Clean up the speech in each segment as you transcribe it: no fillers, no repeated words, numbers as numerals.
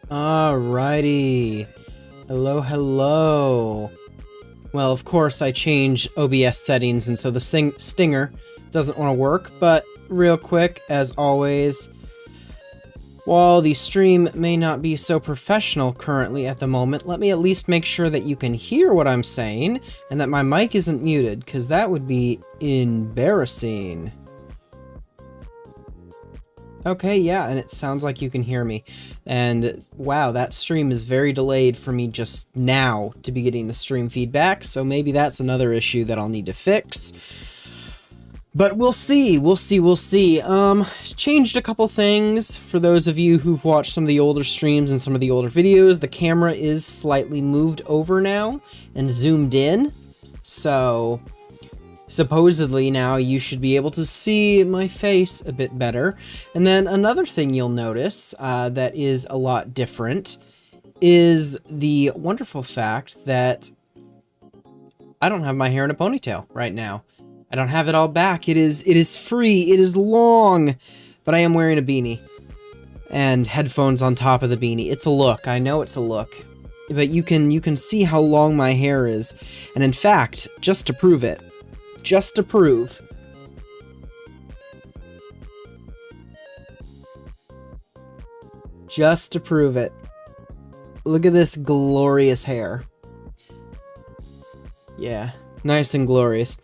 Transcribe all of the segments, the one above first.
Alrighty. Hello, hello. Well, of course I changed OBS settings, and so the stinger doesn't want to work, but real quick, as always, while the stream may not be so professional currently at the moment, let me at least make sure that you can hear what I'm saying, and that my mic isn't muted, because that would be embarrassing. Okay, yeah, and it sounds like you can hear me. And wow, that stream is very delayed for me just now to be getting the stream feedback, so maybe that's another issue that I'll need to fix. But we'll see, we'll see. Changed a couple things for those of you who've watched some of the older streams and some of the older videos. The camera is slightly moved over now and zoomed in, so supposedly now you should be able to see my face a bit better. And then another thing you'll notice that is a lot different is the wonderful fact that I don't have my hair in a ponytail right now. I don't have it all back. It is free, it is long, but I am wearing a beanie and headphones on top of the beanie. It's a look, I know it's a look, but you can see how long my hair is. And in fact, just to prove it, just to prove, it, look at this glorious hair. Yeah, nice and glorious.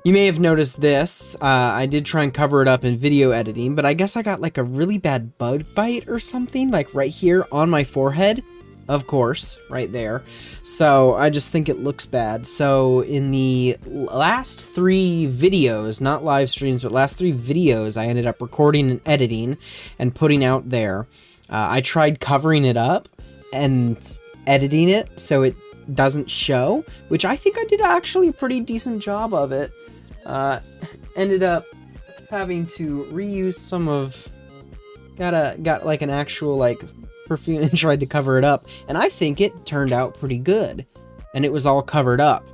You may have noticed this. I did try and cover it up in video editing, but I guess I got like a really bad bug bite or something, like right here on my forehead. Of course, right there. So I just think it looks bad. So in the last 3 videos, not live streams, but last 3 videos I ended up recording and editing and putting out there. I tried covering it up and editing it so it doesn't show, which I think I did actually a pretty decent job of it. Ended up having to reuse some of, got like an actual like perfume and tried to cover it up, and I think it turned out pretty good, and it was all covered up.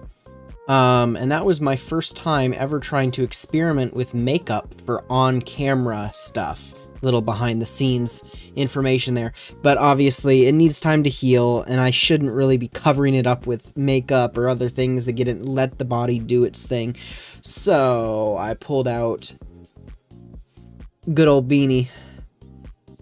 And that was my first time ever trying to experiment with makeup for on-camera stuff, little behind the scenes information there. But obviously it needs time to heal, and I shouldn't really be covering it up with makeup or other things that let the body do its thing. So I pulled out good old beanie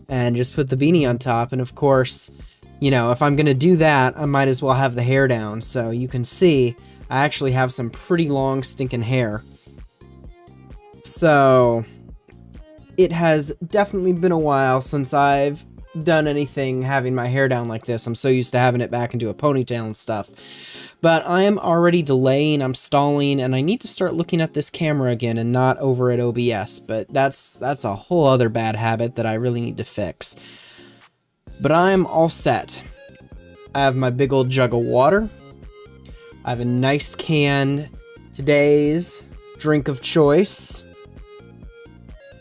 and just put the beanie on top. And of course, you know, if I'm gonna do that, I might as well have the hair down. So you can see I actually have some pretty long stinking hair. So it has definitely been a while since I've done anything having my hair down like this. I'm so used to having it back into a ponytail and stuff. But I am already delaying, I'm stalling, and I need to start looking at this camera again and not over at OBS. But that's a whole other bad habit that I really need to fix. But I'm all set. I have my big old jug of water. I have a nice can, today's drink of choice.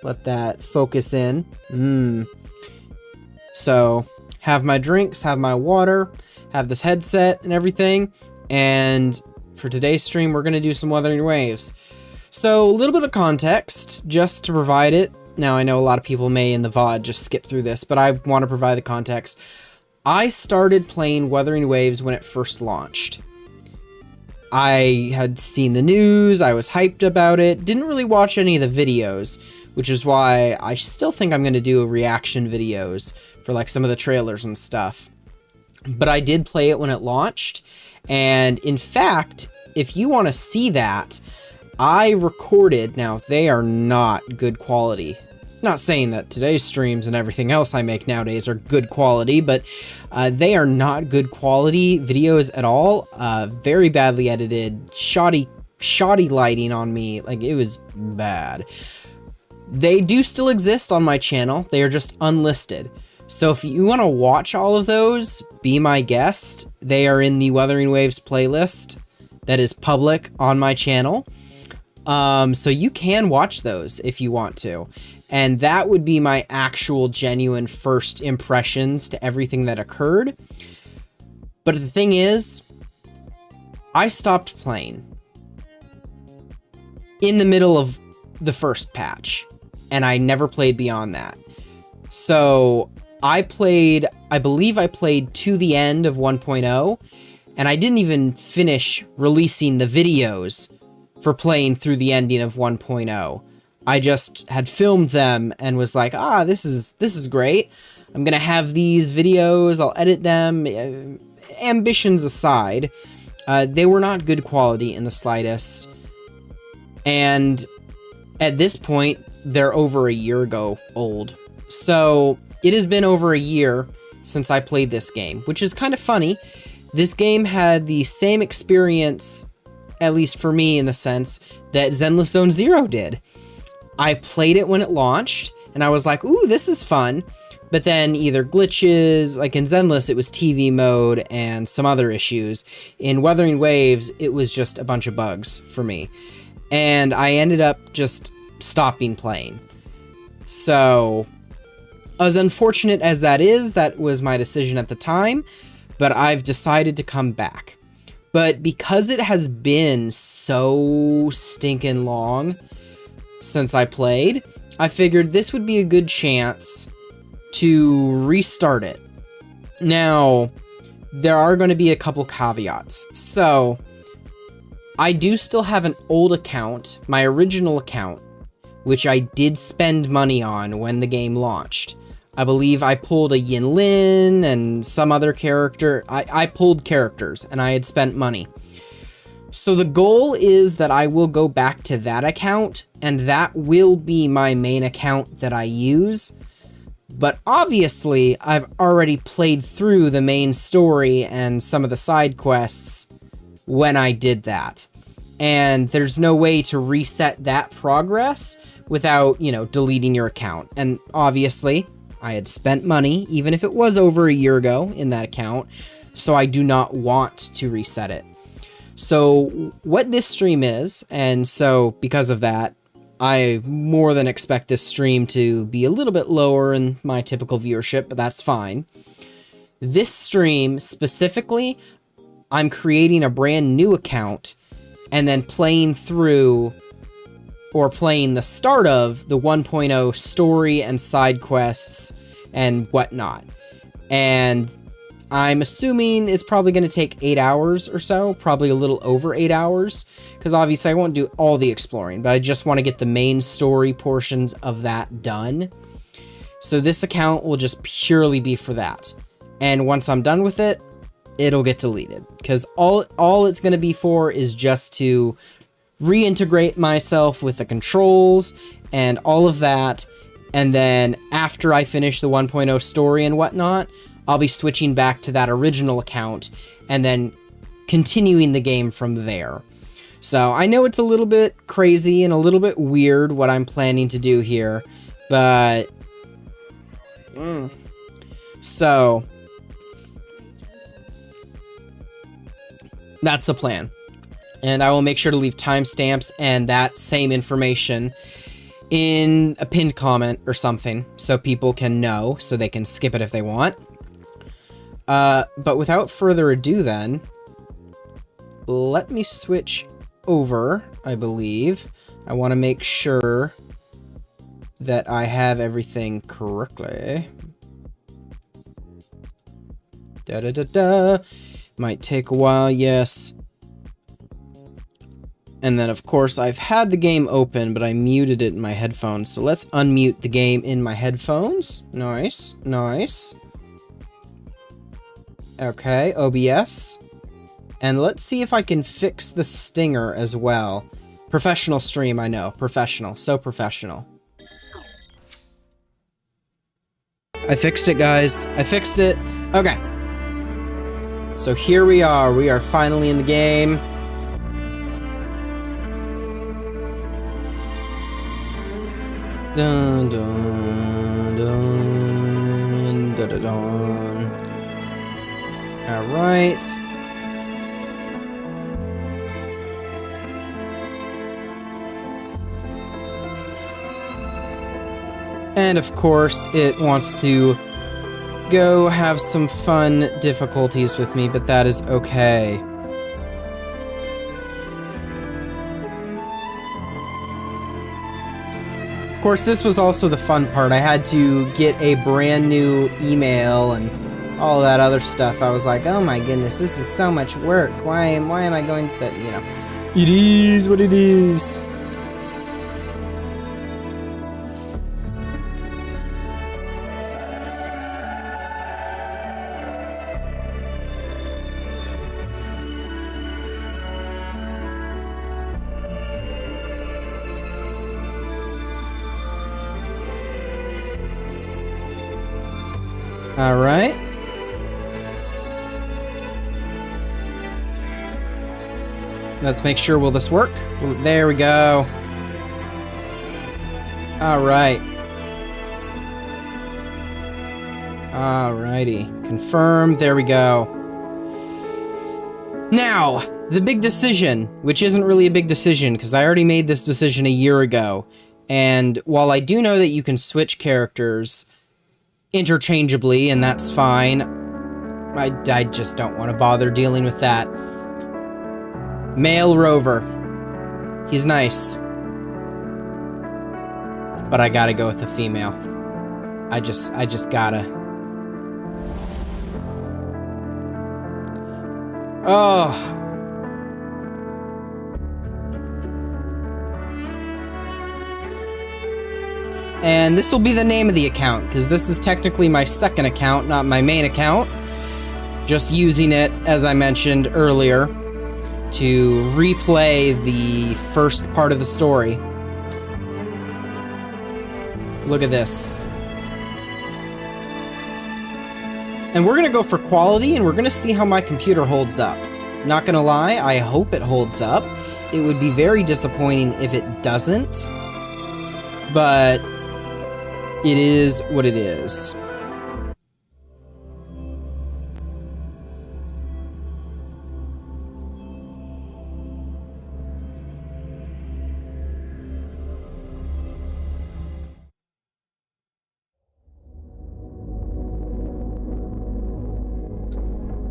Let that focus in. So, have my drinks, have my water, have this headset and everything. And for today's stream, we're going to do some Wuthering Waves. So, a little bit of context, just to provide it. Now, I know a lot of people may in the VOD just skip through this, but I want to provide the context. I started playing Wuthering Waves when it first launched. I had seen the news, I was hyped about it, didn't really watch any of the videos, which is why I still think I'm going to do reaction videos for like some of the trailers and stuff. But I did play it when it launched, and in fact, if you want to see that, I recorded, now they are not good quality. Not saying that today's streams and everything else I make nowadays are good quality, but they are not good quality videos at all. Very badly edited, shoddy lighting on me, like it was bad. They do still exist on my channel, they are just unlisted. So if you want to watch all of those, be my guest. They are in the Wuthering Waves playlist that is public on my channel. So you can watch those if you want to. And that would be my actual genuine first impressions to everything that occurred. But the thing is, I stopped playing in the middle of the first patch, and I never played beyond that. So I believe I played to the end of 1.0, and I didn't even finish releasing the videos for playing through the ending of 1.0. I just had filmed them and was like, this is great. I'm gonna have these videos, I'll edit them. Ambitions aside, they were not good quality in the slightest. And at this point, they're over a year ago old. So it has been over a year since I played this game, which is kind of funny. This game had the same experience, at least for me in the sense, that Zenless Zone Zero did. I played it when it launched, and I was like, ooh, this is fun. But then either glitches, like in Zenless, it was TV mode and some other issues. In Wuthering Waves, it was just a bunch of bugs for me. And I ended up just stopping playing. So, as unfortunate as that is, that was my decision at the time, but I've decided to come back. But because it has been so stinking long since I played, I figured this would be a good chance to restart it. Now, there are going to be a couple caveats. So, I do still have an old account, my original account, which I did spend money on when the game launched. I believe I pulled a Yin Lin and some other character. I pulled characters, and I had spent money. So the goal is that I will go back to that account, and that will be my main account that I use. But obviously, I've already played through the main story and some of the side quests when I did that. And there's no way to reset that progress without, deleting your account. And obviously, I had spent money, even if it was over a year ago, in that account, so I do not want to reset it. So what this stream is, and so because of that, I more than expect this stream to be a little bit lower in my typical viewership, but that's fine. This stream, specifically, I'm creating a brand new account and then playing through, or playing the start of the 1.0 story and side quests and whatnot. And I'm assuming it's probably going to take 8 hours or so, probably a little over 8 hours, because obviously I won't do all the exploring, but I just want to get the main story portions of that done. So this account will just purely be for that. And once I'm done with it, it'll get deleted, because all it's going to be for is just to reintegrate myself with the controls and all of that. And then after I finish the 1.0 story and whatnot, I'll be switching back to that original account and then continuing the game from there. So I know it's a little bit crazy and a little bit weird what I'm planning to do here, but so that's the plan. And I will make sure to leave timestamps and that same information in a pinned comment or something so people can know, so they can skip it if they want. But without further ado then, let me switch over, I believe. I want to make sure that I have everything correctly. Da-da-da-da. Might take a while, yes. And then, of course, I've had the game open, but I muted it in my headphones. So let's unmute the game in my headphones. Nice, nice. Okay, OBS. And let's see if I can fix the stinger as well. Professional stream, I know. Professional. So professional. I fixed it, guys. I fixed it. Okay. So here we are. We are finally in the game. Dun dun dun dun dun dun. All right. And of course, it wants to go have some fun difficulties with me, but that is okay. Of course, this was also the fun part. I had to get a brand new email and all that other stuff. I was like, oh my goodness, this is so much work. Why am I going? But, you know, it is what it is. All right. Let's make sure, will this work? There we go. All right. Alrighty. Confirm. There we go. Now, the big decision, which isn't really a big decision because I already made this decision a year ago. And while I do know that you can switch characters interchangeably, and that's fine, I just don't want to bother dealing with that. Male rover. He's nice. But I gotta go with the female. I just gotta. Oh. And this will be the name of the account, because this is technically my second account, not my main account. Just using it, as I mentioned earlier, to replay the first part of the story. Look at this. And we're gonna go for quality, and we're gonna see how my computer holds up. Not gonna lie, I hope it holds up. It would be very disappointing if it doesn't. But it is what it is.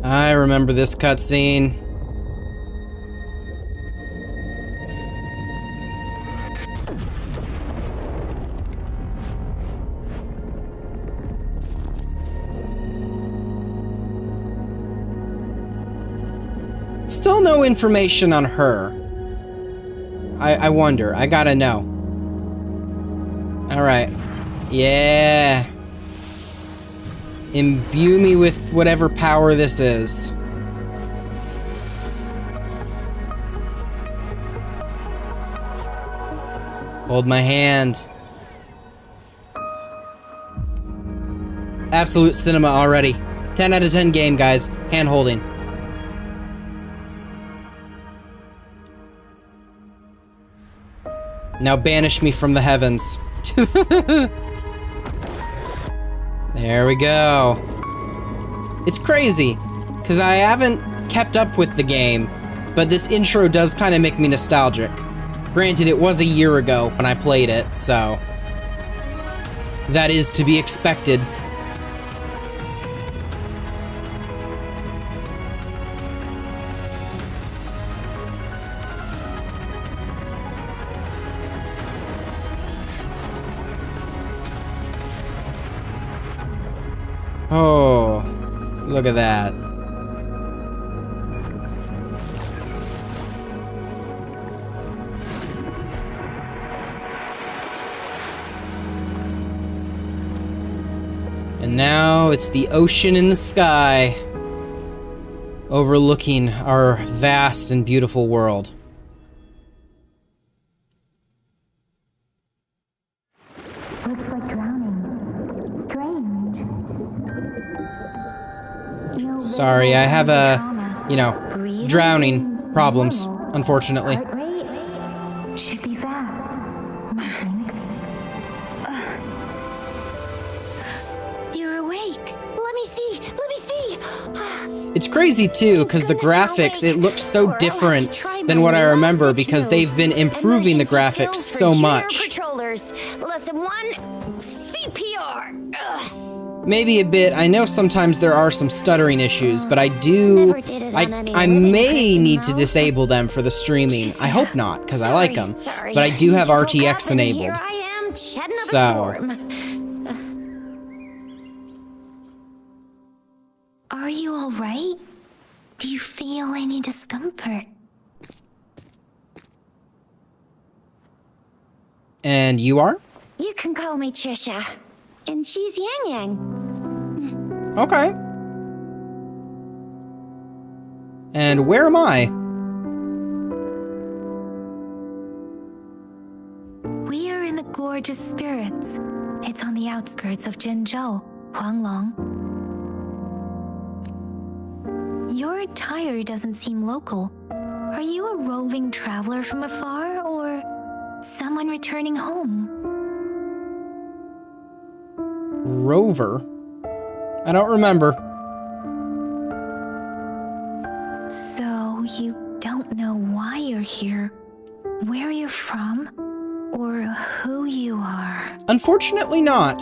I remember this cutscene. Still no information on her. I wonder. I gotta know. Alright. Yeah. Imbue me with whatever power this is. Hold my hand. Absolute cinema already. 10 out of 10 game, guys. Hand holding. Now banish me from the heavens. There we go. It's crazy, because I haven't kept up with the game, but this intro does kind of make me nostalgic. Granted, it was a year ago when I played it, so that is to be expected. Oh, look at that. And now it's the ocean in the sky, overlooking our vast and beautiful world. Looks like drowning. Strange. Sorry, I have drowning problems, unfortunately. Heart rate should be fast. Nothing. You're awake. Let me see. Let me see. It's crazy too, because the graphics, it looks so different than what I remember, because they've been improving the graphics so much. Lesson 1, CPR. Maybe a bit. I know sometimes there are some stuttering issues, but I may need to disable them for the streaming. I hope not, because I like them. But I do have RTX enabled. So, are you all right? Do you feel any discomfort? and you are? You can call me Trisha, and she's Yang Yang. Okay. And where am I? We are in the Gorge of Spirits. It's on the outskirts of Jinzhou, Huanglong. Your attire doesn't seem local. Are you a roving traveler from afar, or someone returning home? Rover? I don't remember. So you don't know why you're here, where you're from, or who you are? Unfortunately not.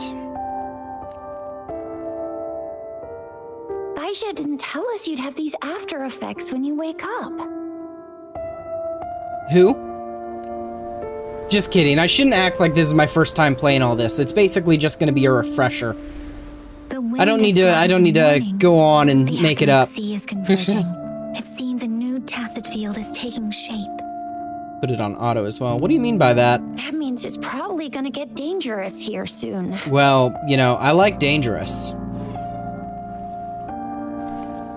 Baisha didn't tell us you'd have these after effects when you wake up. Who? Just kidding. I shouldn't act like this is my first time playing all this. It's basically just going to be a refresher. I don't need to go on and make it up. The sea is converging. It seems a new tacit field is taking shape. Put it on auto as well. What do you mean by that? That means it's probably gonna get dangerous here soon. Well, you know, I like dangerous.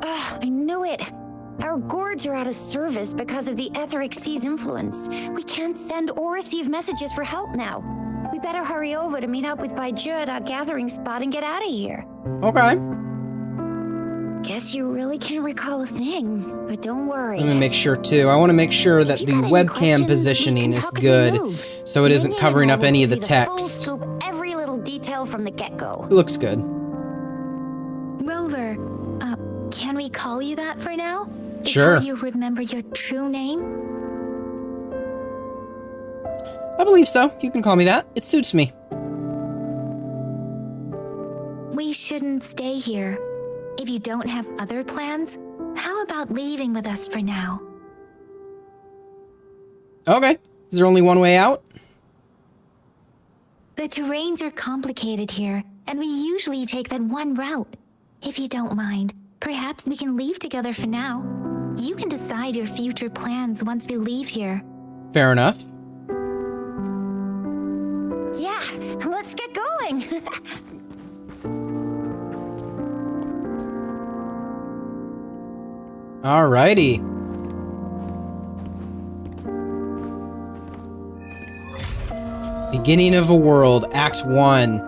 I knew it. Our gourds are out of service because of the etheric sea's influence. We can't send or receive messages for help now. We better hurry over to meet up with Baiju at our gathering spot and get out of here. Okay. Guess you really can't recall a thing, but don't worry. Let me make sure too. I want to make sure that the webcam positioning is good, so it isn't covering up any of the text. Full scoop, every little detail from the get-go. It looks good. Rover, can we call you that for now? Sure. Before you remember your true name? I believe so. You can call me that. It suits me. We shouldn't stay here. If you don't have other plans, how about leaving with us for now? Okay. Is there only one way out? The terrains are complicated here, and we usually take that one route. If you don't mind, perhaps we can leave together for now. You can decide your future plans once we leave here. Fair enough. Yeah, let's get going. Alrighty. Beginning of a World, Act 1.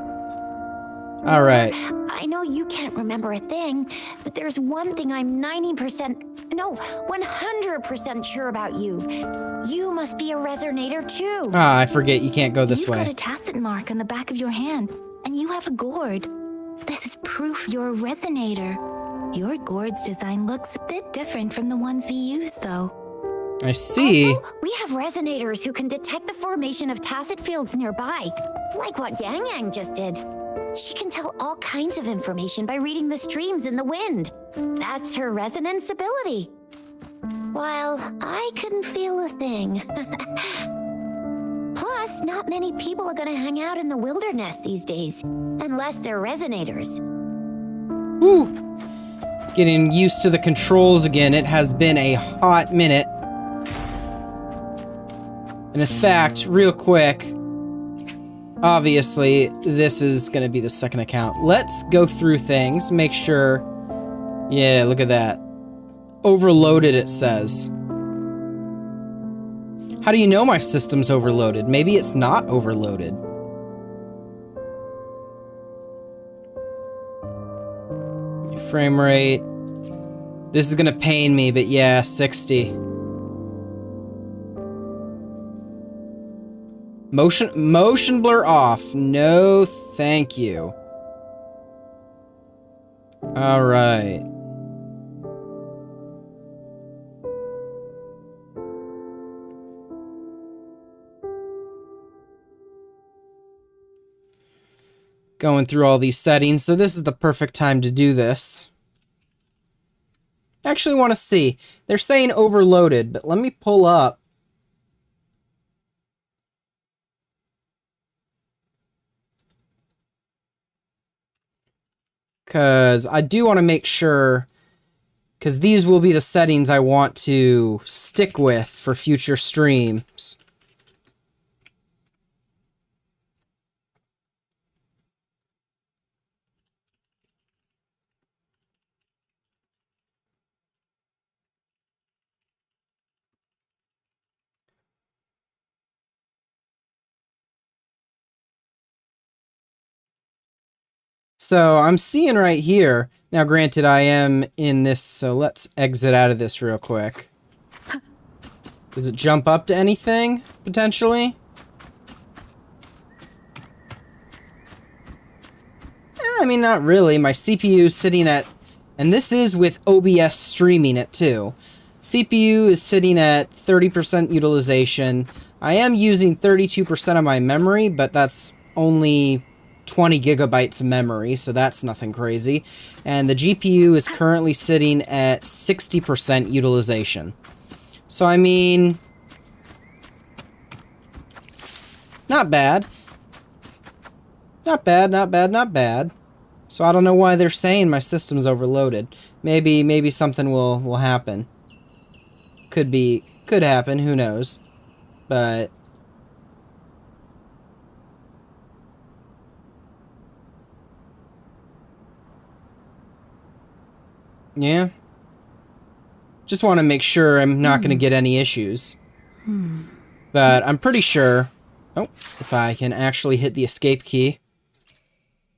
Alright. I know you can't remember a thing, but there's one thing I'm 90%, no, 100% sure about you. You must be a resonator too. Ah, I forget you can't go this You've way. got a tacit mark on the back of your hand, and you have a gourd. This is proof you're a resonator. Your gourd's design looks a bit different from the ones we use, though. I see. Also, we have resonators who can detect the formation of tacit fields nearby, like what Yang Yang just did. She can tell all kinds of information by reading the streams in the wind. That's her resonance ability. While I couldn't feel a thing. Plus, not many people are gonna hang out in the wilderness these days, unless they're resonators. Woo! Getting used to the controls again. It has been a hot minute. And in fact, real quick, obviously, this is going to be the second account. Let's go through things, make sure... Yeah, look at that. Overloaded, it says. How do you know my system's overloaded? Maybe it's not overloaded. Frame rate. This is going to pain me, but yeah, 60. Motion blur off. No, thank you. All right. Going through all these settings, so this is the perfect time to do this. Actually want to see. They're saying overloaded, but let me pull up. Because I do want to make sure, because these will be the settings I want to stick with for future streams. So I'm seeing right here, now granted I am in this, so let's exit out of this real quick. Does it jump up to anything, potentially? I mean, not really. My CPU is sitting at, and this is with OBS streaming it too. CPU is sitting at 30% utilization. I am using 32% of my memory, but that's only 20 gigabytes of memory, so that's nothing crazy. And the GPU is currently sitting at 60% utilization. So, I mean, not bad. Not bad, not bad, not bad. So I don't know why they're saying my system's overloaded. Maybe something will happen. Could happen, who knows. But yeah. Just want to make sure I'm not going to get any issues. But I'm pretty sure... Oh, if I can actually hit the escape key.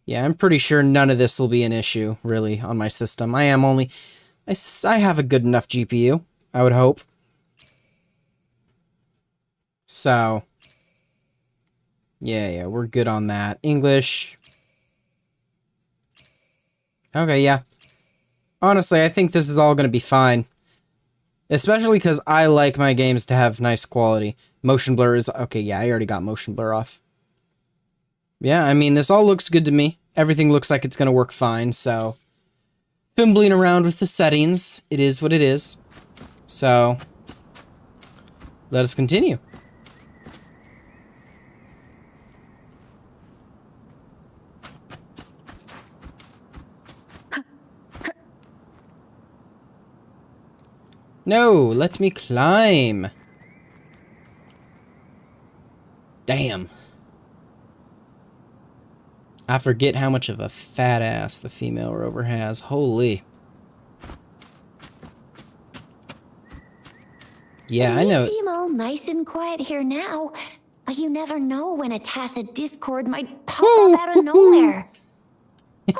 Yeah, I'm pretty sure none of this will be an issue, really, on my system. I have a good enough GPU, I would hope. So... Yeah, we're good on that. English... Okay, yeah. Honestly, I think this is all going to be fine. Especially because I like my games to have nice quality. Motion blur is... Okay, yeah, I already got motion blur off. Yeah, I mean, this all looks good to me. Everything looks like it's going to work fine, so... Fimbling around with the settings. It is what it is. So... Let us continue. No, let me climb. Damn. I forget how much of a fat ass the female rover has. Holy. Yeah, I know. We seem all nice and quiet here now, but you never know when a tacit discord might pop up out of nowhere.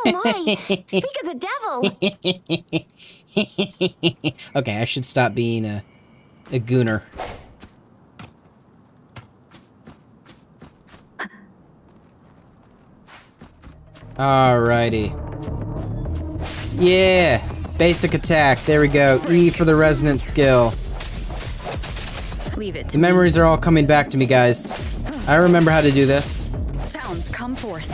Oh my! Speak of the devil! Okay, I should stop being a gooner. Alrighty. Yeah! Basic attack. There we go. E for the resonance skill. Leave it to The memories are all coming back to me, guys. I remember how to do this. Sounds come forth.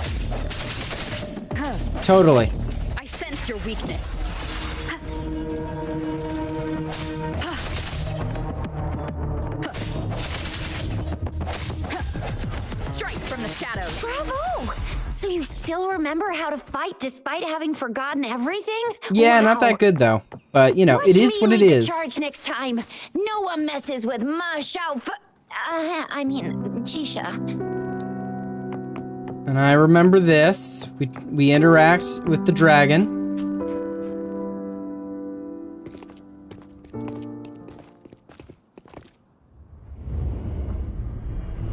Totally. I sense your weakness. Strike from the shadows. Bravo! So you still remember how to fight despite having forgotten everything? Yeah, Wow. not that good though. But, you know, it is what it Watch me lead the is. charge next time. No one messes with Marche. I mean, Jisha. And I remember this. We interact with the dragon.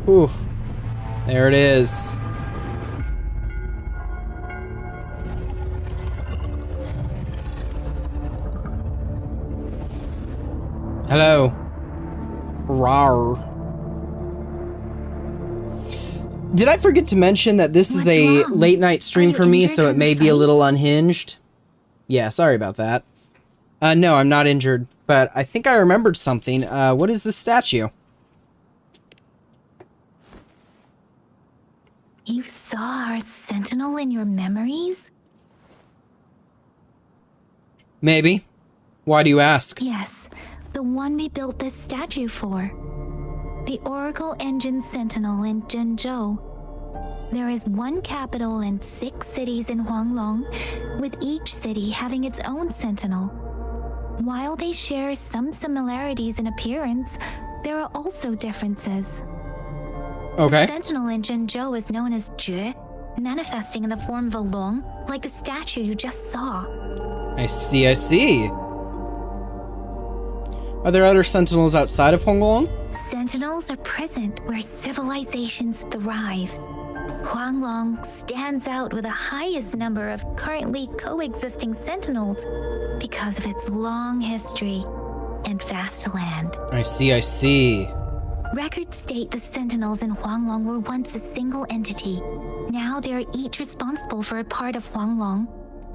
Whew. There it is. Hello. Rawr. Did I forget to mention that this is a wrong? late night stream Are you for me, injured so it from may the be a fight? little unhinged? Yeah, sorry about that. No, I'm not injured, but I think I remembered something. What is this statue? You saw our sentinel in your memories? Maybe. Why do you ask? Yes, the one we built this statue for. The Oracle Engine Sentinel in Zhenzhou. There is one capital and 6 cities in Huanglong, with each city having its own sentinel. While they share some similarities in appearance, there are also differences. Okay. Sentinel in Zhenzhou is known as Jue, manifesting in the form of a long, like the statue you just saw. I see, I see. Are there other sentinels outside of Huanglong? Sentinels are present where civilizations thrive. Huanglong stands out with the highest number of currently coexisting sentinels because of its long history and vast land. I see, I see. Records state the sentinels in Huanglong were once a single entity. Now they are each responsible for a part of Huanglong.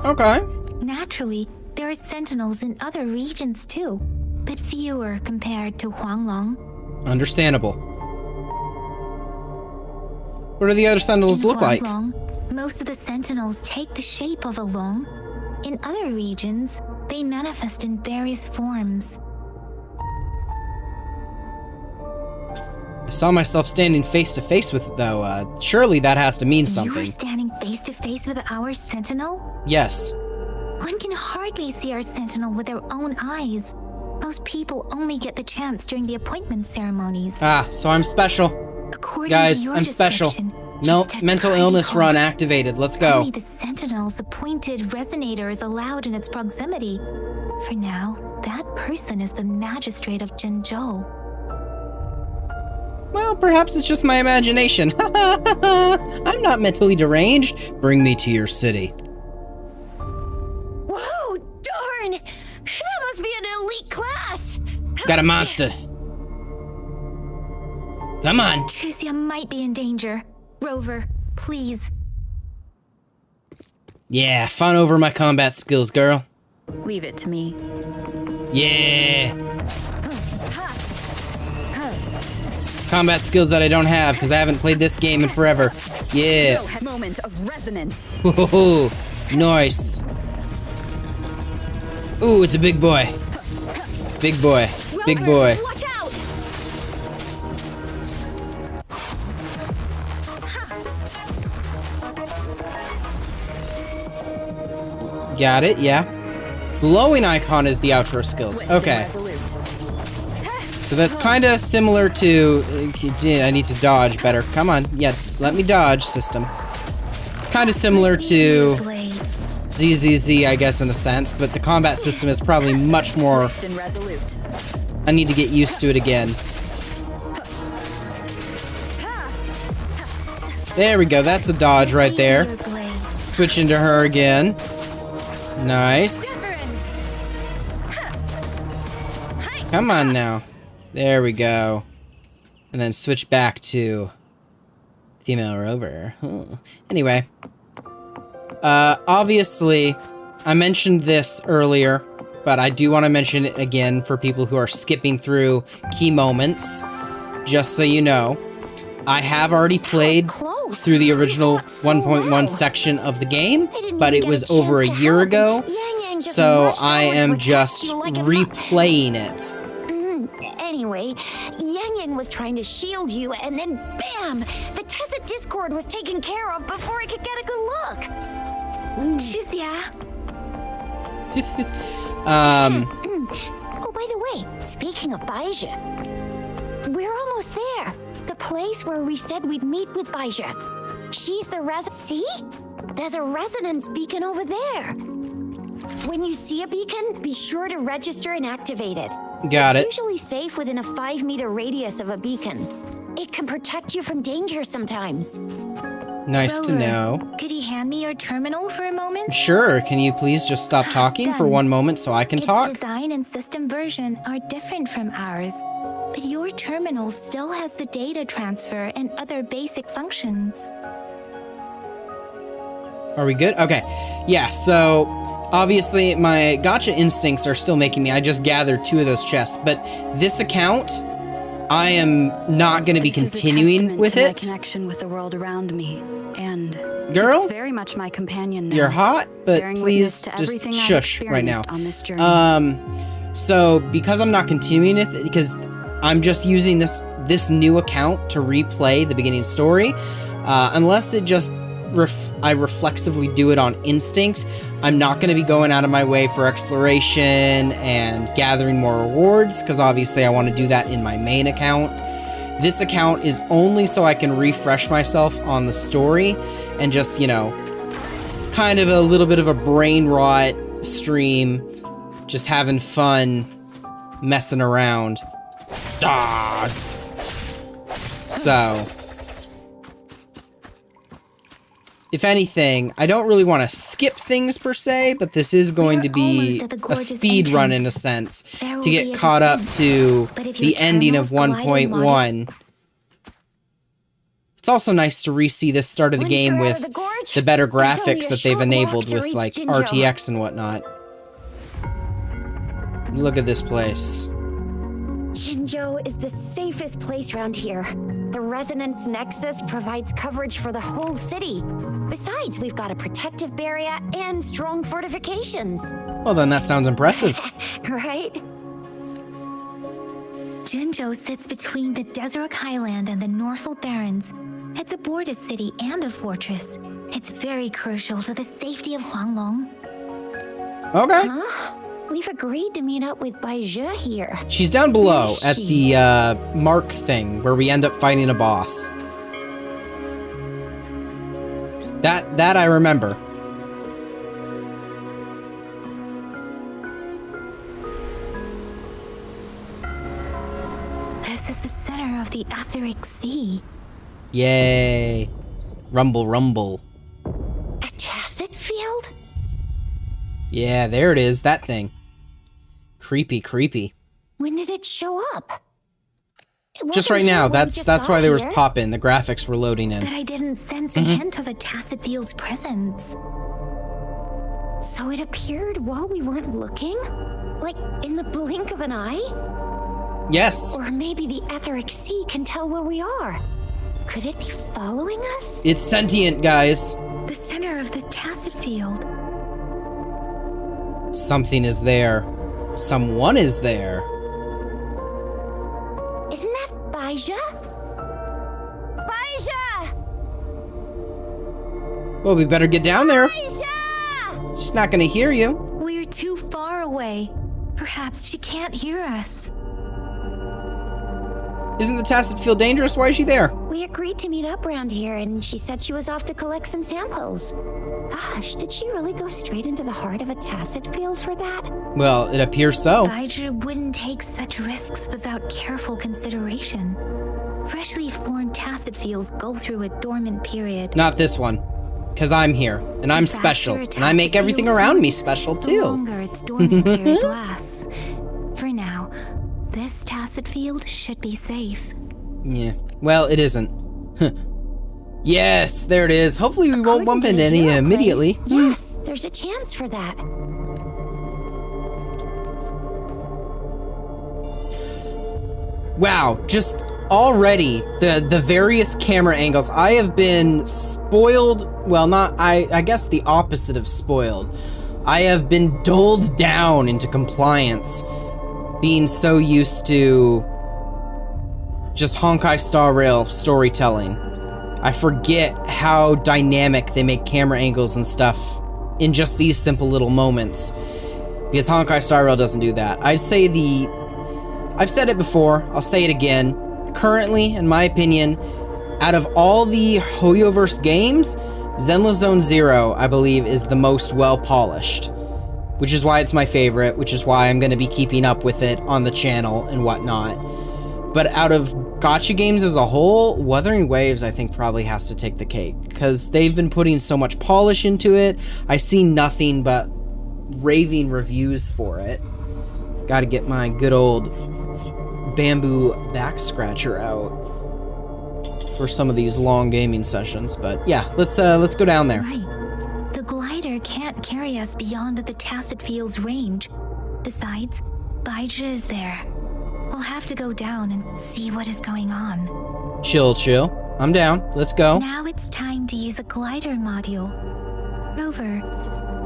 Okay. Naturally, there are sentinels in other regions too, but fewer compared to Huanglong. Understandable. What do the other sentinels look like? Huanglong, most of the sentinels take the shape of a long. In other regions, they manifest in various forms. I saw myself standing face to face with it, though. Surely that has to mean You something. were standing face to face with our sentinel? Yes. One can hardly see our sentinel with their own eyes. Most people only get the chance during the appointment ceremonies. Ah, so I'm special. According Guys, to your I'm special. description, No, just a mental tiny illness run pulse. activated. Let's Only go. the sentinel's appointed resonator is allowed in its proximity. For now, that person is the magistrate of Zhenzhou. Well, perhaps it's just my imagination. I'm not mentally deranged. Bring me to your city. Whoa, darn! That must be an elite class! Got a monster. Come on. Tricia might be in danger. Rover, please. Yeah, fawn over my combat skills, girl. Leave it to me. Yeah. Combat skills that I don't have because I haven't played this game in forever. Yeah. Moment of resonance. Whoa, nice. Ooh, it's a big boy. Big boy. Big boy. Watch out! Got it, yeah. Glowing icon is the outro skills. Swift and Okay. resolute. So that's kind of similar to... I need to dodge better. Come on. Yeah, let me dodge, system. It's kind of similar to ZZZ, I guess, in a sense, but the combat system is probably much more... Swift and resolute. I need to get used to it again. There we go. That's a dodge right there. Switch into her again. Nice. Come on now. There we go. And then switch back to female rover. Huh. Anyway. Obviously, I mentioned this earlier, but I do want to mention it again for people who are skipping through key moments. Just so you know, I have already played through the original 1.1 section of the game, but it was over a year ago, so I am just replaying it. Anyway, Yang Yang was trying to shield you, and then BAM! The Tacit Discord was taken care of before I could get a good look. Shizia. Oh, by the way, speaking of Baija, we're almost there. The place where we said we'd meet with Baija. She's the See? There's a resonance beacon over there. When you see a beacon, be sure to register and activate it. Got it. It's usually safe within a 5-meter radius of a beacon. It can protect you from danger sometimes. Nice to know. Could you hand me your terminal for a moment? Sure. Can you please just stop talking for one moment so I can talk? Its design and system version are different from ours, but your terminal still has the data transfer and other basic functions. Are we good? Okay. Yeah, so obviously my gacha instincts are still making me. I just gathered 2 of those chests, but this account, I am not going to be continuing with it. My connection with the world around me, and girl, it's very much my companion now. You're hot, but please just shush right now. So because I'm not continuing it, because I'm just using this new account to replay the beginning story, unless it just I reflexively do it on instinct, I'm not going to be going out of my way for exploration and gathering more rewards, because obviously I want to do that in my main account. This account is only so I can refresh myself on the story and just, you know, it's kind of a little bit of a brain rot stream, just having fun messing around. Ah! So, if anything, I don't really want to skip things per se, but this is going to be a speed run in a sense to get caught up to the ending of 1.1. It's also nice to re-see this start of the game with the better graphics that they've enabled with like RTX and whatnot. Look at this place. Jinzhou is the safest place around here. The Resonance Nexus provides coverage for the whole city. Besides, we've got a protective barrier and strong fortifications. Well, then that sounds impressive. Right? Jinzhou sits between the Desert Highland and the Norfolk Barrens. It's a border city and a fortress. It's very crucial to the safety of Huanglong. Okay. Huh? We've agreed to meet up with Baija here. She's down below at the Marche thing where we end up fighting a boss. That I remember. This is the center of the Etheric Sea. Yay. Rumble, rumble. A tacit field? Yeah, there it is, that thing. Creepy, creepy. When did it show up? Just right now, that's why there was pop-in. The graphics were loading in. But I didn't sense a hint of a tacit field's presence. So it appeared while we weren't looking? Like in the blink of an eye? Yes. Or maybe the Etheric Sea can tell where we are. Could it be following us? It's sentient, guys. The center of the tacit field. Something is there. Someone is there. Isn't that Baija? Baija! Well, we better get down there. Baija! She's not gonna hear you. We're too far away. Perhaps she can't hear us. Isn't the tacit field dangerous? Why is she there? We agreed to meet up around here, and she said she was off to collect some samples. Gosh, did she really go straight into the heart of a tacit field for that? Well, it appears so. Baizhi wouldn't take such risks without careful consideration. Freshly formed tacit fields go through a dormant period. Not this one. Because I'm here, and I'm special, and I make everything around me special, The too. longer its dormant period lasts. For now, this tacit field should be safe. Yeah. Well, it isn't. Yes, there it is. Hopefully we won't bump into any immediately. Yes, there's a chance for that. Wow, just already the various camera angles. I have been spoiled. Well, not I guess the opposite of spoiled. I have been dulled down into compliance, being so used to just Honkai Star Rail storytelling. I forget how dynamic they make camera angles and stuff in just these simple little moments, because Honkai Star Rail doesn't do that. I'd say I've said it before, I'll say it again. Currently, in my opinion, out of all the Hoyoverse games, Zenless Zone Zero, I believe, is the most well-polished, which is why it's my favorite, which is why I'm going to be keeping up with it on the channel and whatnot. But out of gacha games as a whole, Wuthering Waves, I think, probably has to take the cake, because they've been putting so much polish into it. I see nothing but raving reviews for it. Gotta get my good old bamboo back scratcher out for some of these long gaming sessions. But yeah, let's go down there. Right. The glider can't carry us beyond the tacit field's range. Besides, Baizhi is there. We'll have to go down and see what is going on. Chill. I'm down. Let's go. Now it's time to use a glider module. Rover,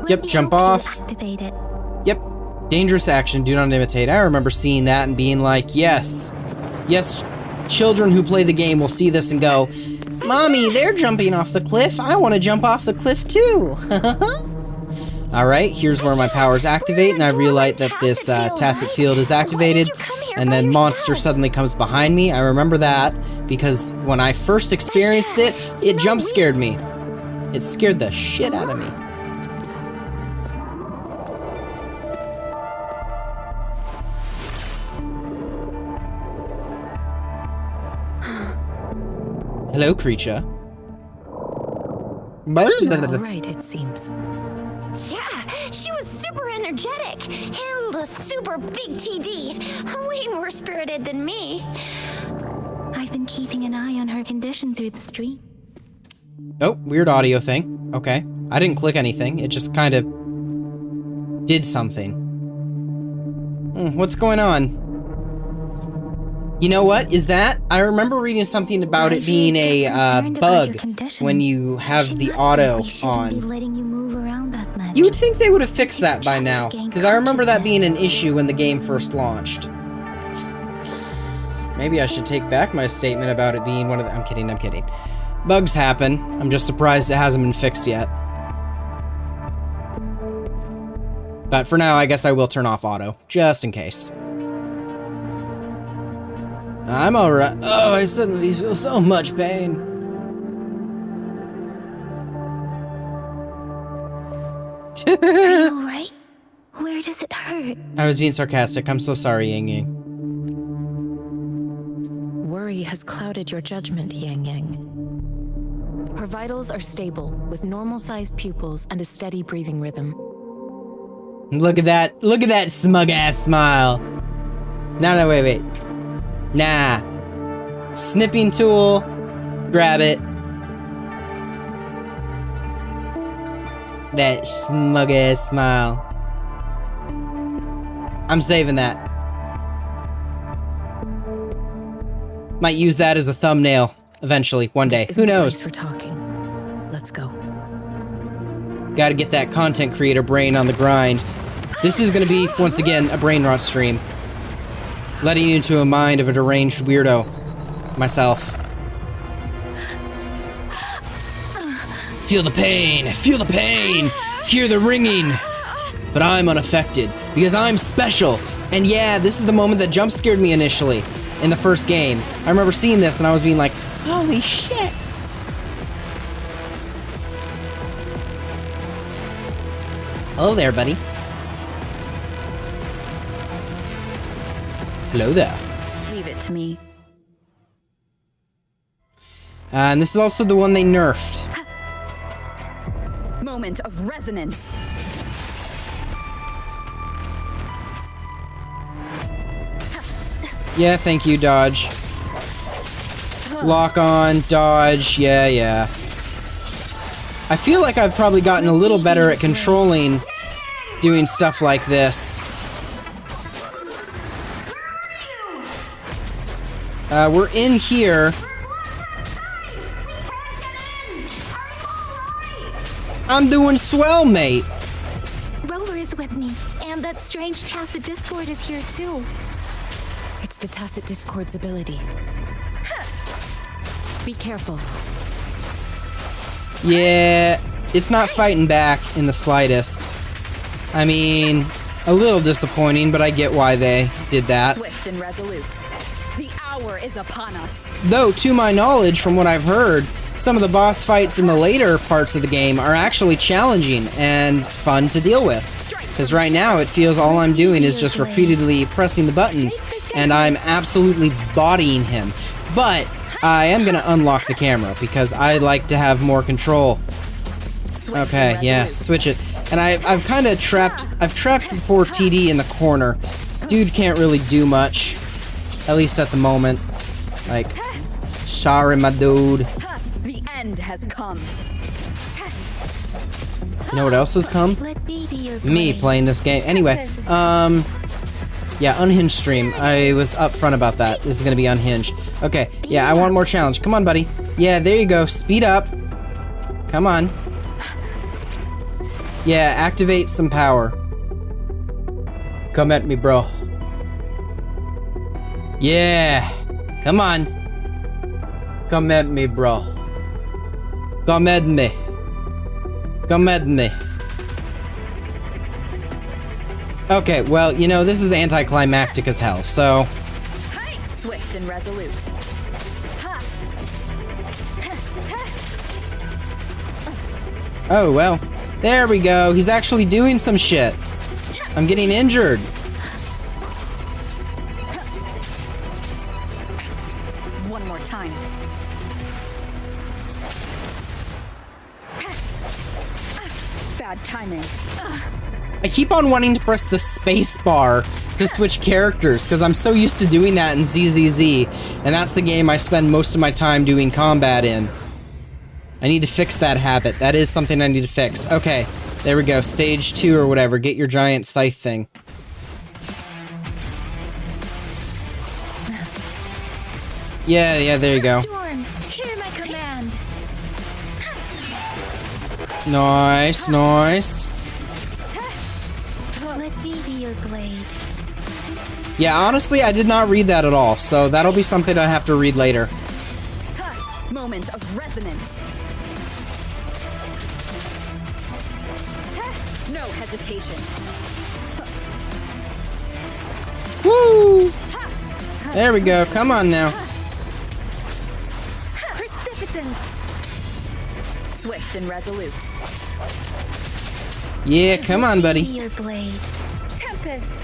let Yep, me jump help you off. activate it. Yep. Dangerous action, do not imitate. I remember seeing that and being like, yes, children who play the game will see this and go, Mommy, they're jumping off the cliff. I want to jump off the cliff too. Alright, here's where my powers activate, and I realize that this tacit field is activated, and then monster suddenly comes behind me. I remember that, because when I first experienced it, it jump scared me. It scared the shit out of me. Hello, creature. All right, it seems. Yeah, she was super energetic. Handled a super big TD. Way more spirited than me. I've been keeping an eye on her condition through the street. Oh, weird audio thing. Okay. I didn't click anything. It just kind of did something. What's going on? You know what? Is that? I remember reading something about it being a bug when you have the auto on. You would think they would have fixed that by now, because I remember that being an issue when the game first launched. Maybe I should take back my statement about it being one of the— I'm kidding. Bugs happen. I'm just surprised it hasn't been fixed yet. But for now, I guess I will turn off auto, just in case. I'm alright. Oh, I suddenly feel so much pain. Are you alright? Where does it hurt? I was being sarcastic. I'm so sorry, Yang Yang. Worry has clouded your judgment, Yang Yang. Her vitals are stable, with normal-sized pupils and a steady breathing rhythm. Look at that smug-ass smile. No, wait. Nah. Snipping tool. Grab it. That smug-ass smile. I'm saving that. Might use that as a thumbnail eventually, one day. Who knows? For talking. Let's go. Gotta get that content creator brain on the grind. This is gonna be, once again, a brain rot stream. Letting you into a mind of a deranged weirdo. Myself. Feel the pain! Feel the pain! Hear the ringing! But I'm unaffected, because I'm special! And yeah, this is the moment that jump scared me initially. in the first game. I remember seeing this and I was being like, holy shit. Hello there, buddy. Hello there. Leave it to me. And this is also the one they nerfed. Moment of resonance. Yeah, thank you, dodge. Lock on, dodge, yeah. I feel like I've probably gotten a little better at controlling doing stuff like this. We're in here. I'm doing swell, mate. Rover is with me, and that strange tacit discord is here too. It's the tacit discord's ability. Be careful. Yeah, it's not fighting back in the slightest. I mean, a little disappointing, but I get why they did that. Swift and resolute. The hour is upon us. Though, to my knowledge, from what I've heard, some of the boss fights in the later parts of the game are actually challenging and fun to deal with. Because right now, it feels all I'm doing is just repeatedly pressing the buttons, and I'm absolutely bodying him. But I am going to unlock the camera, because I like to have more control. Okay, yeah, switch it. And I've kind of trapped the poor TD in the corner. Dude can't really do much, at least at the moment. Like, sorry, my dude. The end has come. You know what else has come? Let me be your Me blade. playing this game. Anyway, yeah, unhinged stream. I was upfront about that. This is gonna be unhinged. Okay, yeah, I want more challenge. Come on, buddy. Yeah, there you go. Speed up. Come on. Yeah, activate some power. Come at me, bro. Yeah. Come on. Come at me, bro. Come at me. Come at me. Okay, well, you know, this is anticlimactic as hell, so... Swift and resolute. Oh, well. There we go. He's actually doing some shit. I'm getting injured. One more time. Bad timing. I keep on wanting to press the space bar to switch characters, because I'm so used to doing that in ZZZ, and that's the game I spend most of my time doing combat in. I need to fix that habit. That is something I need to fix. Okay, there we go. Stage 2 or whatever. Get your giant scythe thing. Yeah, there you go. Storm, hear my command. Nice, nice. Let me be your blade. Yeah, honestly, I did not read that at all, so that'll be something I have to read later. Moment of resonance. No hesitation. Woo! There we go. Come on now. Precipitance. Swift and resolute. Yeah, come on, Be buddy. your blade. Tempest.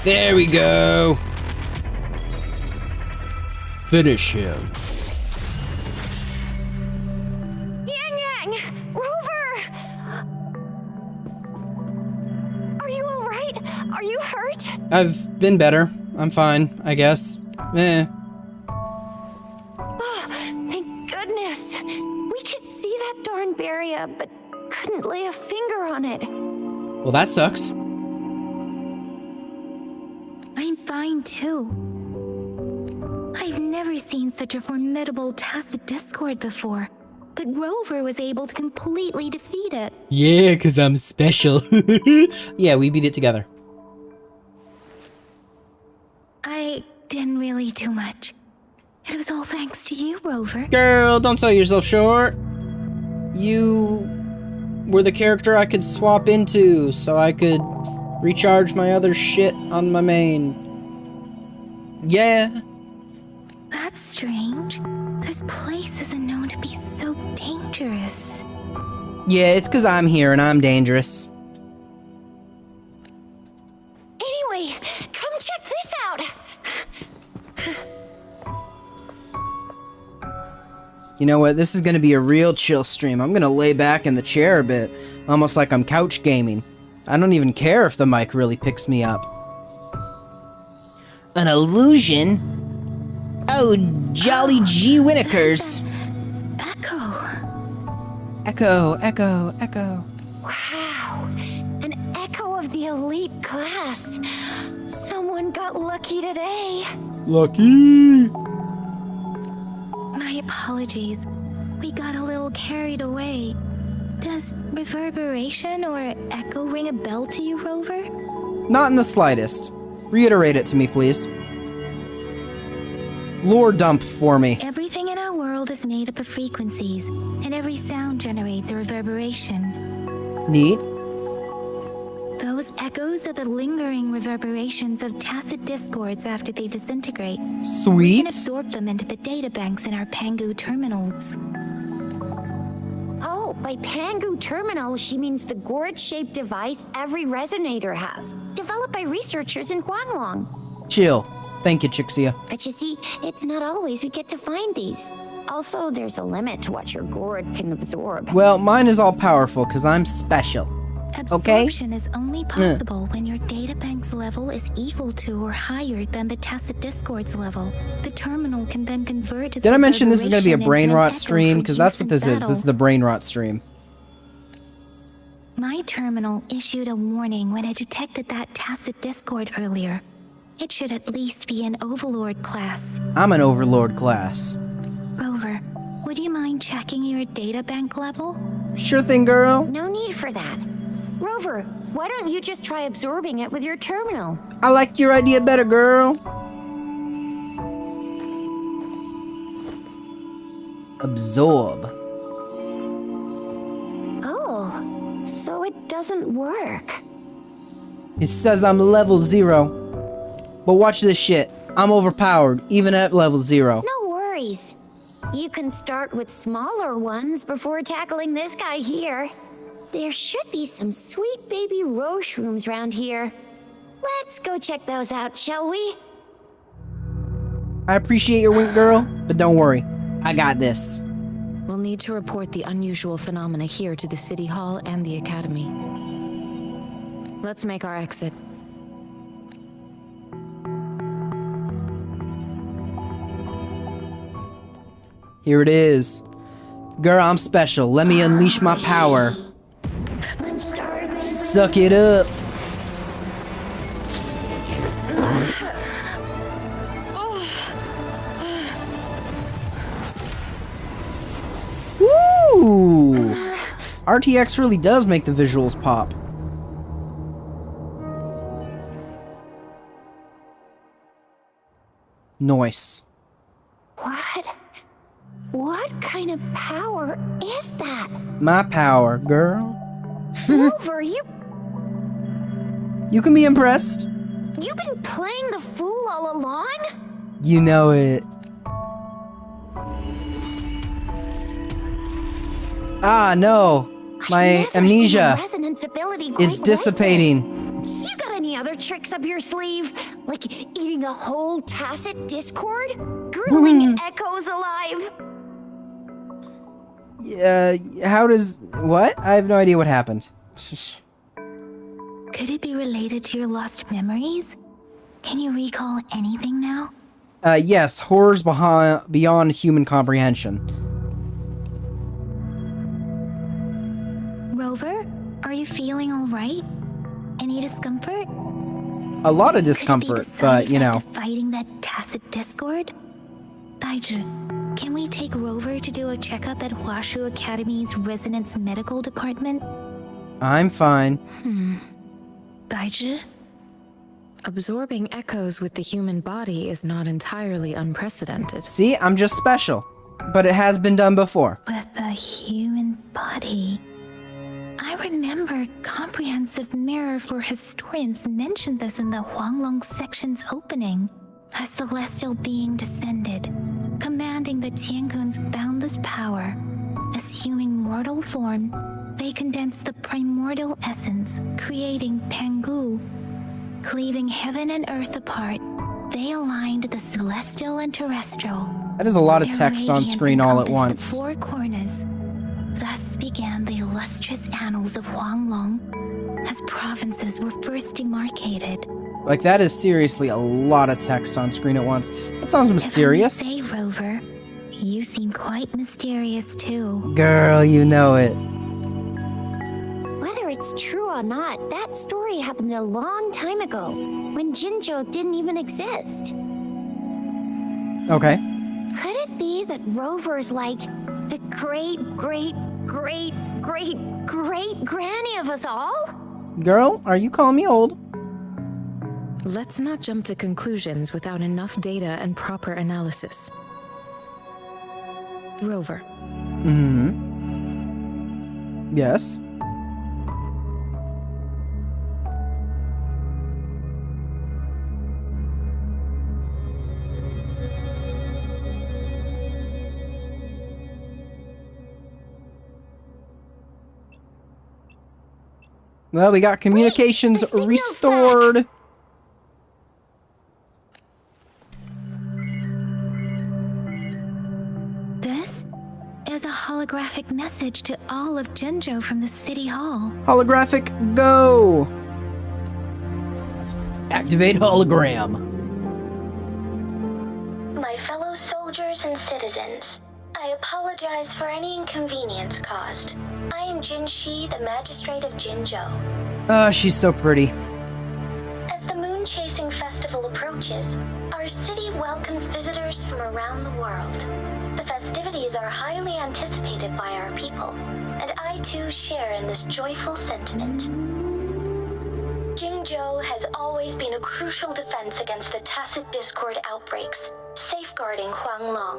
There we go. Finish him. Yang! Rover! Are you alright? Are you hurt? I've been better. I'm fine, I guess. Oh, thank goodness. We could see that darn barrier, but couldn't lay a finger on it. Well, that sucks. I'm fine too. I've never seen such a formidable tacit discord before, but Rover was able to completely defeat it. Yeah, 'cause I'm special. Yeah, we beat it together. I didn't really do much. It was all thanks to you, Rover. Girl, don't sell yourself short. You were the character I could swap into so I could recharge my other shit on my main. Yeah. That's strange. This place isn't known to be so dangerous. Yeah, it's because I'm here and I'm dangerous. Anyway, come check this out. You know what? This is going to be a real chill stream. I'm going to lay back in the chair a bit, almost like I'm couch gaming. I don't even care if the mic really picks me up. An illusion? Oh, jolly G. Winnikers. Echo. Echo. Wow, an echo of the elite class. Someone got lucky today. Lucky. My apologies. We got a little carried away. Does reverberation or echo ring a bell to you, Rover? Not in the slightest. Reiterate it to me, please. Lore dump for me. Everything in our world is made up of frequencies, and every sound generates a reverberation. Neat. Those echoes are the lingering reverberations of tacit discords after they disintegrate. We can Sweet. absorb them into the databanks in our Pangu terminals. Oh, by Pangu Terminal, she means the gourd-shaped device every resonator has, developed by researchers in Huanglong. Chill. Thank you, Chixia. But you see, it's not always we get to find these. Also, there's a limit to what your gourd can absorb. Well, mine is all powerful because I'm special. Okay? Absorption is only possible when your databank's level is equal to or higher than the tacit discord's level. The terminal can then convert its Did I mention this is going to be a brain reverberation into an rot echo stream? for Because that's use what in this is. battle. This is the brain rot stream. My terminal issued a warning when it detected that tacit discord earlier. It should at least be an Overlord class. I'm an Overlord class. Rover, would you mind checking your databank level? Sure thing, girl. No need for that. Rover, why don't you just try absorbing it with your terminal? I like your idea better, girl. Absorb. Oh, so it doesn't work. It says I'm level 0. But watch this shit. I'm overpowered, even at level 0. No worries. You can start with smaller ones before tackling this guy here. There should be some sweet baby Roche rooms around here. Let's go check those out, shall we? I appreciate your wink, girl, but don't worry. I got this. We'll need to report the unusual phenomena here to the City Hall and the Academy. Let's make our exit. Here it is. Girl, I'm special. Let me unleash my power. I'm starving. Suck it up. Ooh! RTX really does make the visuals pop. Nice. What kind of power is that? My power, girl. Rover, you You can be impressed. you've been playing the fool all along? You know it. Ah, no. My I've never seen amnesia. a resonance ability quite It's like dissipating. this. You got any other tricks up your sleeve? Like eating a whole tacit discord? Grilling echoes alive? How does... What? I have no idea what happened. Could it be related to your lost memories? Can you recall anything now? Yes, horrors beyond human comprehension. Rover, are you feeling all right? Any discomfort? A lot of Could it be discomfort, the side but, you know. effect of fighting that tacit discord? Baiju, can we take Rover to do a checkup at Huashu Academy's Resonance Medical Department? I'm fine. Baiju? Absorbing echoes with the human body is not entirely unprecedented. See, I'm just special. But it has been done before. With the human body. I remember Comprehensive Mirror for Historians mentioned this in the Huanglong section's opening. A celestial being descended, commanding the Tiankun's boundless power. Assuming mortal form, they condensed the primordial essence, creating Pangu. Cleaving heaven and earth apart, they aligned the celestial and terrestrial. That is a lot of Their text on radiance screen all at encompassed the once. four corners. Thus began the illustrious annals of Huanglong, as provinces were first demarcated. Like, that is seriously a lot of text on screen at once. That sounds mysterious. If I may say, Rover, you seem quite mysterious too. Girl, you know it. Whether it's true or not, that story happened a long time ago, when Jinzhou didn't even exist. Okay. Could it be that Rover's like the great granny of us all? Girl, are you calling me old? Let's not jump to conclusions without enough data and proper analysis. Rover. Mm-hmm. Yes. Well, we got communications the signal's restored. This is a holographic message to all of Jinzhou from the City Hall. Holographic, go! Activate hologram. My fellow soldiers and citizens, I apologize for any inconvenience caused. I am Jin Shi, the Magistrate of Jinzhou. She's so pretty. As the Moon Chasing Festival approaches, our city welcomes visitors from around the world. The festivities are highly anticipated by our people, and I too share in this joyful sentiment. Jinzhou has always been a crucial defense against the tacit discord outbreaks, safeguarding Huanglong.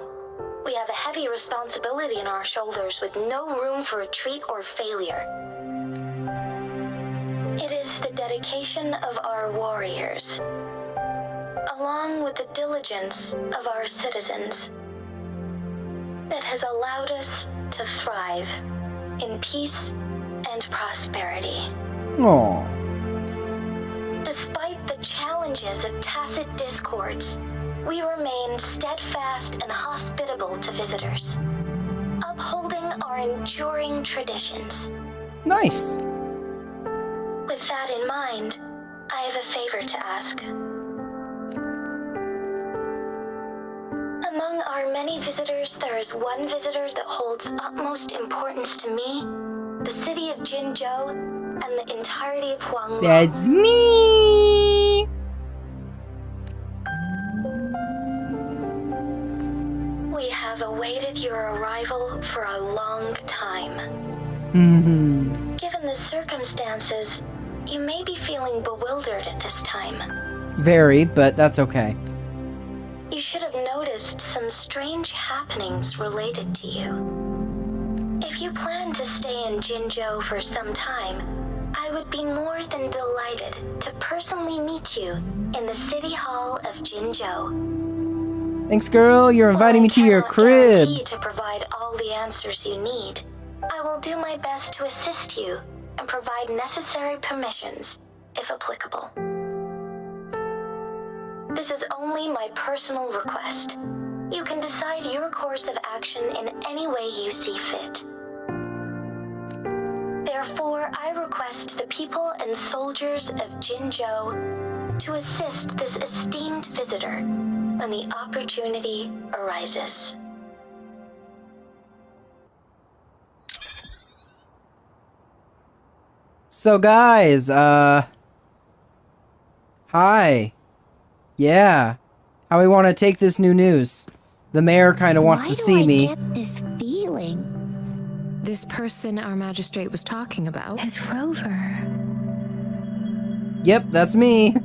We have a heavy responsibility on our shoulders with no room for retreat or failure. It is the dedication of our warriors, along with the diligence of our citizens, that has allowed us to thrive in peace and prosperity. Aww. Despite the challenges of tacit discords, we remain steadfast and hospitable to visitors, upholding our enduring traditions. Nice. With that in mind, I have a favor to ask. Among our many visitors, there is one visitor that holds utmost importance to me, the city of Jinzhou, and the entirety of Huanglong. That's me! We have awaited your arrival for a long time. Mm-hmm. Given the circumstances, you may be feeling bewildered at this time. Very, but that's okay. You should have noticed some strange happenings related to you. If you plan to stay in Jinzhou for some time, I would be more than delighted to personally meet you in the City Hall of Jinzhou. Thanks, girl. You're inviting me to your While I cannot crib. guarantee to provide all the answers you need, I will do my best to assist you and provide necessary permissions, if applicable. This is only my personal request. You can decide your course of action in any way you see fit. Therefore, I request the people and soldiers of Jinzhou to assist this esteemed visitor when the opportunity arises. So guys, hi. Yeah. How we want to take this new news? The mayor kind of wants to see me. Why do I get this feeling? This person our magistrate was talking about. As Rover. Yep, that's me.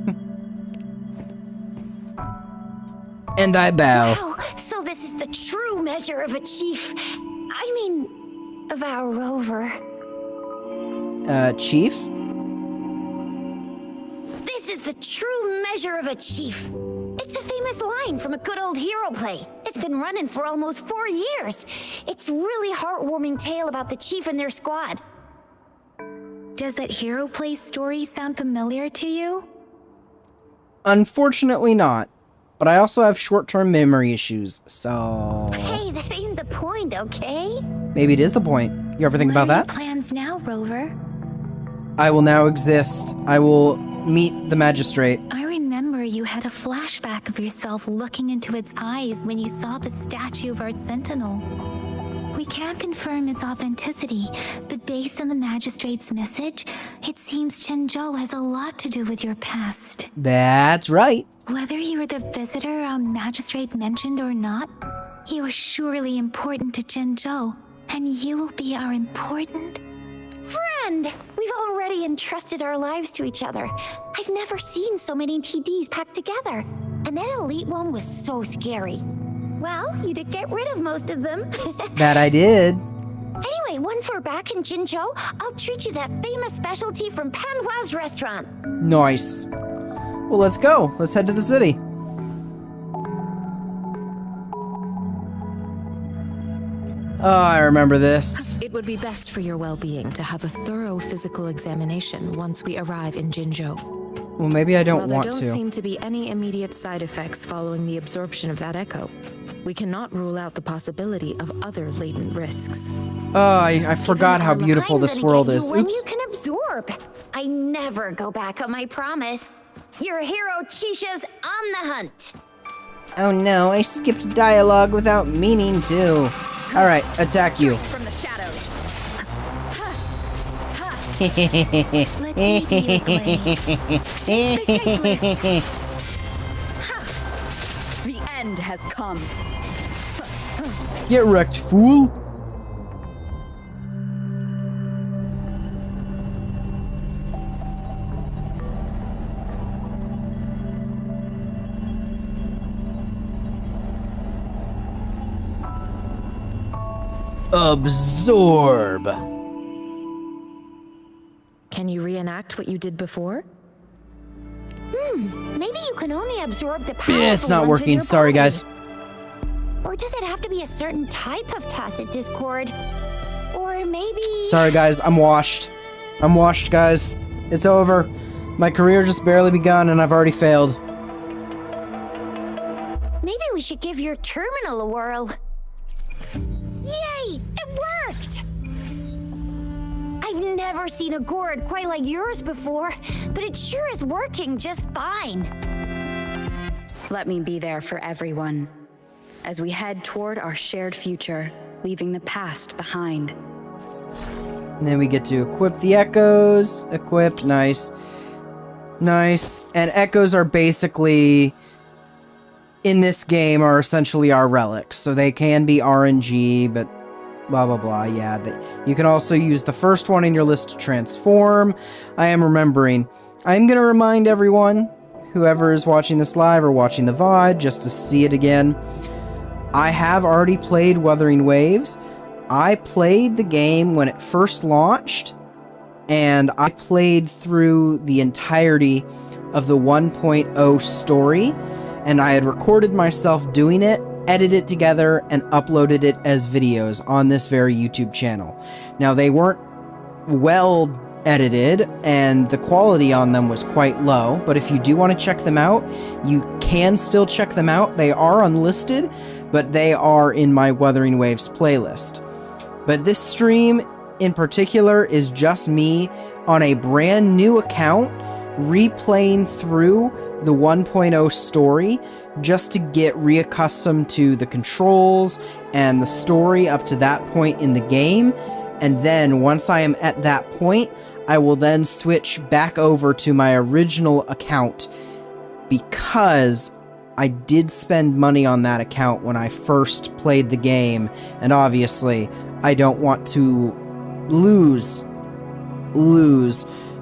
And I bow. Oh, so this is the true measure of a chief. I mean, of our Rover. Chief? This is the true measure of a chief. It's a famous line from a good old hero play. It's been running for almost 4 years. It's a really heartwarming tale about the chief and their squad. Does that hero play story sound familiar to you? Unfortunately not. But I also have short-term memory issues, so... Hey, that ain't the point, okay? Maybe it is the point. You ever think about What are that? your plans now, Rover? I will now exist. I will meet the magistrate. I remember you had a flashback of yourself looking into its eyes when you saw the statue of our sentinel. We can't confirm its authenticity, but based on the magistrate's message, it seems Jinzhou has a lot to do with your past. That's right. Whether you were the visitor our magistrate mentioned or not, you are surely important to Jinzhou, and you will be our important... Friend! We've already entrusted our lives to each other. I've never seen so many TDs packed together. And that elite one was so scary. Well, you did get rid of most of them. That I did. Anyway, once we're back in Jinzhou, I'll treat you that famous specialty from Panhua's restaurant. Nice. Well, let's go. Let's head to the city. Oh, I remember this. It would be best for your well-being to have a thorough physical examination once we arrive in Jinzhou. Well, maybe I don't While there want don't to. seem to be any immediate side effects following the absorption of that echo, we cannot rule out the possibility of other latent risks. Oh, I forgot how beautiful I'm this gonna world get you is. when Oops. you can absorb. I never go back on my promise. Your hero Chisha's on the hunt. Oh no, I skipped dialogue without meaning to. Alright, attack you. From the shadows. Let me be your blade. The end has come. Get wrecked, fool. Absorb. Can you reenact what you did before? Maybe you can only absorb the power. It's not working. Sorry, guys. Or does it have to be a certain type of tacit discord? Or maybe... Sorry, guys. I'm washed. I'm washed, guys. It's over. My career just barely begun, and I've already failed. Maybe we should give your terminal a whirl. Yay! It worked! I've never seen a gourd quite like yours before, but it sure is working just fine. Let me be there for everyone as we head toward our shared future, leaving the past behind. And then we get to equip the echoes. Equip, nice. Nice. And echoes are basically, in this game, are essentially our relics. So they can be RNG, but blah, blah, blah. Yeah, you can also use the first one in your list to transform. I am remembering. I'm going to remind everyone, whoever is watching this live or watching the VOD, just to see it again. I have already played Wuthering Waves. I played the game when it first launched, and I played through the entirety of the 1.0 story, and I had recorded myself doing it, edited it together, and uploaded it as videos on this very YouTube channel. Now, they weren't well edited, and the quality on them was quite low, but if you do want to check them out, you can still check them out. They are unlisted, but they are in my Wuthering Waves playlist. But this stream in particular is just me on a brand new account replaying through the 1.0 story just to get reaccustomed to the controls and the story up to that point in the game. And then once I am at that point, I will then switch back over to my original account, because I did spend money on that account when I first played the game, and obviously I don't want to lose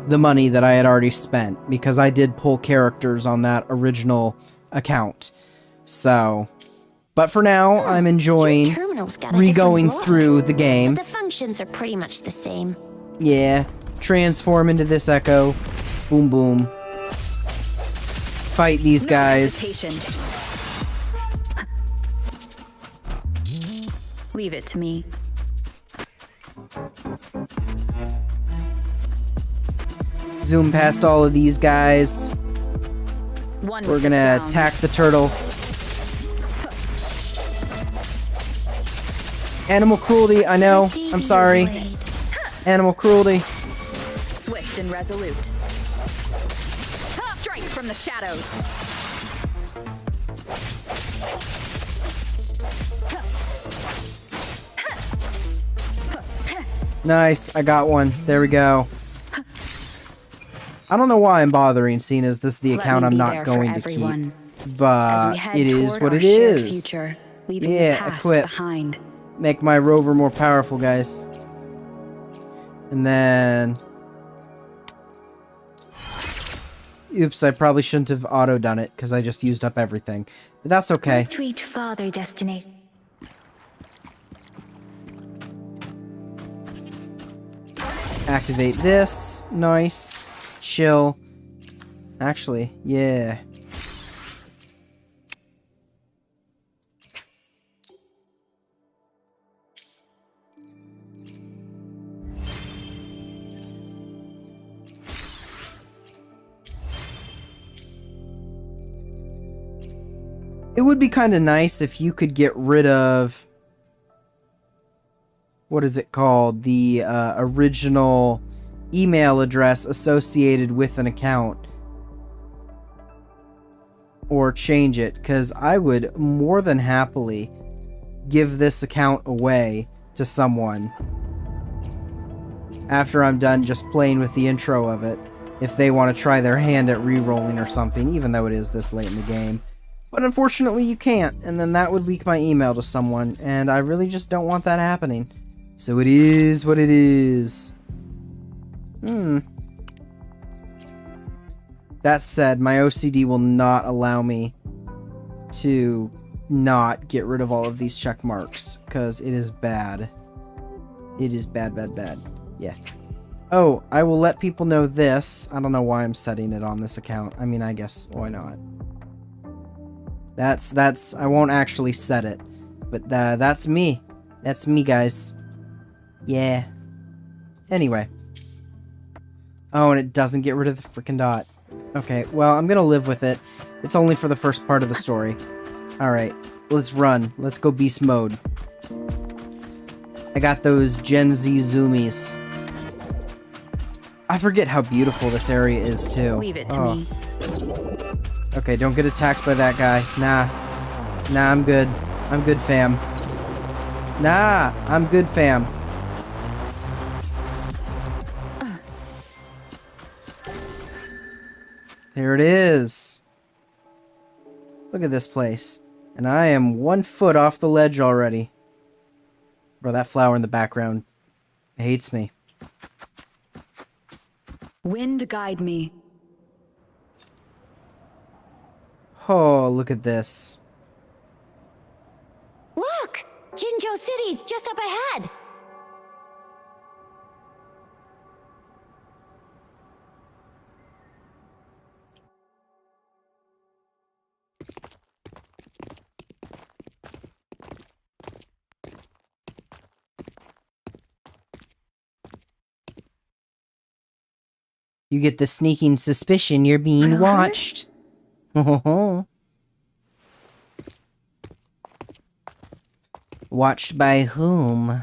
the money that I had already spent, because I did pull characters on that original account. So, but for now, I'm enjoying Your terminal's got a re-going different look, through the game. but the functions are pretty much the same. Yeah, transform into this echo. Boom, boom. Fight these guys. Leave it to me. Zoom past all of these guys. We're gonna attack the turtle. Animal cruelty, I know. I'm sorry. Animal cruelty. Swift and resolute. Strike from the shadows. Nice, I got one. There we go. I don't know why I'm bothering, seeing as this is the account I'm not going to keep. But it is what it is. Yeah, equip. Make my rover more powerful, guys. And then... Oops, I probably shouldn't have auto-done it, because I just used up everything. But that's okay. Let's reach farther, Destiny. Activate this. Nice. Chill. Actually, yeah. It would be kind of nice if you could get rid of... What is it called? The original email address associated with an account. Or change it, because I would more than happily give this account away to someone after I'm done just playing with the intro of it, if they want to try their hand at re-rolling or something, even though it is this late in the game. But unfortunately you can't, and then that would leak my email to someone, and I really just don't want that happening. So it is what it is. That said, my OCD will not allow me to not get rid of all of these check marks, because it is bad. It is bad, bad, bad. Yeah. Oh, I will let people know this. I don't know why I'm setting it on this account. I mean, I guess, why not? I won't actually set it. But that's me. That's me, guys. Yeah. Anyway. Oh, and it doesn't get rid of the freaking dot. Okay, well, I'm gonna live with it. It's only for the first part of the story. Alright, let's run. Let's go beast mode. I got those Gen Z zoomies. I forget how beautiful this area is, too. Leave it to me. Okay, don't get attacked by that guy. Nah. Nah, I'm good. I'm good, fam. Nah, I'm good, fam. There it is. Look at this place. And I am 1 foot off the ledge already. Bro, that flower in the background hates me. Wind guide me. Oh, look at this. Look! Jinzhou City's just up ahead! You get the sneaking suspicion you're being watched. Watched by whom?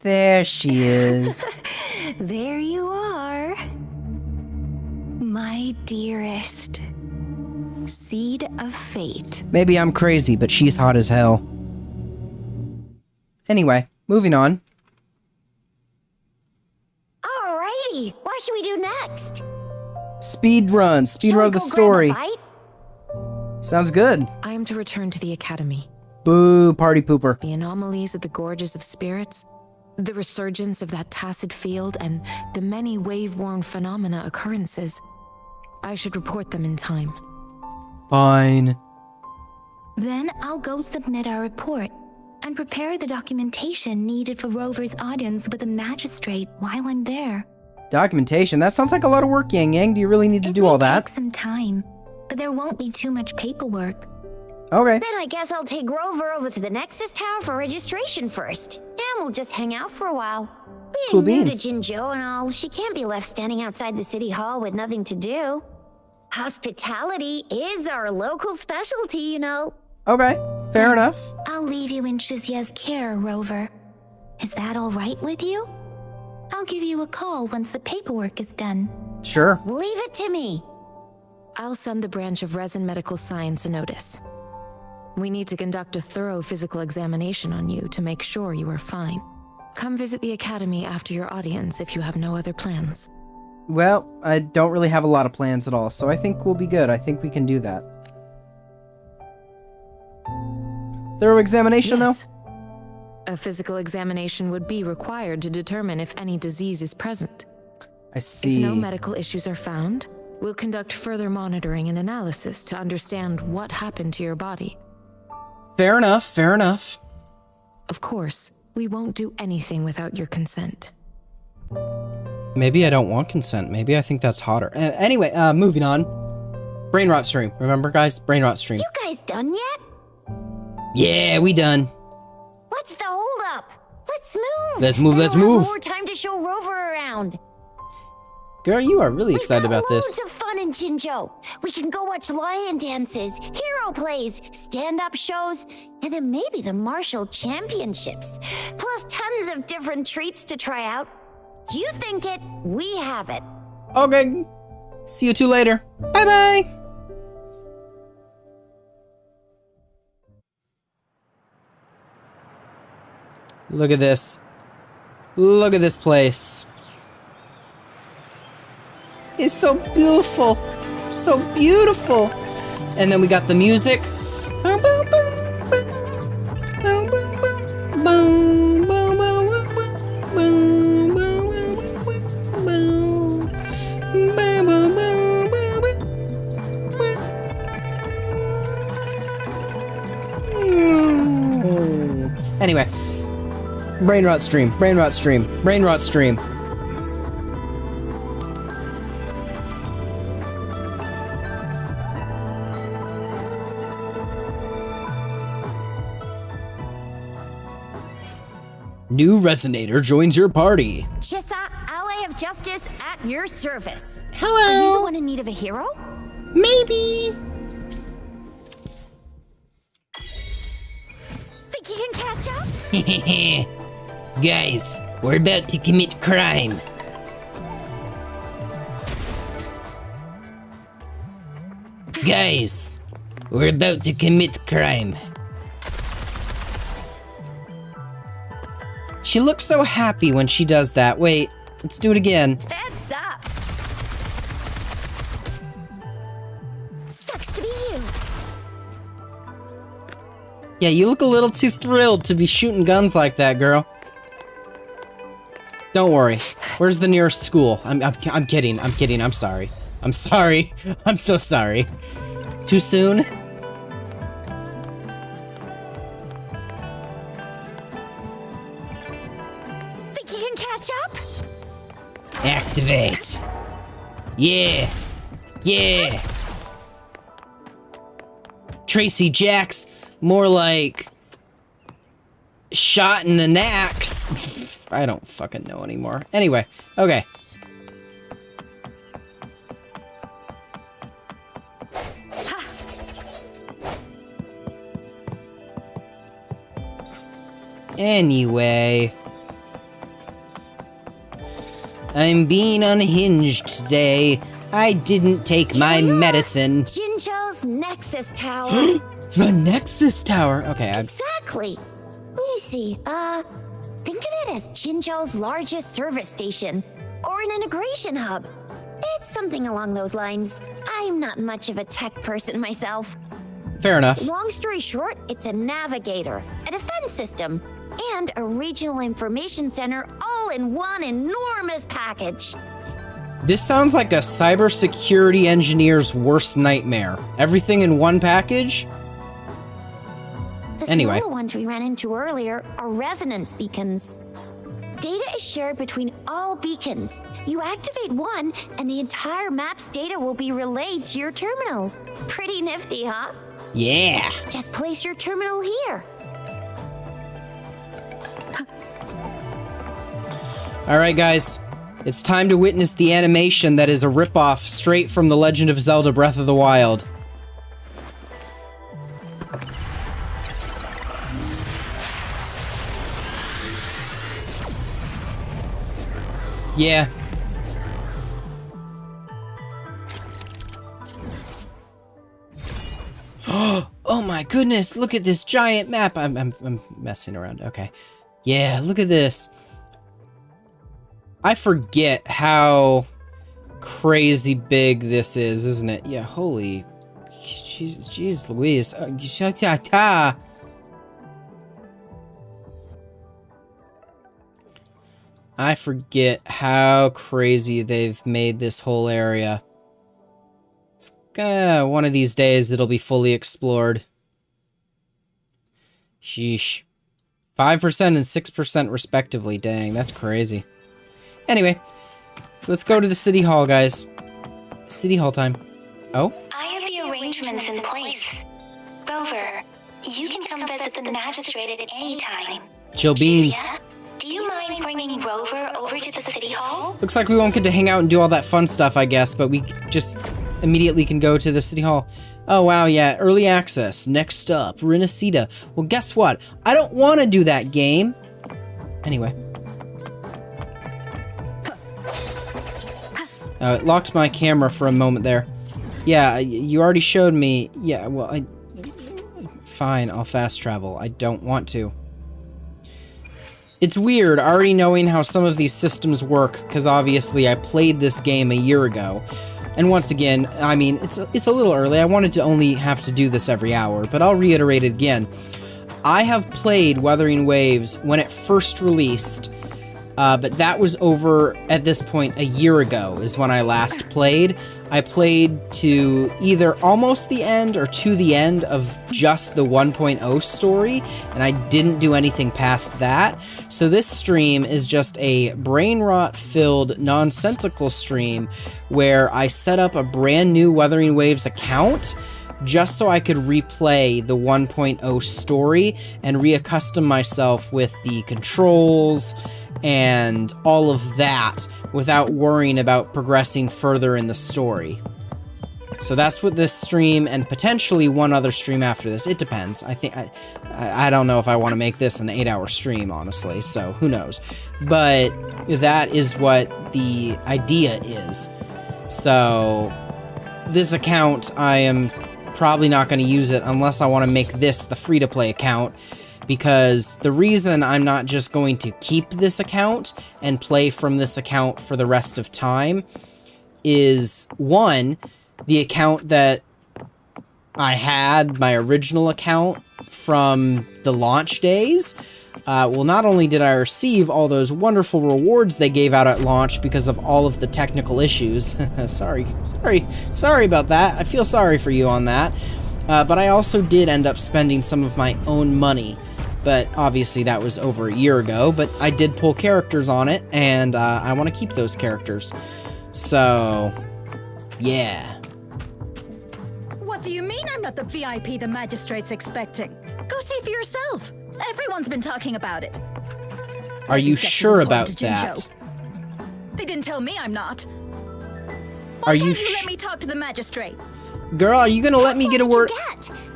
There she is. There you are. My dearest. Seed of fate. Maybe I'm crazy, but she's hot as hell. Anyway, moving on. Alrighty, what should we do next? Speed run of the story. Sounds good. I am to return to the academy. Boo, party pooper. The anomalies at the gorges of spirits, the resurgence of that tacit field, and the many wave-worn phenomena occurrences. I should report them in time. Fine. Then I'll go submit our report. and prepare the documentation needed for Rover's audience with the magistrate while I'm there. Documentation? That sounds like a lot of work, Yang Yang. Do you really need to do all that? It may take some time, but there won't be too much paperwork. Okay. Then I guess I'll take Rover over to the Nexus Tower for registration first. And we'll just hang out for a while. Cool Being new to beans. Jinzhou and all, she can't be left standing outside the city hall with nothing to do. Hospitality is our local specialty, you know. Okay, fair enough. I'll leave you in Shixia's care, Rover. Is that all right with you? I'll give you a call once the paperwork is done. Sure. Leave it to me. I'll send the branch of Resin Medical Science a notice. We need to conduct a thorough physical examination on you to make sure you are fine. Come visit the academy after your audience if you have no other plans. Well, I don't really have a lot of plans at all, so I think we'll be good. I think we can do that. Thorough examination, Yes. A physical examination would be required to determine if any disease is present. though? I see. If no medical issues are found, we'll conduct further monitoring and analysis to understand what happened to your body. Fair enough, fair enough. Of course, we won't do anything without your consent. Maybe I don't want consent. Maybe I think that's hotter. Anyway, moving on. Brain rot stream. Remember, guys? Brain rot stream. You guys done yet? Yeah, we done. What's the holdup? Let's move. Let's move, Then let's we'll have move. more time to show Rover around. Girl, you are really excited about We've got this. loads of fun in Jinzhou. We can go watch lion dances, hero plays, stand-up shows, and then maybe the martial championships. Plus tons of different treats to try out. You think it, we have it. Okay. See you two later. Bye-bye. Look at this. Look at this place. It's so beautiful. So beautiful. And then we got the music. Boom, boom, boom, boom. Boom, boom, boom. Boom, boom, boom, boom, boom, boom, boom, boom. Boom, boom, boom, boom, boom. Anyway. Brain rot stream. Brain rot stream. Brain rot stream. New resonator joins your party. Chissa, ally of justice at your service. Are you the Hello. one in need of a hero? Maybe. Think you can catch up? Guys, we're about to commit crime. Guys, we're about to commit crime. She looks so happy when she does that. Wait, let's do it again. That's up. Sucks to be you. Yeah, you look a little too thrilled to be shooting guns like that, girl. Don't worry. Where's the nearest school? I'm kidding. I'm kidding. I'm sorry. I'm sorry. I'm so sorry. Too soon? Think you can catch up? Activate. Yeah. Yeah. Tracy Jacks. More like shot in the knacks. I don't fucking know anymore. Anyway, okay. Anyway. I'm being unhinged today. I didn't take my medicine. Jinzhou's Nexus Tower. The Nexus Tower. Okay, Exactly. Let me see. Think of it as Jinzhou's largest service station, or an integration hub. It's something along those lines. I'm not much of a tech person myself. fair enough. Long story short, it's a navigator, a defense system, and a regional information center all in one enormous package. This sounds like a cybersecurity engineer's worst nightmare. Everything in one package? The Anyway. smaller ones we ran into earlier are resonance beacons. Data is shared between all beacons. You activate one, and the entire map's data will be relayed to your terminal. Pretty nifty, huh? Yeah. Just place your terminal here. Alright guys, it's time to witness the animation that is a ripoff straight from The Legend of Zelda Breath of the Wild. Yeah. Oh my goodness, look at this giant map. I'm messing around. Okay. Yeah, look at this. I forget how crazy big this is, isn't it? Yeah, holy jeez Louise. I forget how crazy they've made this whole area. It's, one of these days it'll be fully explored. Sheesh. 5% and 6% respectively. Dang, that's crazy. Anyway, let's go to the city hall, guys. City hall time. Oh? I have the arrangements in place. Rover, you can come visit the magistrate at any time. Chill beans. Yeah? Do you mind bringing Rover over to the city hall? Looks like we won't get to hang out and do all that fun stuff, I guess, but we just immediately can go to the city hall. Oh, wow, yeah, early access. Next up, Renacida. Well, guess what? I don't want to do that game. Anyway. It locked my camera for a moment there. Yeah, you already showed me. Yeah, well, fine, I'll fast travel. I don't want to. It's weird already knowing how some of these systems work, because obviously I played this game a year ago. And once again, I mean, it's a little early. I wanted to only have to do this every hour, but I'll reiterate it again. I have played Wuthering Waves when it first released, but that was over, at this point, a year ago is when I last played. I played to either almost the end or to the end of just the 1.0 story, and I didn't do anything past that. So this stream is just a brain rot-filled, nonsensical stream where I set up a brand new Wuthering Waves account just so I could replay the 1.0 story and reaccustom myself with the controls and all of that without worrying about progressing further in the story. So that's what this stream and potentially one other stream after this. It depends. I think I don't know if I want to make this an 8-hour stream, honestly, so who knows. But that is what the idea is. So this account, I am probably not going to use it unless I want to make this the free-to-play account, because the reason I'm not just going to keep this account and play from this account for the rest of time is, one, the account that I had, my original account from the launch days. Well, not only did I receive all those wonderful rewards they gave out at launch because of all of the technical issues. sorry about that. I feel sorry for you on that. But I also did end up spending some of my own money. But obviously that was over a year ago, but I did pull characters on it, and I want to keep those characters. So, yeah. What do you mean I'm not the VIP the magistrate's expecting? Go see for yourself. Everyone's been talking about it. Are you sure about that? They didn't tell me I'm not. Are you let me talk to the magistrate? Girl, are you gonna let me get a word?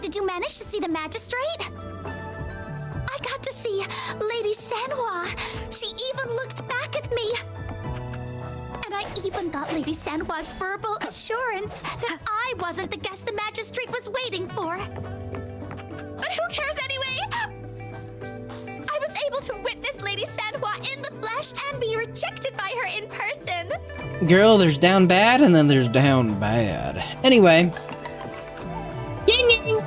Did you manage to see the magistrate? I got to see Lady Sanhua. She even looked back at me. And I even got Lady Sanhua's verbal assurance that I wasn't the guest the magistrate was waiting for. But who cares anyway? I was able to witness Lady Sanhua in the flesh and be rejected by her in person. Girl, there's down bad and then there's down bad. Anyway. Ying ying!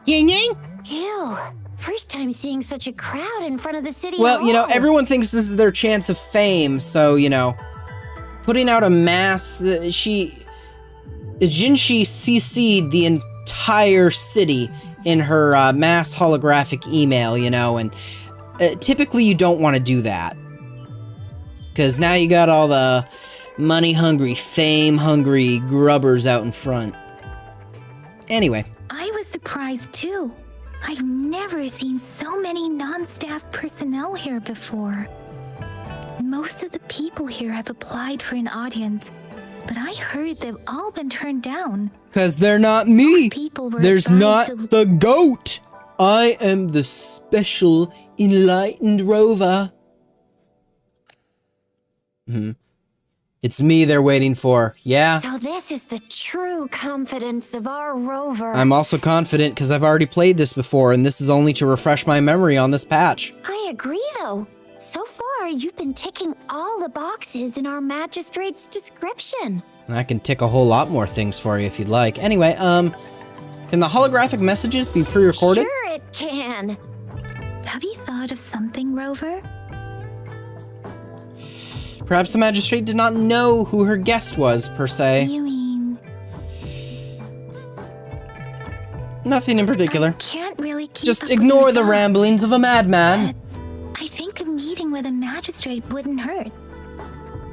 Ying ying! Ew. First time seeing such a crowd in front of the city Well, you know, hall. everyone thinks this is their chance of fame, so, you know, putting out a mass, Jinshi CC'd the entire city in her mass holographic email, you know, and typically you don't want to do that. Because now you got all the money-hungry, fame-hungry grubbers out in front. Anyway. I was surprised too. I've never seen so many non-staff personnel here before. Most of the people here have applied for an audience, but I heard they've all been turned down. Because they're not me. There's not the goat. I am the special enlightened rover. It's me they're waiting for, yeah? So this is the true confidence of our rover. I'm also confident because I've already played this before, and this is only to refresh my memory on this patch. I agree, though. So far, you've been ticking all the boxes in our magistrate's description. And I can tick a whole lot more things for you if you'd like. Anyway, can the holographic messages be pre-recorded? Sure it can. Have you thought of something, Rover? Perhaps the magistrate did not know who her guest was, per se. You mean... Nothing in particular. I can't really keep Just up ignore with the thoughts, ramblings of a madman. but I think a meeting with a magistrate wouldn't hurt.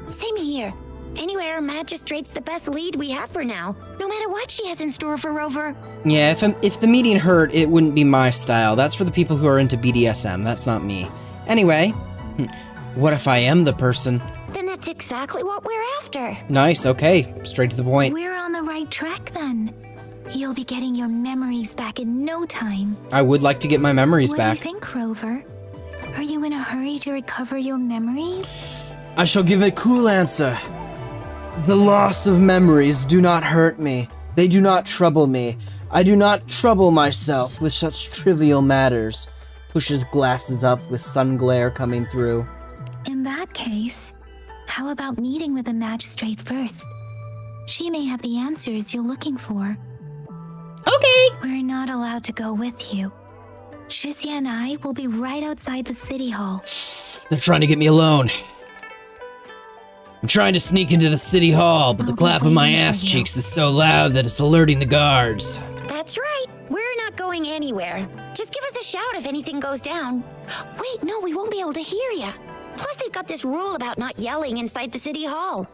Same here. Anywhere, magistrate's the best lead we have for now. No matter what she has in store for Rover. Yeah, if the meeting hurt, it wouldn't be my style. That's for the people who are into BDSM. That's not me. Anyway, what if I am the person? Then that's exactly what we're after. Nice, okay. Straight to the point. We're on the right track then. You'll be getting your memories back in no time. I would like to get my memories What back. do you think, Rover? Are you in a hurry to recover your memories? I shall give a cool answer. The loss of memories do not hurt me. They do not trouble me. I do not trouble myself with such trivial matters. Pushes glasses up with sun glare coming through. In that case, how about meeting with the magistrate first? She may have the answers you're looking for. Okay. We're not allowed to go with you. Shizia and I will be right outside the city hall. They're trying to get me alone. I'm trying to sneak into the city hall, but the We'll be clap of my waiting for ass you. cheeks is so loud that it's alerting the guards. That's right. We're not going anywhere. Just give us a shout if anything goes down. Wait, no, we won't be able to hear ya. Plus, they've got this rule about not yelling inside the city hall.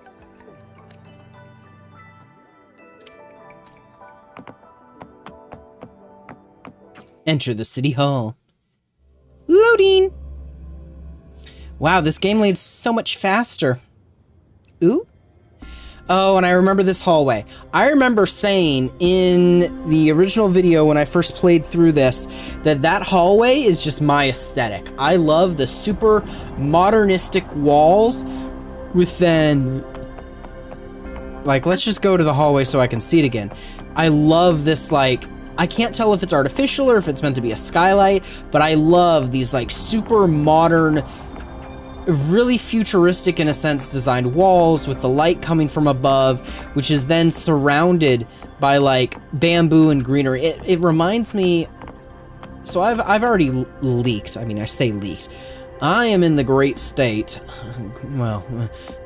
Enter the city hall. Loading! Wow, this game loads so much faster. Ooh. Oh, and I remember this hallway. I remember saying in the original video when I first played through this that hallway is just my aesthetic. I love the super modernistic walls with then... Like, let's just go to the hallway so I can see it again. I love this, like... I can't tell if it's artificial or if it's meant to be a skylight, but I love these, like, super modern... really futuristic in a sense designed walls with the light coming from above, which is then surrounded by like bamboo and greenery. It reminds me, so I've already leaked. I mean, I say leaked. I am in the great state, well,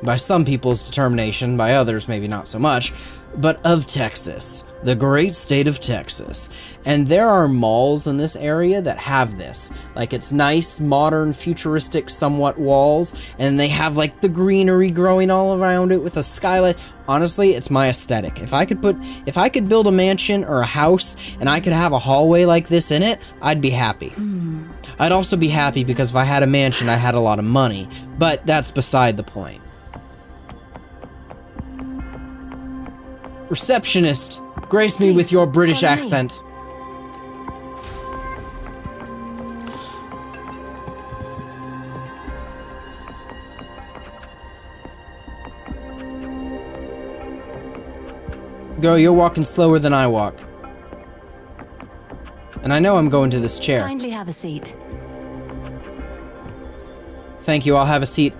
by some people's determination, by others maybe not so much, but of Texas, the great state of Texas. And there are malls in this area that have this. Like, it's nice, modern, futuristic, somewhat walls, and they have, like, the greenery growing all around it with a skylight. Honestly, it's my aesthetic. If I could build a mansion or a house, and I could have a hallway like this in it, I'd be happy. I'd also be happy because if I had a mansion, I had a lot of money. But that's beside the point. Receptionist, grace me with your British accent. Girl, you're walking slower than I walk. And I know I'm going to this chair. Kindly have a seat. Thank you, I'll have a seat.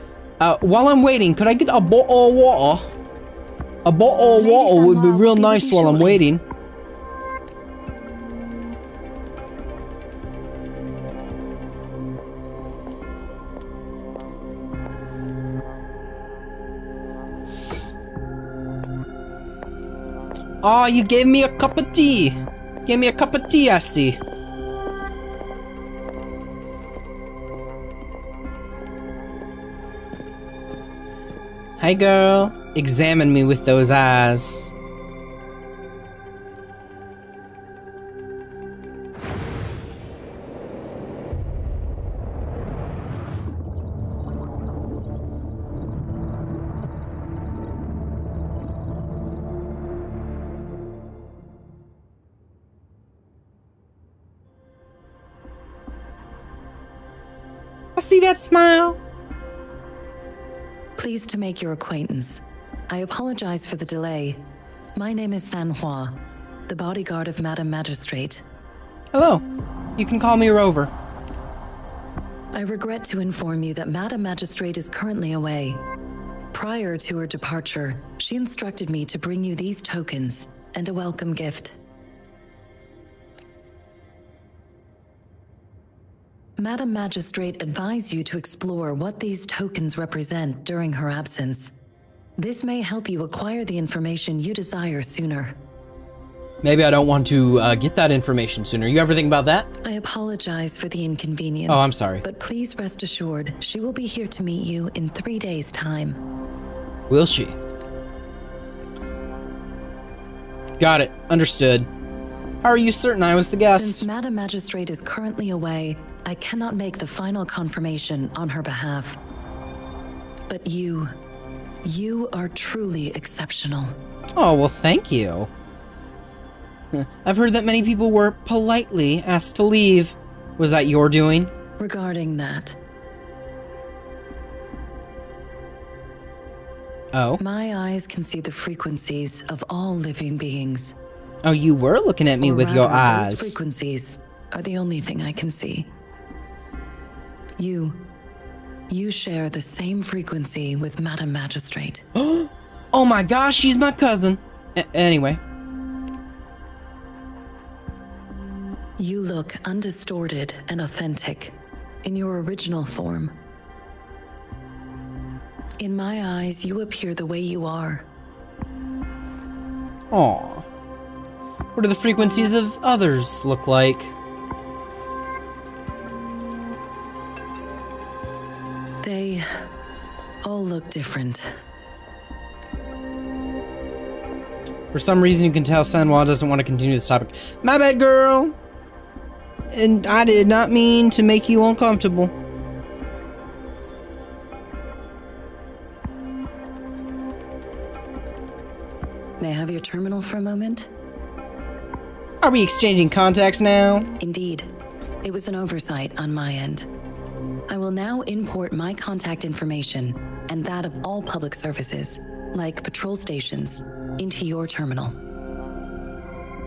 While I'm waiting, could I get a bottle of water? A bottle of water would be real nice while I'm waiting. Oh, you gave me a cup of tea. Give me a cup of tea, I see. Hey girl, examine me with those eyes. I see that smile. Pleased to make your acquaintance. I apologize for the delay. My name is Sanhua, the bodyguard of Madam Magistrate. Hello. You can call me Rover. I regret to inform you that Madam Magistrate is currently away. Prior to her departure, she instructed me to bring you these tokens and a welcome gift. Madam Magistrate advised you to explore what these tokens represent during her absence. This may help you acquire the information you desire sooner. Maybe I don't want to get that information sooner. You ever think about that? I apologize for the inconvenience. Oh, I'm sorry. But please rest assured, she will be here to meet you in 3 days' time. Will she? Got it. Understood. How are you certain I was the guest? Since Madam Magistrate is currently away, I cannot make the final confirmation on her behalf. But you are truly exceptional. Oh, well, thank you. I've heard that many people were politely asked to leave. Was that your doing? Regarding that, Oh. my eyes can see the frequencies of all living beings. Oh, you were looking at me Or with your rather, those eyes. frequencies are the only thing I can see. You share the same frequency with Madam Magistrate. Oh my gosh, she's my cousin. Anyway. You look undistorted and authentic in your original form. In my eyes, you appear the way you are. Aw. What do the frequencies of others look like? They all look different. For some reason, you can tell Sanhua doesn't want to continue this topic. My bad, girl. And I did not mean to make you uncomfortable. May I have your terminal for a moment? Are we exchanging contacts now? Indeed. It was an oversight on my end. I will now import my contact information and that of all public services, like patrol stations, into your terminal.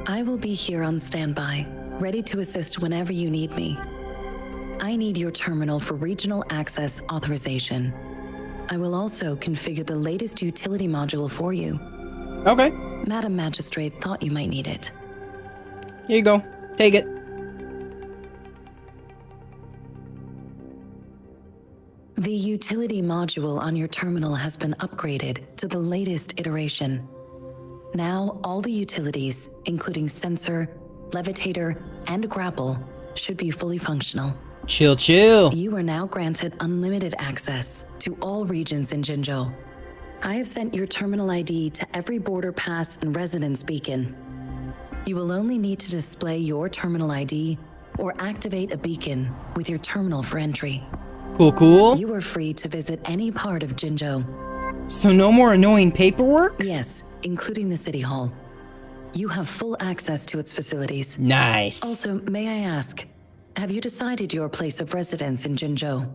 I will be here on standby, ready to assist whenever you need me. I need your terminal for regional access authorization. I will also configure the latest utility module for you. Okay. Madam Magistrate thought you might need it. Here you go. Take it. The utility module on your terminal has been upgraded to the latest iteration. Now, all the utilities, including sensor, levitator, and grapple, should be fully functional. Chill, chill. You are now granted unlimited access to all regions in Jinzhou. I have sent your terminal ID to every border pass and residence beacon. You will only need to display your terminal ID or activate a beacon with your terminal for entry. Cool, cool. You are free to visit any part of Jinzhou. So no more annoying paperwork? Yes, including the city hall. You have full access to its facilities. Nice. Also, may I ask, have you decided your place of residence in Jinzhou?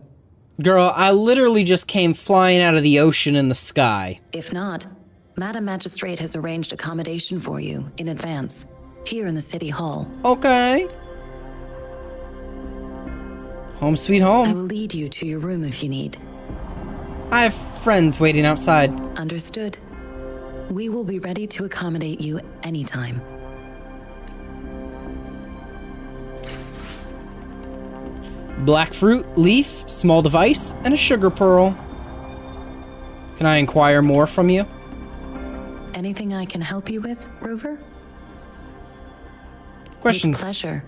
Girl, I literally just came flying out of the ocean in the sky. If not, Madam Magistrate has arranged accommodation for you in advance, here in the city hall. Okay. Home sweet I home. will lead you to your room if you need. I have friends waiting outside. Understood. We will be ready to accommodate you anytime. Black fruit, leaf, small device, and a sugar pearl. Can I inquire more from you? Anything I can help you with, Rover? Questions? With pleasure.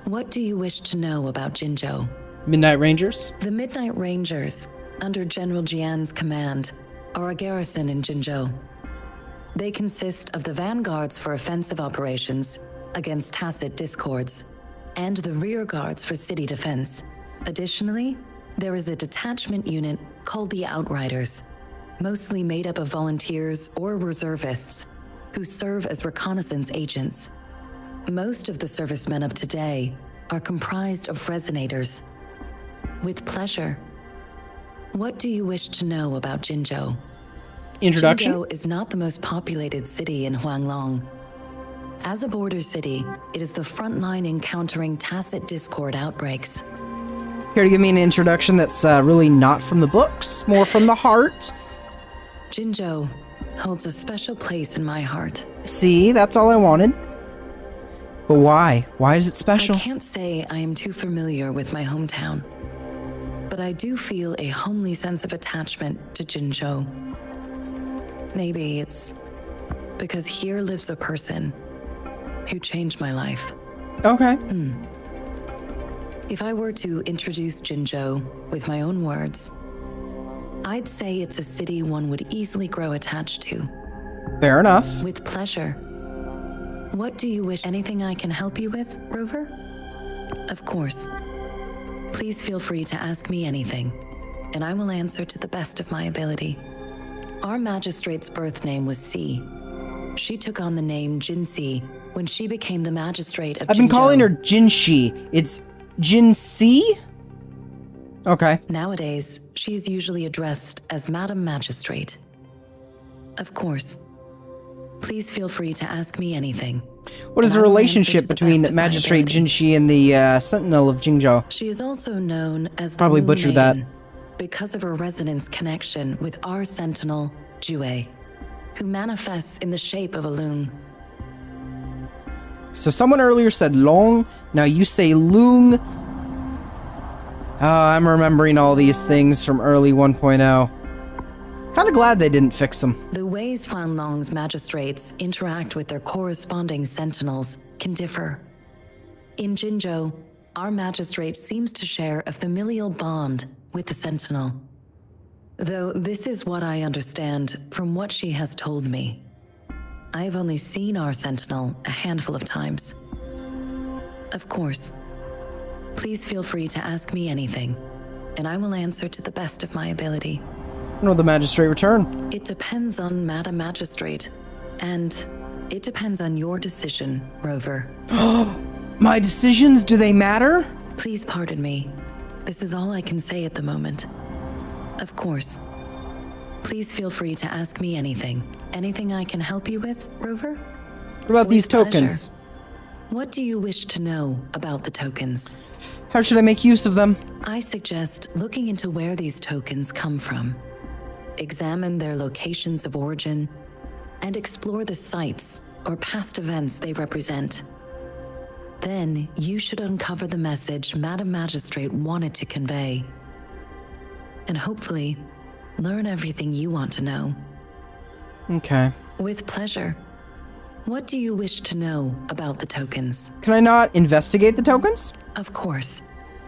What do you wish to know about Jinzhou? Midnight Rangers? The Midnight Rangers, under General Jian's command, are a garrison in Jinzhou. They consist of the vanguards for offensive operations against tacit discords, and the rear guards for city defense. Additionally, there is a detachment unit called the Outriders, mostly made up of volunteers or reservists who serve as reconnaissance agents. Most of the servicemen of today are comprised of resonators. With pleasure. What do you wish to know about Jinzhou? Introduction? Jinzhou is not the most populated city in Huanglong. As a border city, it is the front line encountering tacit discord outbreaks. Here to give me an introduction that's really not from the books, more from the heart. Jinzhou holds a special place in my heart. See, that's all I wanted. But why? Why is it special? I can't say I am too familiar with my hometown, but I do feel a homely sense of attachment to Jinzhou. Maybe it's because here lives a person who changed my life. Okay. If I were to introduce Jinzhou with my own words, I'd say it's a city one would easily grow attached to. Fair enough. With pleasure. What do you wish? Anything I can help you with, Rover? Of course. Please feel free to ask me anything, and I will answer to the best of my ability. Our magistrate's birth name was Si. She took on the name Jinsi when she became the magistrate of I've been Jinzhou. calling her Jinshi. It's Jinsi? Okay. Nowadays, she is usually addressed as Madam Magistrate. Of course. Please feel free to ask me anything. What is and the I will relationship answer to the between best of my Magistrate ability. Jinshi and the Sentinel of Jingzhou? She is also known as the Probably Moon butchered that. Maiden because of her resonance connection with our sentinel, Jue, who manifests in the shape of a loon. So someone earlier said Long, now you say Loong. I'm remembering all these things from early 1.0. Kind of glad they didn't fix them. The ways Huanglong's magistrates interact with their corresponding sentinels can differ. In Jinzhou, our magistrate seems to share a familial bond with the sentinel. Though this is what I understand from what she has told me. I have only seen our sentinel a handful of times. Of course. Please feel free to ask me anything, and I will answer to the best of my ability. When will the Magistrate return? It depends on Madam Magistrate, and it depends on your decision, Rover. My decisions, do they matter? Please pardon me. This is all I can say at the moment. Of course. Please feel free to ask me anything. Anything I can help you with, Rover? What about these With pleasure. tokens? What do you wish to know about the tokens? How should I make use of them? I suggest looking into where these tokens come from. Examine their locations of origin, and explore the sites or past events they represent. Then you should uncover the message Madam Magistrate wanted to convey. And hopefully, learn everything you want to know. Okay. With pleasure. What do you wish to know about the tokens? Can I not investigate the tokens? Of course.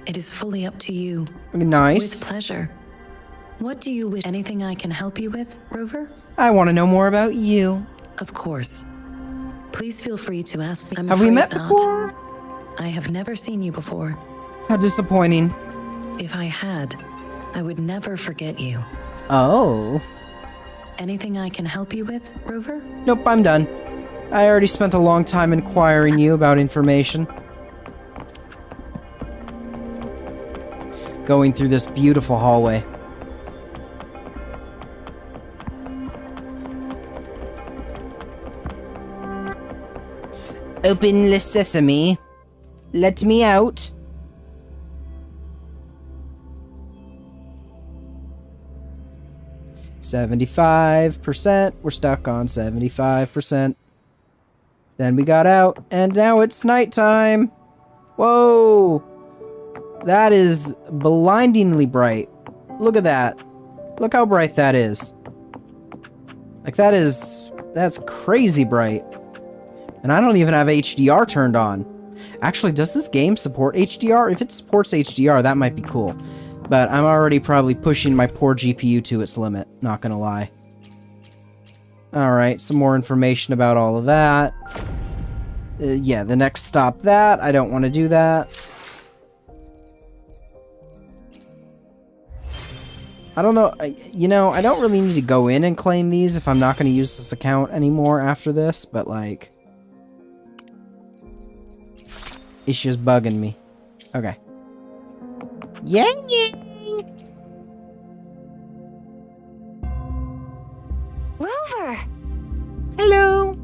It is fully up to you. I mean, nice. With pleasure. What do you wish? Anything I can help you with, Rover? I want to know more about you. Of course. Please feel free to ask me. I'm Have we afraid met not. before? I have never seen you before. How disappointing. If I had, I would never forget you. Oh. Anything I can help you with, Rover? Nope, I'm done. I already spent a long time inquiring you about information. Going through this beautiful hallway. Open the sesame. Let me out. %. We're stuck on 75%. Then we got out, and now it's nighttime. Whoa! That is blindingly bright. Look at that. Look how bright that is. Like, that's crazy bright. And I don't even have HDR turned on. Actually, does this game support HDR? If it supports HDR, that might be cool. But I'm already probably pushing my poor GPU to its limit, not gonna lie. Alright, some more information about all of that. Yeah, the next stop that. I don't want to do that. I don't know, you know, I don't really need to go in and claim these if I'm not going to use this account anymore after this, but like... It's just bugging me. Okay. Yang yang! Rover! Hello!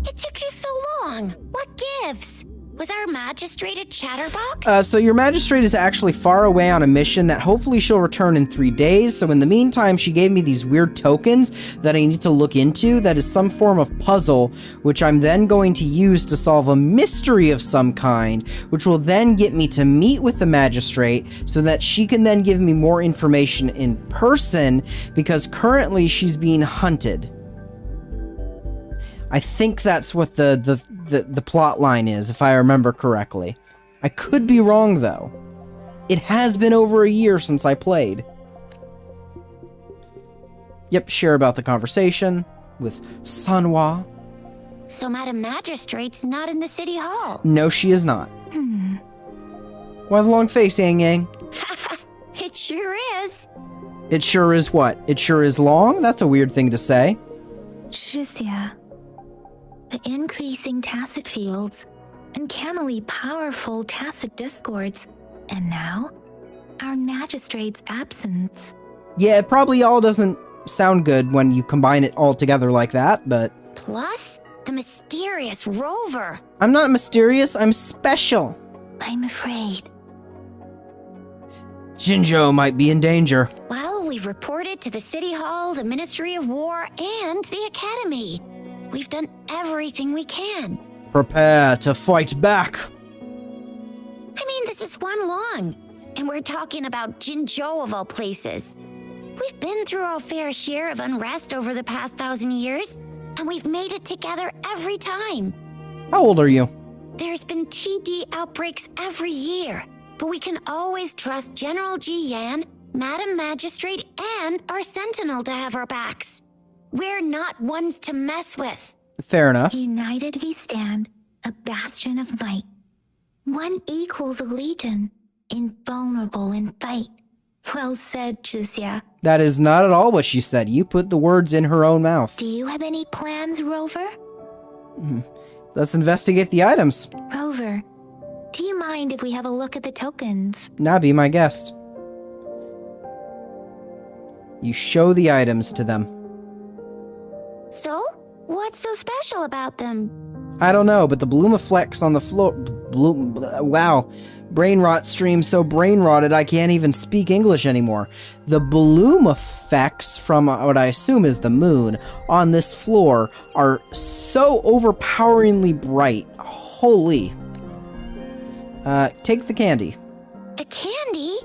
It took you so long. What gives? Was our magistrate a chatterbox? So your magistrate is actually far away on a mission that hopefully she'll return in 3 days, so in the meantime she gave me these weird tokens that I need to look into that is some form of puzzle, which I'm then going to use to solve a mystery of some kind, which will then get me to meet with the magistrate so that she can then give me more information in person, because currently she's being hunted. I think that's what the plot line is, if I remember correctly. I could be wrong, though. It has been over a year since I played. Yep, share about the conversation with Sanhua. So Madam Magistrate's not in the city hall. No, she is not. Why the long face, Yang Yang? It sure is. It sure is what? It sure is long? That's a weird thing to say. Shizia. The increasing tacit fields, uncannily powerful tacit discords, and now, our magistrate's absence. Yeah, it probably all doesn't sound good when you combine it all together like that, but... Plus, the mysterious Rover. I'm not mysterious, I'm special. I'm afraid. Jinzhou might be in danger. Well, we've reported to the City Hall, the Ministry of War, and the Academy. We've done everything we can. Prepare to fight back. I mean, this is Huanglong, and we're talking about Jinzhou of all places. We've been through our fair share of unrest over the past 1,000 years, and we've made it together every time. How old are you? There's been TD outbreaks every year, but we can always trust General Ji Yan, Madam Magistrate, and our Sentinel to have our backs. We're not ones to mess with. Fair enough. United we stand, a bastion of might. One equals a legion, invulnerable in fight. Well said, Shizia. That is not at all what she said. You put the words in her own mouth. Do you have any plans, Rover? Let's investigate the items. Rover, do you mind if we have a look at the tokens? Now be my guest. You show the items to them. So, what's so special about them? I don't know, but the bloom effects on the floor... Wow. Brain rot stream so brain rotted I can't even speak English anymore. The bloom effects from what I assume is the moon on this floor are so overpoweringly bright. Holy. Take the candy. A candy?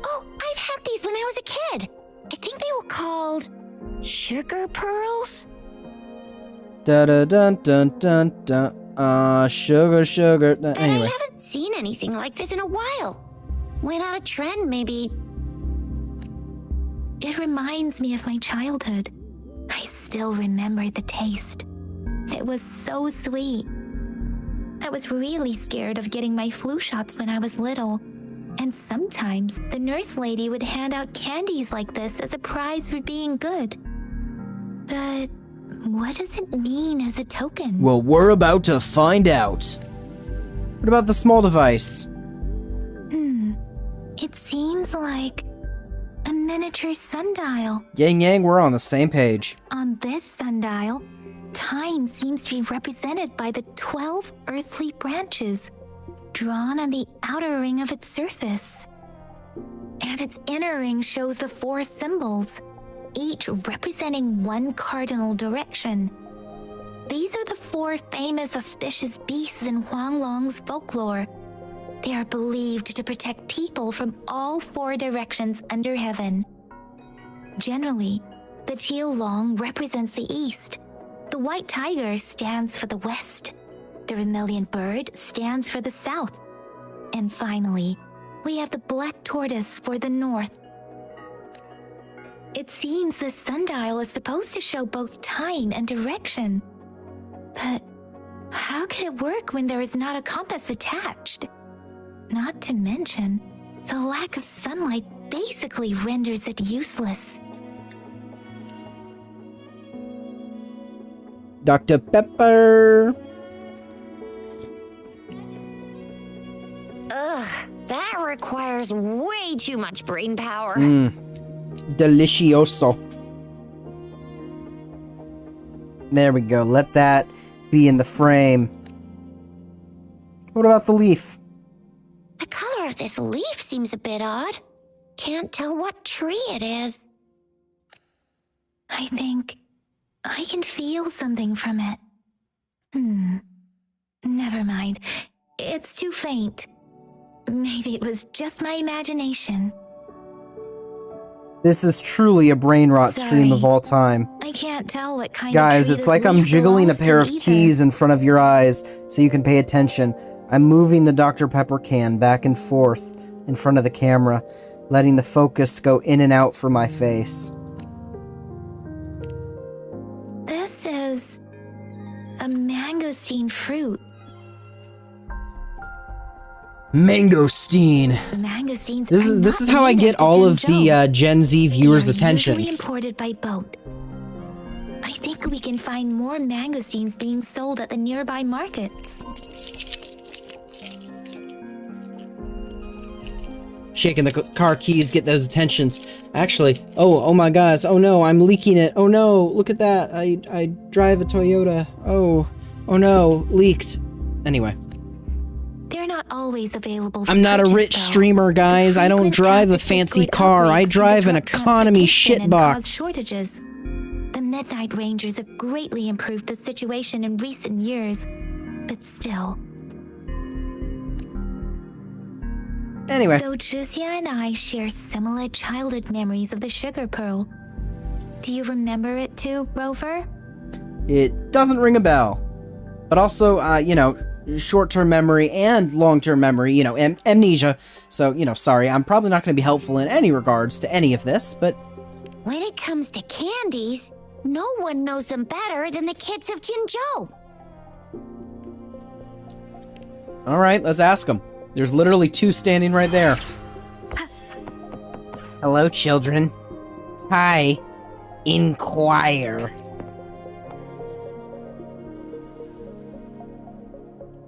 Oh, I've had these when I was a kid. I think they were called sugar pearls? Da-da-dun-dun-dun-dun. Sugar. But Anyway. I haven't seen anything like this in a while. Went out of trend, maybe. It reminds me of my childhood. I still remember the taste. It was so sweet. I was really scared of getting my flu shots when I was little. And sometimes the nurse lady would hand out candies like this as a prize for being good. But what does it mean as a token? Well, we're about to find out. What about the small device? It seems like a miniature sundial. Yang Yang, we're on the same page. On this sundial, time seems to be represented by the 12 earthly branches drawn on the outer ring of its surface. And its inner ring shows the 4 symbols, each representing one cardinal direction. These are the 4 famous auspicious beasts in Huanglong's folklore. They are believed to protect people from all 4 directions under heaven. Generally, the teal long represents the east. The white tiger stands for the west. The vermilion bird stands for the south. And finally, we have the black tortoise for the north. It seems the sundial is supposed to show both time and direction. But how could it work when there is not a compass attached? Not to mention, the lack of sunlight basically renders it useless. Dr. Pepper. Ugh, that requires way too much brain power. Delicioso. There we go. Let that be in the frame. What about the leaf? The color of this leaf seems a bit odd. Can't tell what tree it is. I think I can feel something from it. Never mind. It's too faint. Maybe it was just my imagination. This is truly a brain rot stream of all time. I can't tell what kind Guys, of it's like I'm jiggling a pair of keys in front of your eyes so you can pay attention. I'm moving the Dr. Pepper can back and forth in front of the camera, letting the focus go in and out for my face. This is a mangosteen fruit. Mangosteen. Mangosteens. This is how I get all of the Gen Z viewers' attentions. Usually imported by boat. I think we can find more mangosteens being sold at the nearby markets. Shaking the car keys, get those attentions. Actually, oh my gosh, oh no, I'm leaking it. Oh no, look at that. I drive a Toyota. Oh no, leaked. Anyway. They're not always available for I'm not a purchase, rich though. streamer, guys. I don't drive a fancy car. I drive an economy shitbox. Shortages. The Midnight Rangers have greatly improved the situation in recent years, but still. Anyway. So Jizya and I share similar childhood memories of the Sugar Pearl. Do you remember it too, Rover? It doesn't ring a bell. But also, short-term memory and long-term memory, amnesia. So, sorry, I'm probably not going to be helpful in any regards to any of this, but... When it comes to candies, no one knows them better than the kids of Jinzhou. Alright, let's ask them. There's literally two standing right there. Hello, children. Hi. Inquire.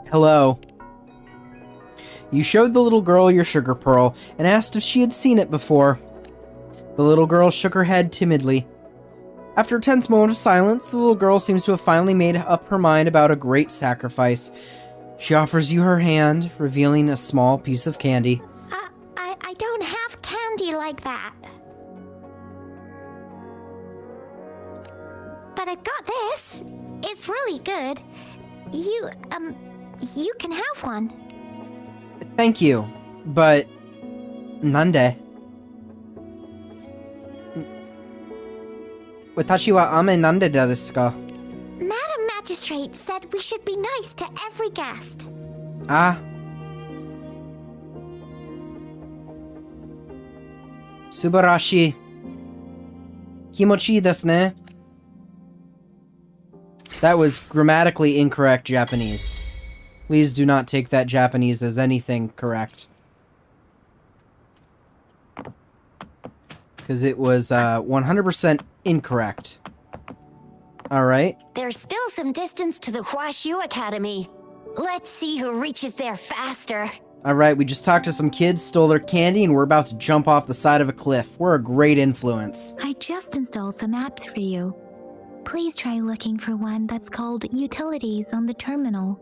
Hello. You showed the little girl your sugar pearl and asked if she had seen it before. The little girl shook her head timidly. After a tense moment of silence, the little girl seems to have finally made up her mind about a great sacrifice. She offers you her hand, revealing a small piece of candy. I don't have candy like that. But I've got this. It's really good. You can have one. Thank you, but... Nande. Watashi wa ame nande desu ka? Madam Magistrate said we should be nice to every guest. Ah. Subarashi. Kimochi desu ne. That was grammatically incorrect Japanese. Please do not take that Japanese as anything correct. Because it was 100% incorrect. Alright. There's still some distance to the Huashu Academy. Let's see who reaches there faster. Alright, we just talked to some kids, stole their candy, and we're about to jump off the side of a cliff. We're a great influence. I just installed some apps for you. Please try looking for one that's called Utilities on the terminal.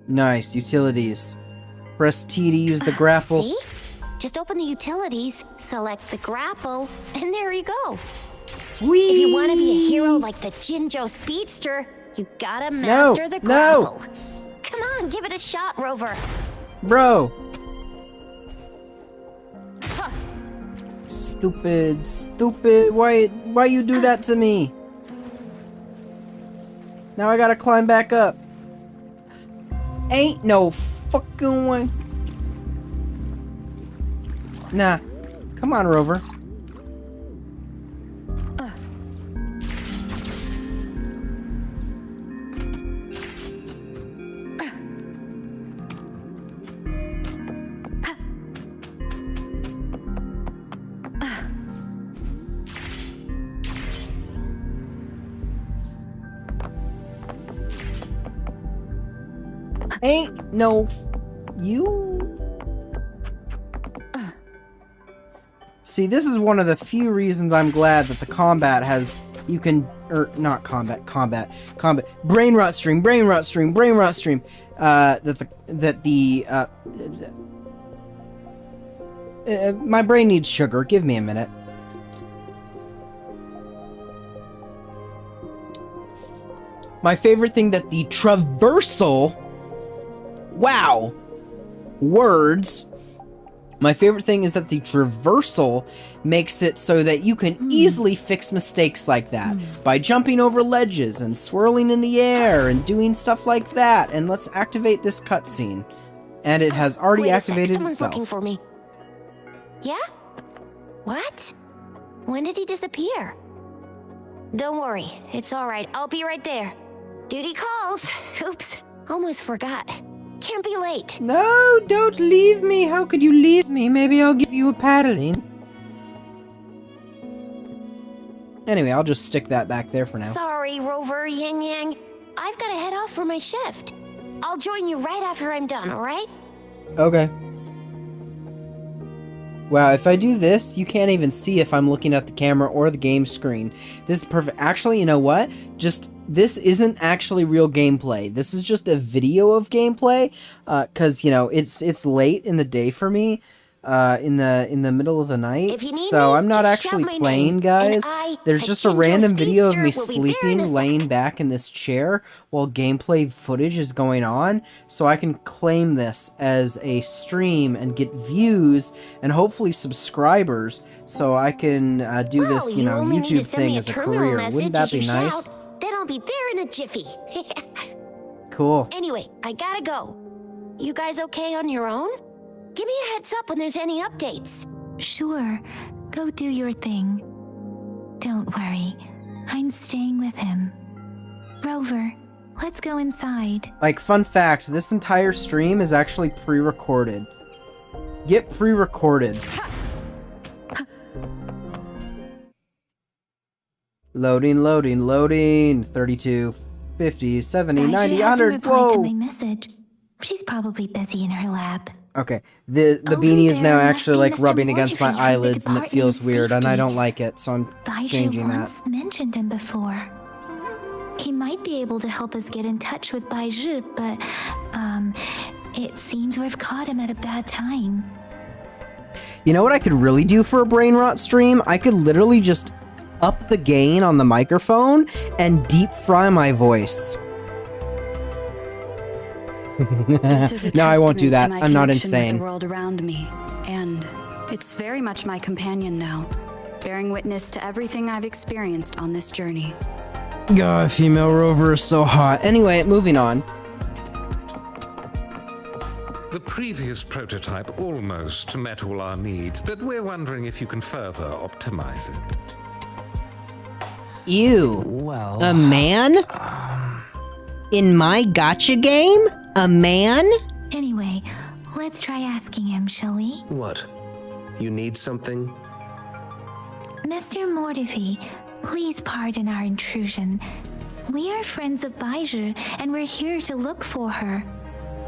Nice, utilities. Press T to use the grapple. See? Just open the utilities, select the grapple, and there you go. Whee! If you want to be a hero like the Jinzhou Speedster, you gotta master the grapple. Come on, give it a shot, Rover. Bro. Stupid, stupid. Why you do that to me? Now I gotta climb back up. Ain't no fucking way. Nah. Come on, Rover. Ain't no you. See, this is one of the few reasons I'm glad that the combat has not combat brain rot stream my brain needs sugar. Give me a minute. My favorite thing that the traversal, wow, words. My favorite thing is that the traversal makes it so that you can easily fix mistakes like that by jumping over ledges and swirling in the air and doing stuff like that. And let's activate this cutscene. And it has already activated Someone's itself. looking for me. Yeah? What? When did he disappear? Don't worry, it's all right. I'll be right there. Duty calls. Oops, almost forgot. Can't be late. No, don't leave me. How could you leave me? Maybe I'll give you a paddling. Anyway, I'll just stick that back there for now. Sorry, Rover, Yang Yang. I've got to head off for my shift. I'll join you right after I'm done, alright? Okay. Wow, if I do this, you can't even see if I'm looking at the camera or the game screen. This is perfect. Actually, you know what? This isn't actually real gameplay. This is just a video of gameplay, because, you know, it's late in the day for me, in the middle of the night, so I'm not actually playing, guys. There's just a random video of me sleeping, laying back in this chair while gameplay footage is going on, so I can claim this as a stream and get views and hopefully subscribers, so I can do this, you know, YouTube thing as a career. Wouldn't that be nice? Then I'll be there in a jiffy. Cool. Anyway, I gotta go. You guys okay on your own? Give me a heads up when there's any updates. Sure, go do your thing. Don't worry, I'm staying with him. Rover, let's go inside. Like, fun fact, this entire stream is actually pre-recorded. Get pre-recorded. Loading. 32, 50, 70, 90, 100, whoa! To my message. She's probably busy in her lab. Okay, the beanie is now actually like rubbing against my eyelids and it feels weird and I don't like it, so I'm changing that. Once mentioned him before. He might be able to help us get in touch with Baizhi, but, it seems we've caught him at a bad time. You know what I could really do for a brain rot stream? I could literally just up the gain on the microphone and deep fry my voice. No, I won't do that. I'm not insane. The world around me, and it's very much my companion now, bearing witness to everything I've experienced on this journey. God, female rover is so hot. Anyway, moving on. The previous prototype almost met all our needs, but we're wondering if you can further optimize it. Ew. Well... A man? In my gacha game? A man? Anyway, let's try asking him, shall we? What? You need something? Mr. Mortifi, please pardon our intrusion. We are friends of Baizhi, and we're here to look for her.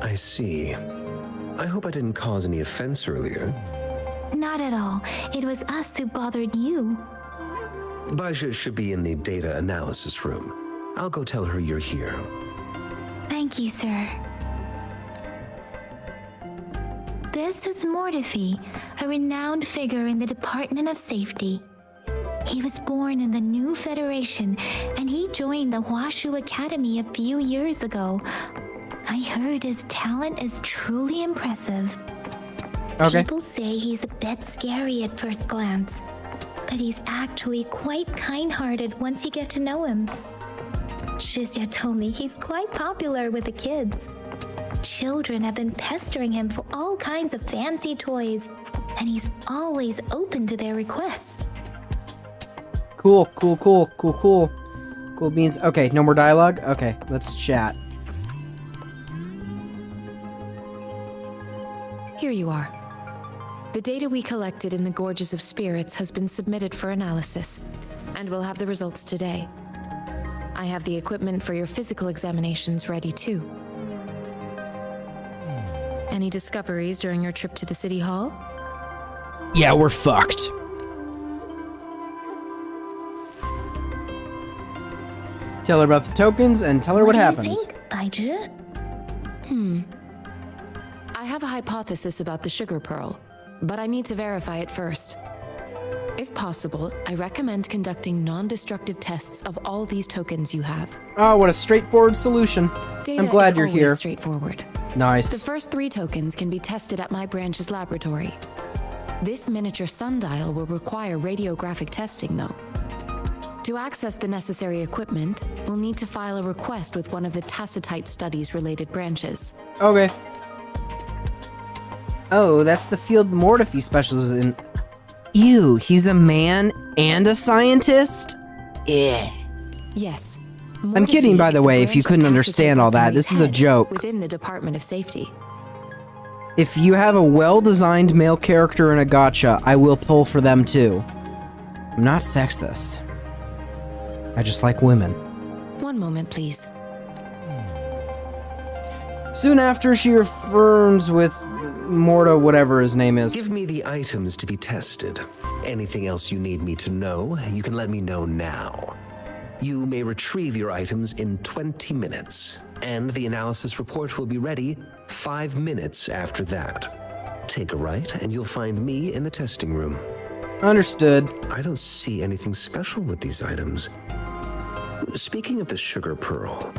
I see. I hope I didn't cause any offense earlier. Not at all. It was us who bothered you. Baizhi should be in the data analysis room. I'll go tell her you're here. Thank you, sir. This is Mortifi, a renowned figure in the Department of Safety. He was born in the New Federation, and he joined the Huashu Academy a few years ago. I heard his talent is truly impressive. Okay. People say he's a bit scary at first glance, but he's actually quite kind-hearted once you get to know him. Shizia told me he's quite popular with the kids. Children have been pestering him for all kinds of fancy toys, and he's always open to their requests. Cool beans. Okay, no more dialogue? Okay, let's chat. Here you are. The data we collected in the Gorges of Spirits has been submitted for analysis, and we'll have the results today. I have the equipment for your physical examinations ready too. Any discoveries during your trip to the City Hall? Yeah, we're fucked. Tell her about the tokens and tell her what happened. What do you think, Baizhi? I have a hypothesis about the sugar pearl, but I need to verify it first. If possible, I recommend conducting non-destructive tests of all these tokens you have. Oh, what a straightforward solution. Data I'm glad is you're always here. Straightforward. Nice. The first 3 tokens can be tested at my branch's laboratory. This miniature sundial will require radiographic testing, though. To access the necessary equipment, we'll need to file a request with one of the Tacitite Studies-related branches. Okay. Oh, that's the field Mortifi specializes in. Ew, he's a man and a scientist? Eh. Yes. I'm kidding, by the way, if you couldn't understand all that. This is a joke. Within the Department of Safety. If you have a well-designed male character in a gacha, I will pull for them too. I'm not sexist. I just like women. One moment, please. Soon after, she returns with Morta, whatever his name is. Give me the items to be tested. Anything else you need me to know, you can let me know now. You may retrieve your items in 20 minutes, and the analysis report will be ready 5 minutes after that. Take a right, and you'll find me in the testing room. Understood. I don't see anything special with these items. Speaking of the sugar pearl,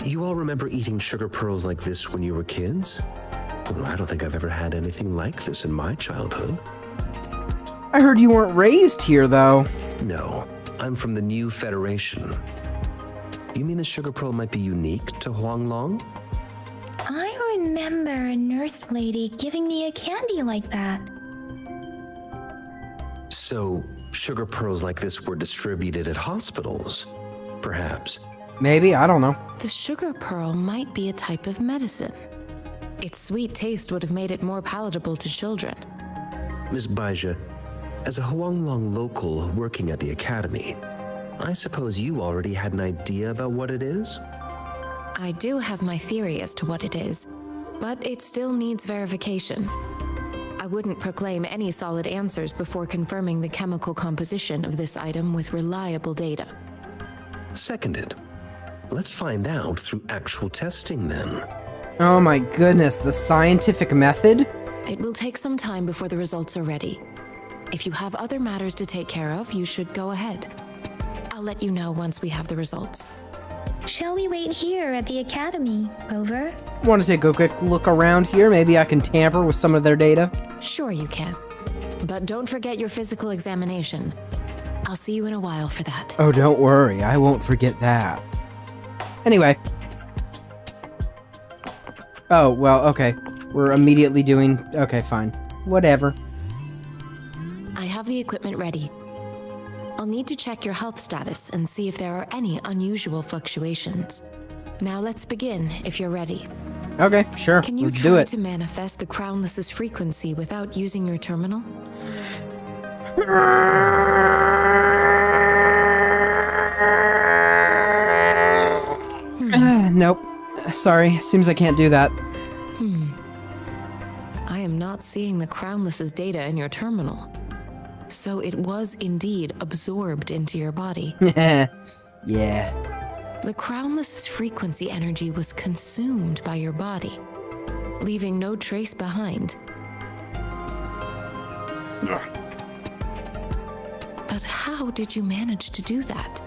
you all remember eating sugar pearls like this when you were kids? Well, I don't think I've ever had anything like this in my childhood. I heard you weren't raised here, though. No, I'm from the New Federation. You mean the sugar pearl might be unique to Huanglong? I remember a nurse lady giving me a candy like that. So, sugar pearls like this were distributed at hospitals, perhaps? Maybe, I don't know. The sugar pearl might be a type of medicine. Its sweet taste would have made it more palatable to children. Miss Baizhi, as a Huanglong local working at the academy, I suppose you already had an idea about what it is? I do have my theory as to what it is, but it still needs verification. I wouldn't proclaim any solid answers before confirming the chemical composition of this item with reliable data. Seconded. Let's find out through actual testing then. Oh my goodness, the scientific method? It will take some time before the results are ready. If you have other matters to take care of, you should go ahead. I'll let you know once we have the results. Shall we wait here at the academy, Rover? Want to take a quick look around here? Maybe I can tamper with some of their data? Sure you can. But don't forget your physical examination. I'll see you in a while for that. Oh, don't worry, I won't forget that. Anyway. Oh, well, okay. We're immediately doing... Okay, fine. Whatever. I have the equipment ready. I'll need to check your health status and see if there are any unusual fluctuations. Now let's begin, if you're ready. Okay, sure. Can you Let's do try it. to manifest the Crownless's frequency without using your terminal? Nope. Sorry, seems I can't do that. I am not seeing the Crownless's data in your terminal. So it was indeed absorbed into your body. Yeah. The Crownless's frequency energy was consumed by your body, leaving no trace behind. But how did you manage to do that?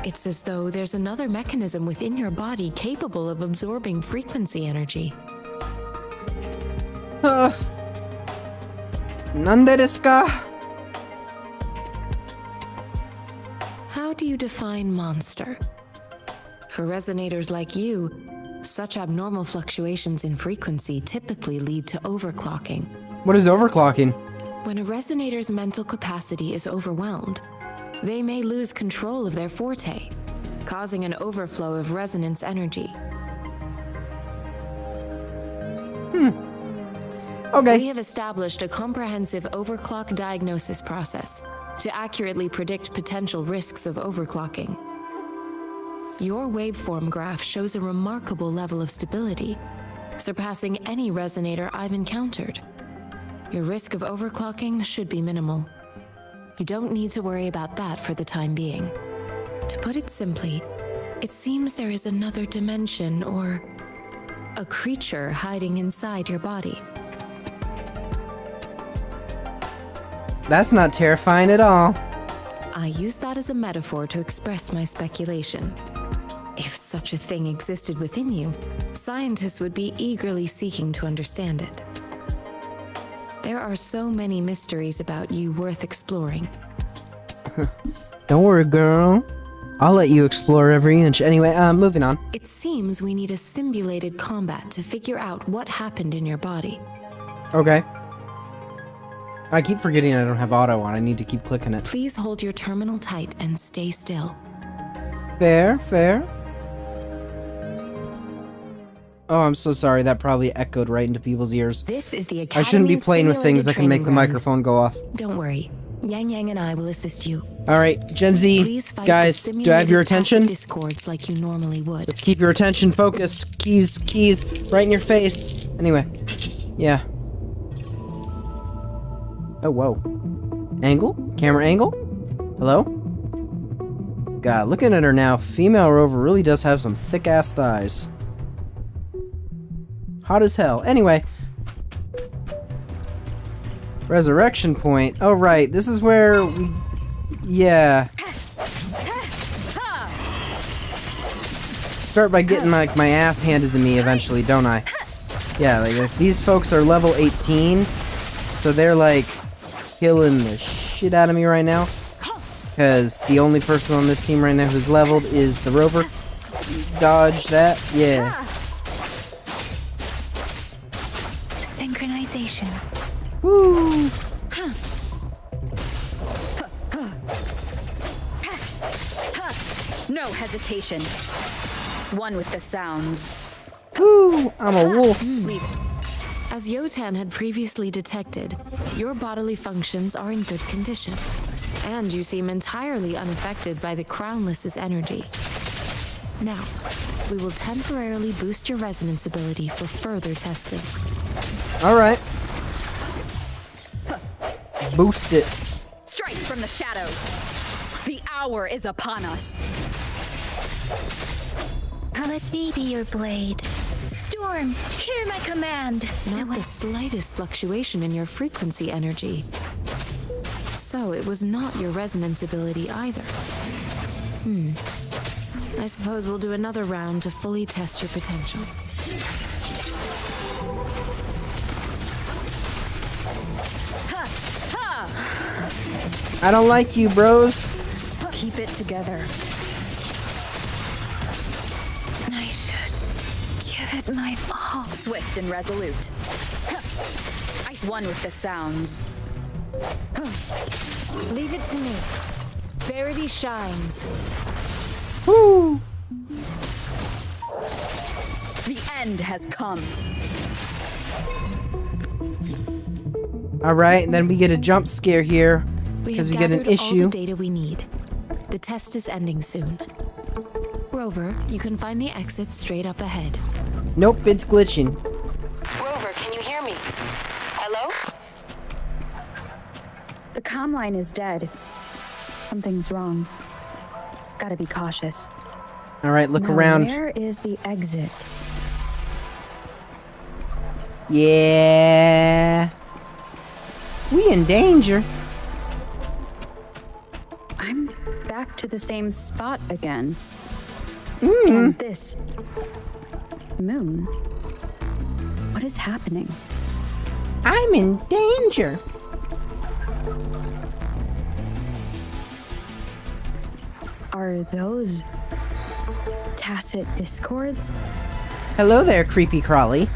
It's as though there's another mechanism within your body capable of absorbing frequency energy. Nande desu ka? How do you define monster? For resonators like you, such abnormal fluctuations in frequency typically lead to overclocking. What is overclocking? When a resonator's mental capacity is overwhelmed, they may lose control of their forte, causing an overflow of resonance energy. Okay. We have established a comprehensive overclock diagnosis process to accurately predict potential risks of overclocking. Your waveform graph shows a remarkable level of stability, surpassing any resonator I've encountered. Your risk of overclocking should be minimal. You don't need to worry about that for the time being. To put it simply, it seems there is another dimension or a creature hiding inside your body. That's not terrifying at all. I use that as a metaphor to express my speculation. If such a thing existed within you, scientists would be eagerly seeking to understand it. There are so many mysteries about you worth exploring. Don't worry, girl. I'll let you explore every inch. Anyway, moving on. It seems we need a simulated combat to figure out what happened in your body. Okay. I keep forgetting I don't have auto on. I need to keep clicking it. Please hold your terminal tight and stay still. Fair, fair. Oh, I'm so sorry. That probably echoed right into people's ears. This is the I shouldn't be Academy's playing with things that can make the simulated microphone go off. training ground. Don't worry. Yang Yang and I will assist you. Alright, Gen Z, Please fight guys, the do I have your simulated attention? discords like you normally would. Let's keep your attention focused. Keys, right in your face. Anyway, yeah. Oh, whoa. Angle? Camera angle? Hello? God, looking at her now, female rover really does have some thick-ass thighs. Hot as hell. Anyway. Resurrection point. Oh, right. This is where we... Yeah. Start by getting, like, my ass handed to me eventually, don't I? Yeah, like, these folks are level 18, so they're, like, killing the shit out of me right now. Because the only person on this team right now who's leveled is the rover. Dodge that. Yeah. Synchronization. Woo! No hesitation. One with the sounds. Woo! I'm a wolf. As Yotan had previously detected, your bodily functions are in good condition, and you seem entirely unaffected by the Crownless's energy. Now, we will temporarily boost your resonance ability for further testing. Alright. Boost it. Strike from the shadows. The hour is upon us. Let me be your blade. Storm, hear my command. Not the slightest fluctuation in your frequency energy. So it was not your resonance ability either. I suppose we'll do another round to fully test your potential. I don't like you, bros. Keep it together. I should give it my all. Swift and resolute. One with the sounds. Leave it to me. Verity shines. Woo! The end has come. Alright, then we get a jump scare here. Because we get an issue. All the data we need. The test is ending soon. Rover, you can find the exit straight up ahead. Nope, it's glitching. Rover, can you hear me? Hello? The comm line is dead. Something's wrong. Gotta be cautious. Alright, look Now, around. where is the exit? Yeah. We in danger. I'm back to the same spot again. And this moon. What is happening? I'm in danger. Are those tacit discords? Hello there, creepy crawly.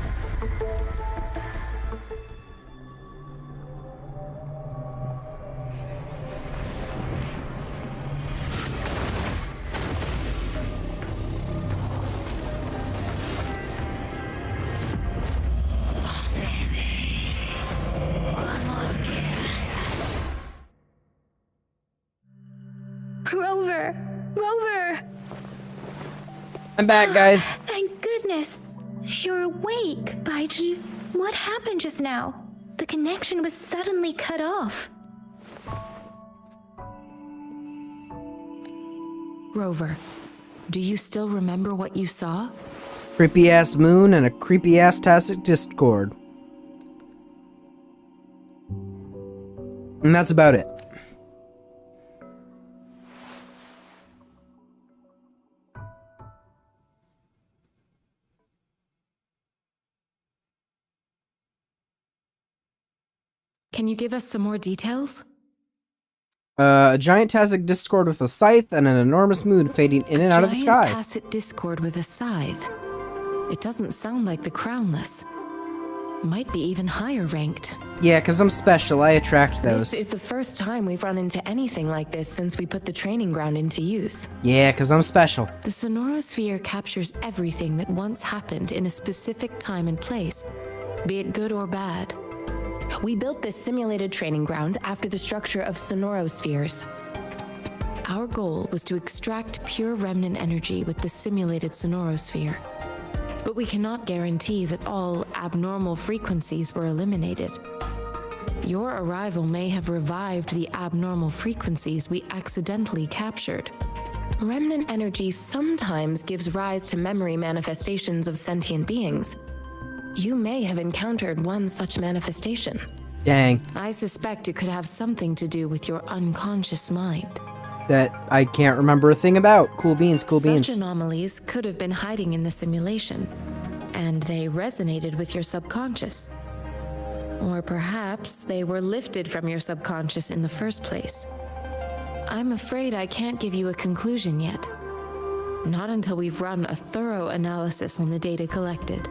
Rover! I'm back, guys. Thank goodness. You're awake, Baiju. What happened just now? The connection was suddenly cut off. Rover, do you still remember what you saw? Creepy ass moon and a creepy ass tacit discord. And that's about it. Can you give us some more details? A giant tacit discord with a scythe and an enormous moon fading in and out of the sky. Giant tacit discord with a scythe. It doesn't sound like the crownless. Might be even higher ranked. Yeah, because I'm special. I attract those. This is the first time we've run into anything like this since we put the training ground into use. Yeah, because I'm special. The sonorosphere captures everything that once happened in a specific time and place, be it good or bad. We built this simulated training ground after the structure of sonorospheres. Our goal was to extract pure remnant energy with the simulated sonorosphere. But we cannot guarantee that all abnormal frequencies were eliminated. Your arrival may have revived the abnormal frequencies we accidentally captured. Remnant energy sometimes gives rise to memory manifestations of sentient beings. You may have encountered one such manifestation. Dang. I suspect it could have something to do with your unconscious mind. That I can't remember a thing about. Cool beans, cool beans. Such anomalies could have been hiding in the simulation, and they resonated with your subconscious. Or perhaps they were lifted from your subconscious in the first place. I'm afraid I can't give you a conclusion yet. Not until we've run a thorough analysis on the data collected.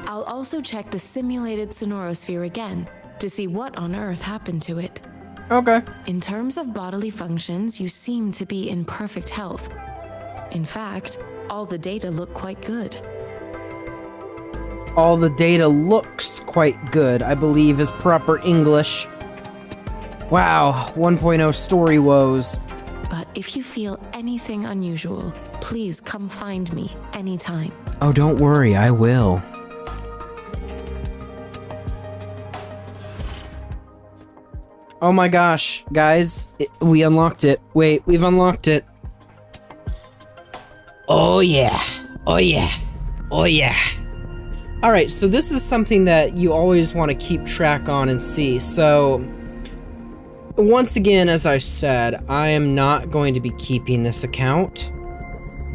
I'll also check the simulated sonorosphere again to see what on earth happened to it. Okay. In terms of bodily functions, you seem to be in perfect health. In fact, all the data look quite good. All the data looks quite good, I believe is proper English. Wow, 1.0 story woes. But if you feel anything unusual, please come find me anytime. Oh, don't worry, I will. Oh my gosh, guys, we unlocked it. Wait, we've unlocked it. Oh yeah, oh yeah, oh yeah. All right, so this is something that you always want to keep track on and see. So, once again, as I said, I am not going to be keeping this account.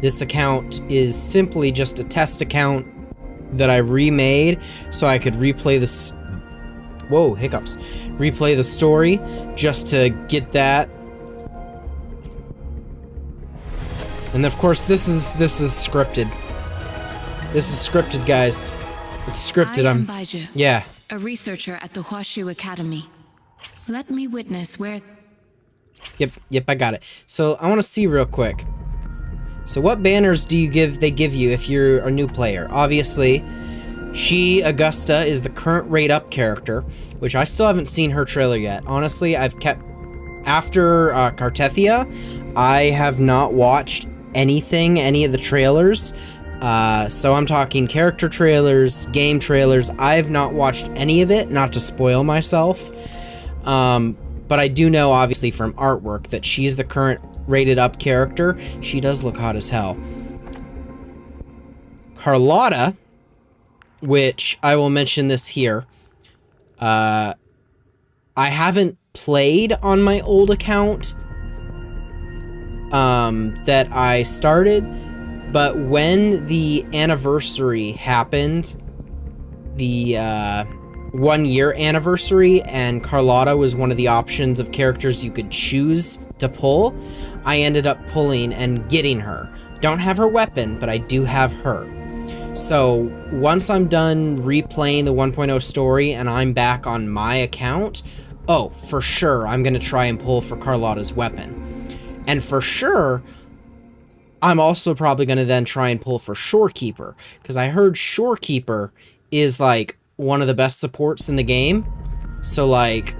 This account is simply just a test account that I remade so I could replay this. Whoa, hiccups. Replay the story just to get that. And of course, this is scripted. This is scripted, guys. It's scripted. I am Baiju, yeah. a researcher at the Huashu Academy. Let me witness where... Yep, I got it. So I want to see real quick. So what banners do they give you if you're a new player? Obviously, Augusta is the current rate up character, which I still haven't seen her trailer yet. Honestly, I've kept... After Cartethia, I have not watched any of the trailers. So I'm talking character trailers, game trailers. I've not watched any of it, not to spoil myself. But I do know, obviously, from artwork that she's the current rated up character. She does look hot as hell. Carlotta, which I will mention this here. I haven't played on my old account that I started, but when the anniversary happened, the 1-year anniversary, and Carlotta was one of the options of characters you could choose to pull. I ended up pulling and getting her. Don't have her weapon, but I do have her. So once I'm done replaying the 1.0 story and I'm back on my account, oh, for sure, I'm going to try and pull for Carlotta's weapon. And for sure, I'm also probably going to then try and pull for Shorekeeper, because I heard Shorekeeper is like one of the best supports in the game. So like,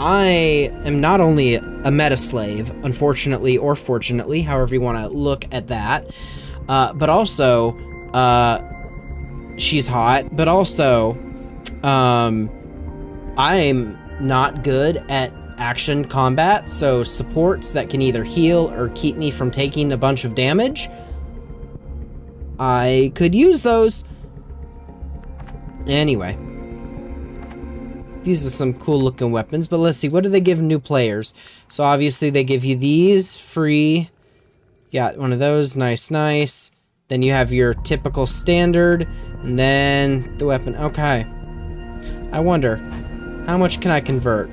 I am not only a meta slave, unfortunately or fortunately, however you want to look at that, but also, she's hot, but also, I'm not good at action combat, so supports that can either heal or keep me from taking a bunch of damage, I could use those. Anyway, these are some cool looking weapons, but let's see, what do they give new players? So obviously they give you these free. Got one of those, nice, nice. Then you have your typical standard, and then the weapon. Okay. I wonder, how much can I convert?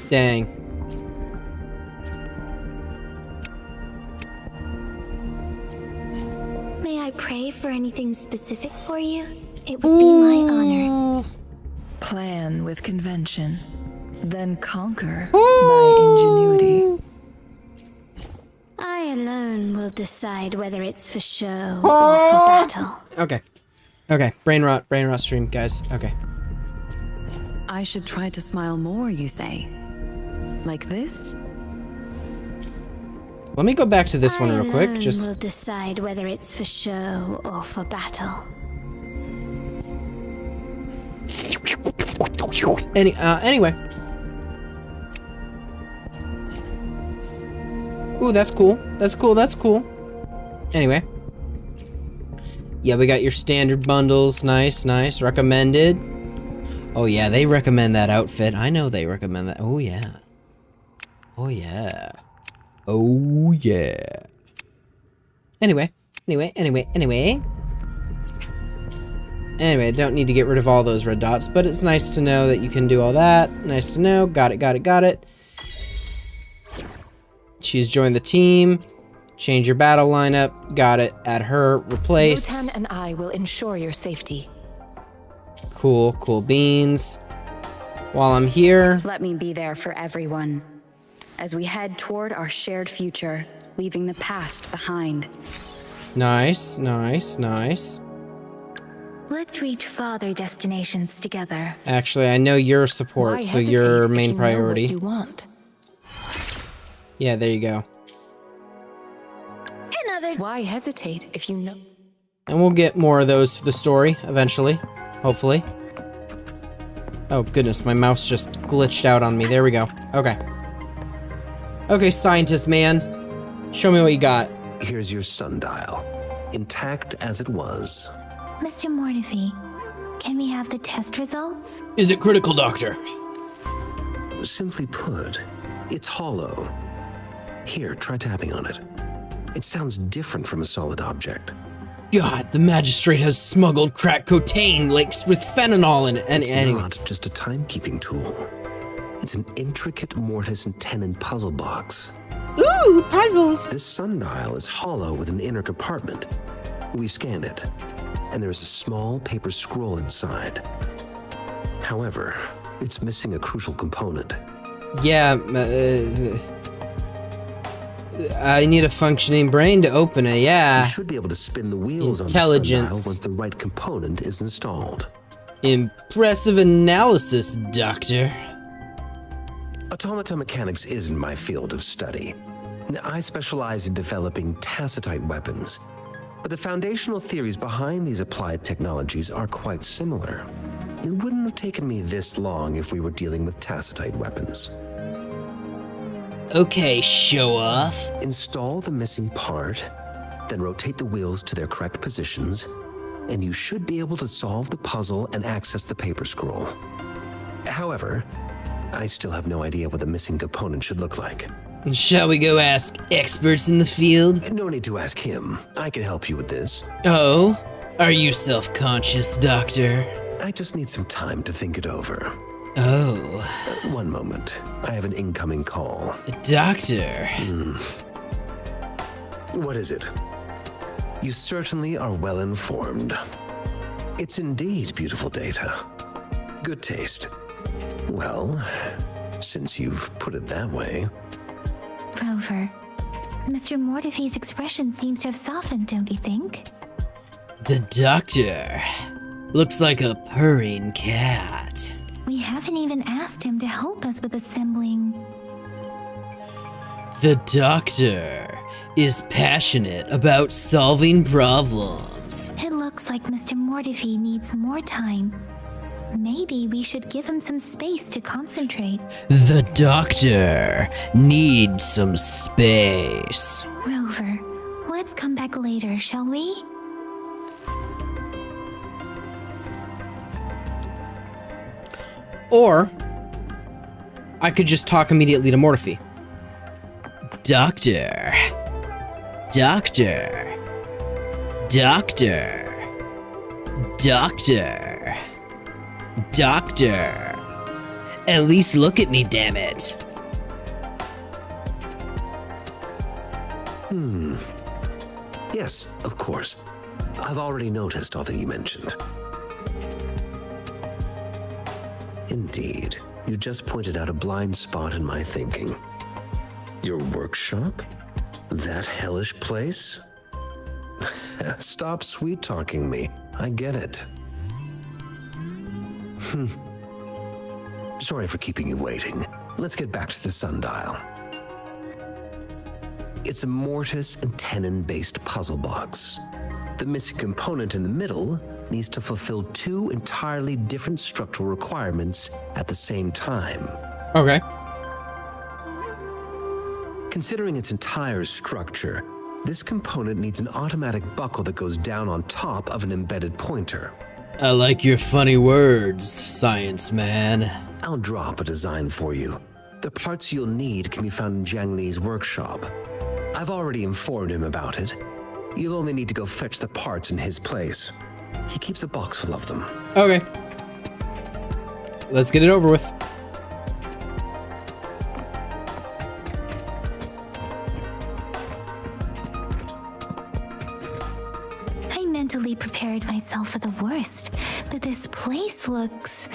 Dang. May I pray for anything specific for you? It would be my honor. Plan with convention, then conquer by ingenuity. I alone will decide whether it's for show or for battle. Okay. Okay, brain rot stream, guys. Okay. I should try to smile more, you say? Like this? Let me go back to this one real quick. I Just will decide whether it's for show or for battle. Anyway. Ooh, that's cool. That's cool. That's cool. Anyway. Yeah, we got your standard bundles. Nice, nice. Recommended. Oh yeah, they recommend that outfit. I know they recommend that. Oh yeah. Oh yeah. Oh yeah. Anyway, anyway, I don't need to get rid of all those red dots, but it's nice to know that you can do all that. Nice to know. Got it. She's joined the team. Change your battle lineup. Got it. Add her. Replace. Lutan and I will ensure your safety. Cool beans. While I'm here, Let me be there for everyone as we head toward our shared future, leaving the past behind. nice. Let's reach farther destinations together. Actually, I know you're support, Why so hesitate you're if main you know priority. what you want? Yeah, there you go. Why hesitate if you know? And we'll get more of those to the story eventually, hopefully. Oh goodness, my mouse just glitched out on me. There we go. Okay. Okay, scientist man. Show me what you got. Here's your sundial, intact as it was. Mr. Mortefi, can we have the test results? Is it critical, Doctor? Simply put, it's hollow. Here, try tapping on it. It sounds different from a solid object. God, the magistrate has smuggled crack cocaine laced with fentanyl in it. And It's anyway. not just a timekeeping tool. It's an intricate mortise and tenon puzzle box. Ooh, puzzles! This sundial is hollow with an inner compartment. We scanned it, and there is a small paper scroll inside. However, it's missing a crucial component. Yeah, I need a functioning brain to open it, yeah. You should be able to spin the wheels Intelligence. on the sundial once the right component is installed. Impressive analysis, Doctor. Automata mechanics isn't my field of study. I specialize in developing tacitite weapons, but the foundational theories behind these applied technologies are quite similar. It wouldn't have taken me this long if we were dealing with tacitite weapons. Okay, show off. Install the missing part, then rotate the wheels to their correct positions, and you should be able to solve the puzzle and access the paper scroll. However, I still have no idea what the missing component should look like. Shall we go ask experts in the field? No need to ask him. I can help you with this. Oh? Are you self-conscious, Doctor? I just need some time to think it over. Oh. One moment. I have an incoming call. Doctor. What is it? You certainly are well informed. It's indeed beautiful data. Good taste. Well, since you've put it that way. Rover, Mr. Mortifee's expression seems to have softened, don't you think? The Doctor. Looks like a purring cat. We haven't even asked him to help us with assembling. The Doctor is passionate about solving problems. It looks like Mr. Mortifee needs more time. Maybe we should give him some space to concentrate. The Doctor needs some space. Rover, let's come back later, shall we? Or I could just talk immediately to Mortifee. Doctor. Doctor. Doctor. Doctor. Doctor. At least look at me, damn it. Yes, of course. I've already noticed all that you mentioned. Indeed, you just pointed out a blind spot in my thinking. Your workshop? That hellish place? Stop sweet-talking me. I get it. Sorry for keeping you waiting. Let's get back to the sundial. It's a mortise and tenon-based puzzle box. The missing component in the middle needs to fulfill two entirely different structural requirements at the same time. Okay. Considering its entire structure, this component needs an automatic buckle that goes down on top of an embedded pointer. I like your funny words, science man. I'll drop a design for you. The parts you'll need can be found in Jiang Li's workshop. I've already informed him about it. You'll only need to go fetch the parts in his place. He keeps a box full of them. Okay. Let's get it over with. I mentally prepared myself for the worst, but this place looks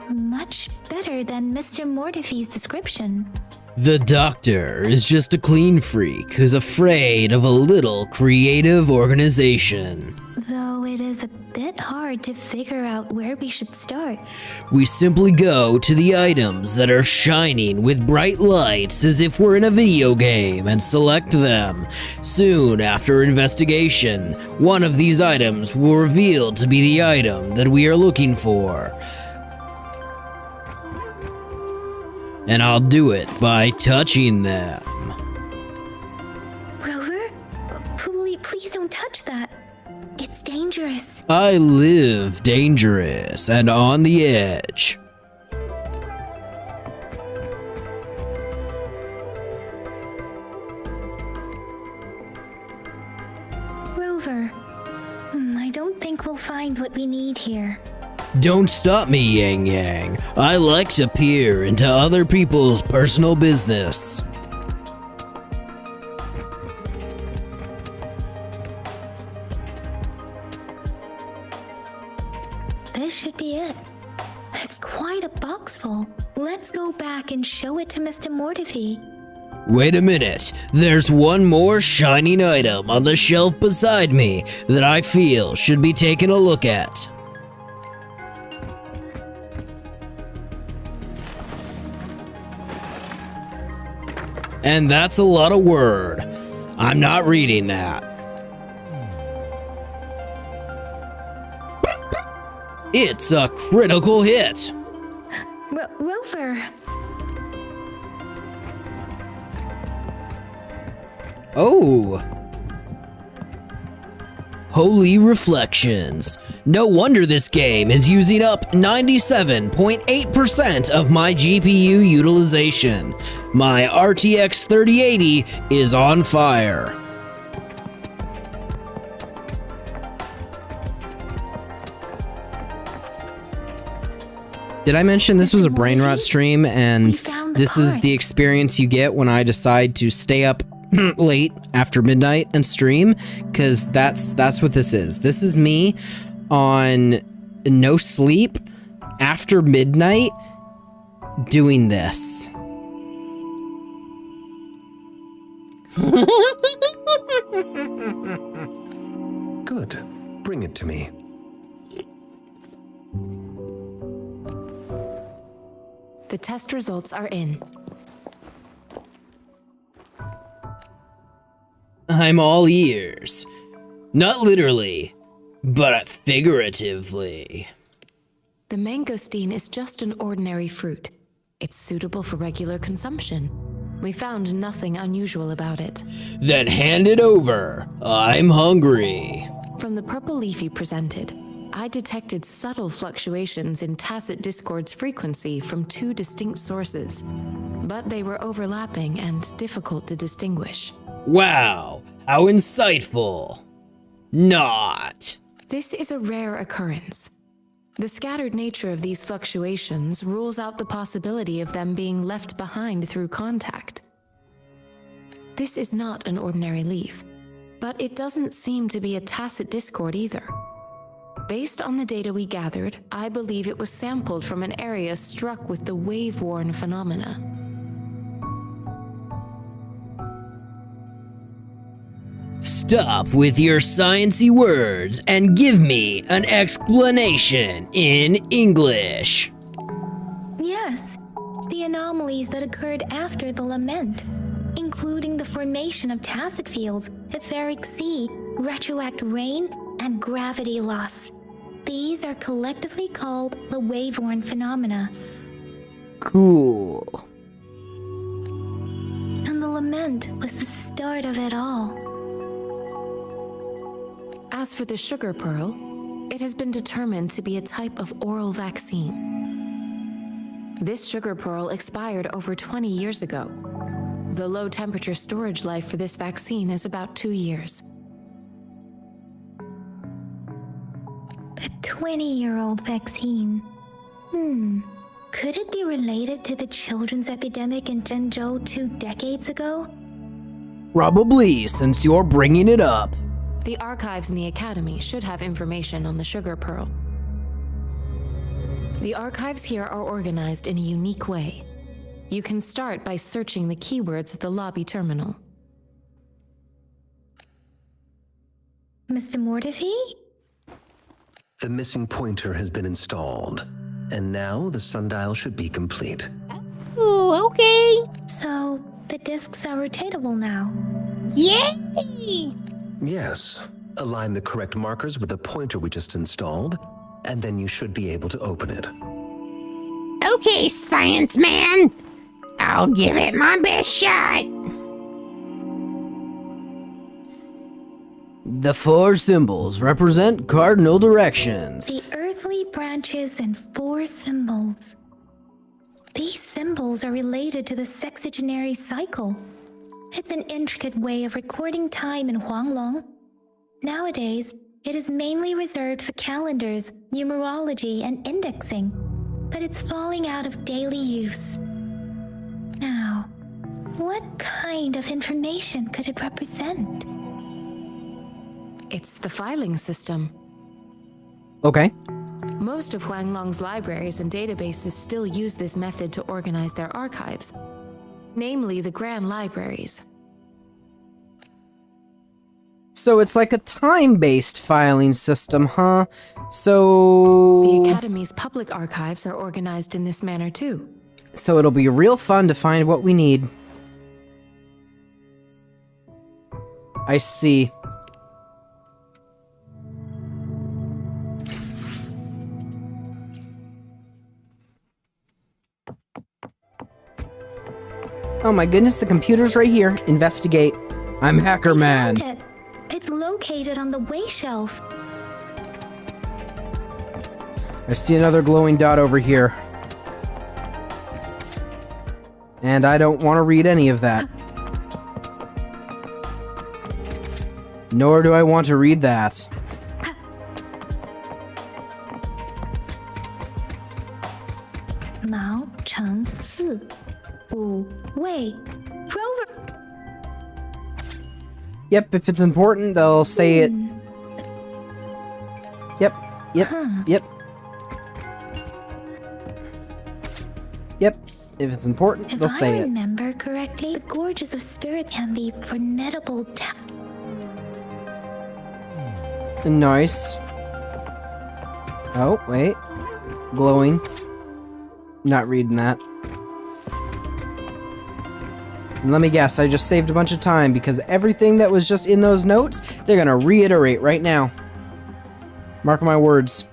much better than Mr. Mortifee's description. The Doctor is just a clean freak who's afraid of a little creative organization. Though it is a bit hard to figure out where we should start. We simply go to the items that are shining with bright lights as if we're in a video game and select them. Soon after investigation, one of these items will reveal to be the item that we are looking for. And I'll do it by touching them. Rover? Please don't touch that. It's dangerous. I live dangerous and on the edge. Rover, I don't think we'll find what we need here. Don't stop me, Yang Yang. I like to peer into other people's personal business. This should be it. It's quite a box full. Let's go back and show it to Mr. Mortifee. Wait a minute. There's one more shining item on the shelf beside me that I feel should be taken a look at. And that's a lot of word. I'm not reading that. It's a critical hit. Rover. Oh. Holy reflections. No wonder this game is using up 97.8% of my GPU utilization. My RTX 3080 is on fire. Did I mention this was a brain rot stream, and this is the experience you get when I decide to stay up late after midnight and stream? Because that's what this is. This is me on no sleep after midnight doing this. Good. Bring it to me. The test results are in. I'm all ears. Not literally, but figuratively. The mangosteen is just an ordinary fruit. It's suitable for regular consumption. We found nothing unusual about it. Then hand it over. I'm hungry. From the purple leaf you presented, I detected subtle fluctuations in tacit discord's frequency from two distinct sources, but they were overlapping and difficult to distinguish. Wow, how insightful. Not. This is a rare occurrence. The scattered nature of these fluctuations rules out the possibility of them being left behind through contact. This is not an ordinary leaf, but it doesn't seem to be a tacit discord either. Based on the data we gathered, I believe it was sampled from an area struck with the wave-worn phenomena. Stop with your sciencey words and give me an explanation in English. Yes, the anomalies that occurred after the lament, including the formation of tacit fields, etheric sea, retroact rain, and gravity loss. These are collectively called the wave-worn phenomena. Cool. And the lament was the start of it all. As for the sugar pearl, it has been determined to be a type of oral vaccine. This sugar pearl expired over 20 years ago. The low temperature storage life for this vaccine is about 2 years. A 20-year-old vaccine. Could it be related to the children's epidemic in Zhengzhou 2 decades ago? Probably, since you're bringing it up. The archives in the Academy should have information on the sugar pearl. The archives here are organized in a unique way. You can start by searching the keywords at the lobby terminal. Mr. Mortefi? The missing pointer has been installed, and now the sundial should be complete. Oh, okay. So, the discs are rotatable now. Yay! Yes. Align the correct markers with the pointer we just installed, and then you should be able to open it. Okay, science man. I'll give it my best shot. The 4 symbols represent cardinal directions. The earthly branches and 4 symbols. These symbols are related to the sexagenary cycle. It's an intricate way of recording time in Huanglong. Nowadays, it is mainly reserved for calendars, numerology, and indexing, but it's falling out of daily use. Now, what kind of information could it represent? It's the filing system. Okay. Most of Huanglong's libraries and databases still use this method to organize their archives, namely the Grand Libraries. So it's like a time-based filing system, huh? So... The Academy's public archives are organized in this manner too. So it'll be real fun to find what we need. I see. Oh my goodness, the computer's right here. Investigate. I'm Hacker Man. It's located located on the way shelf. I see another glowing dot over here. And I don't want to read any of that. Nor do I want to read that. Mao Cheng Si Wu Wei Rover. Yep, if it's important, they'll say it. Yep, yep, yep. Yep, if it's important, they'll say it. If I remember correctly, the Gorges of Spirits can be formidable Nice. Oh, wait. Glowing. Not reading that. And let me guess, I just saved a bunch of time because everything that was just in those notes, they're gonna reiterate right now. Mark my words.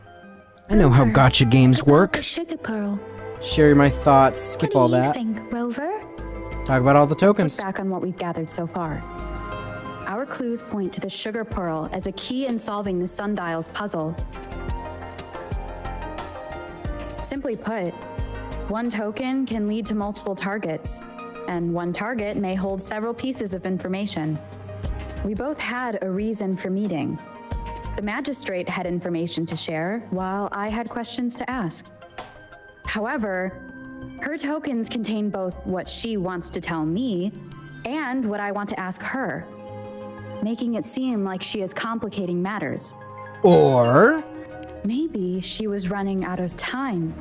I know how gacha games work. Sugar Pearl. Share my thoughts, skip all that. What do you think, Rover? Talk about all the tokens. Let's look back on what we've gathered so far. Our clues point to the Sugar Pearl as a key in solving the Sundial's puzzle. Simply put, one token can lead to multiple targets, and one target may hold several pieces of information. We both had a reason for meeting. The magistrate had information to share, while I had questions to ask. However, her tokens contain both what she wants to tell me and what I want to ask her, making it seem like she is complicating matters. Or maybe she was running out of time.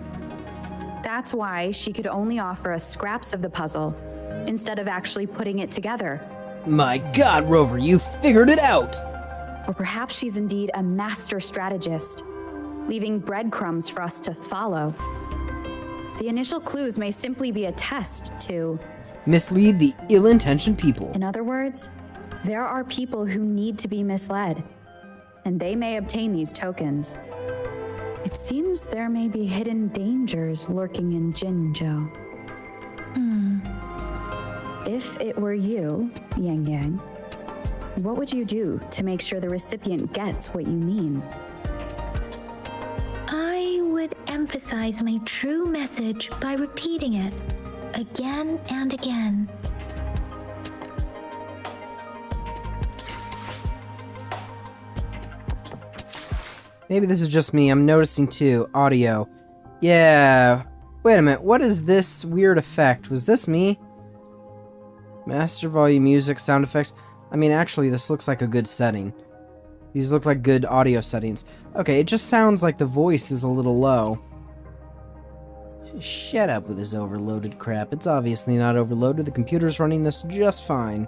That's why she could only offer us scraps of the puzzle, instead of actually putting it together. My God, Rover, you figured it out! Or perhaps she's indeed a master strategist, leaving breadcrumbs for us to follow. The initial clues may simply be a test to mislead the ill-intentioned people. In other words, there are people who need to be misled, and they may obtain these tokens. It seems there may be hidden dangers lurking in Jinzhou. If it were you, Yang Yang, what would you do to make sure the recipient gets what you mean? I would emphasize my true message by repeating it again and again. Maybe this is just me. I'm noticing too. Audio. Yeah. Wait a minute. What is this weird effect? Was this me? Master volume, music, sound effects. I mean, actually, this looks like a good setting. These look like good audio settings. Okay, it just sounds like the voice is a little low. Shut up with this overloaded crap. It's obviously not overloaded. The computer's running this just fine.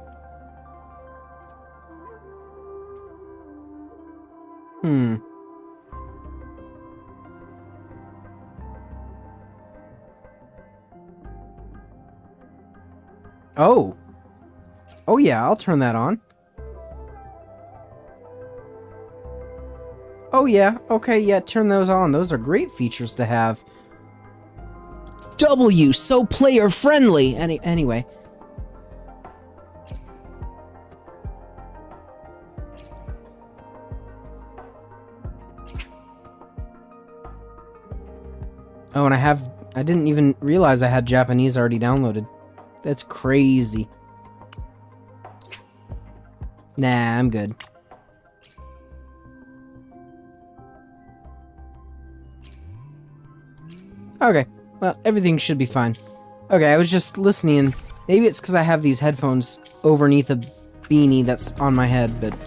Oh. Oh yeah, I'll turn that on. Oh yeah, okay, yeah, turn those on. Those are great features to have. W, so player friendly. Anyway. Oh, and I didn't even realize I had Japanese already downloaded. That's crazy. Nah, I'm good. Okay, well, everything should be fine. Okay, I was just listening. Maybe it's because I have these headphones underneath a beanie that's on my head, but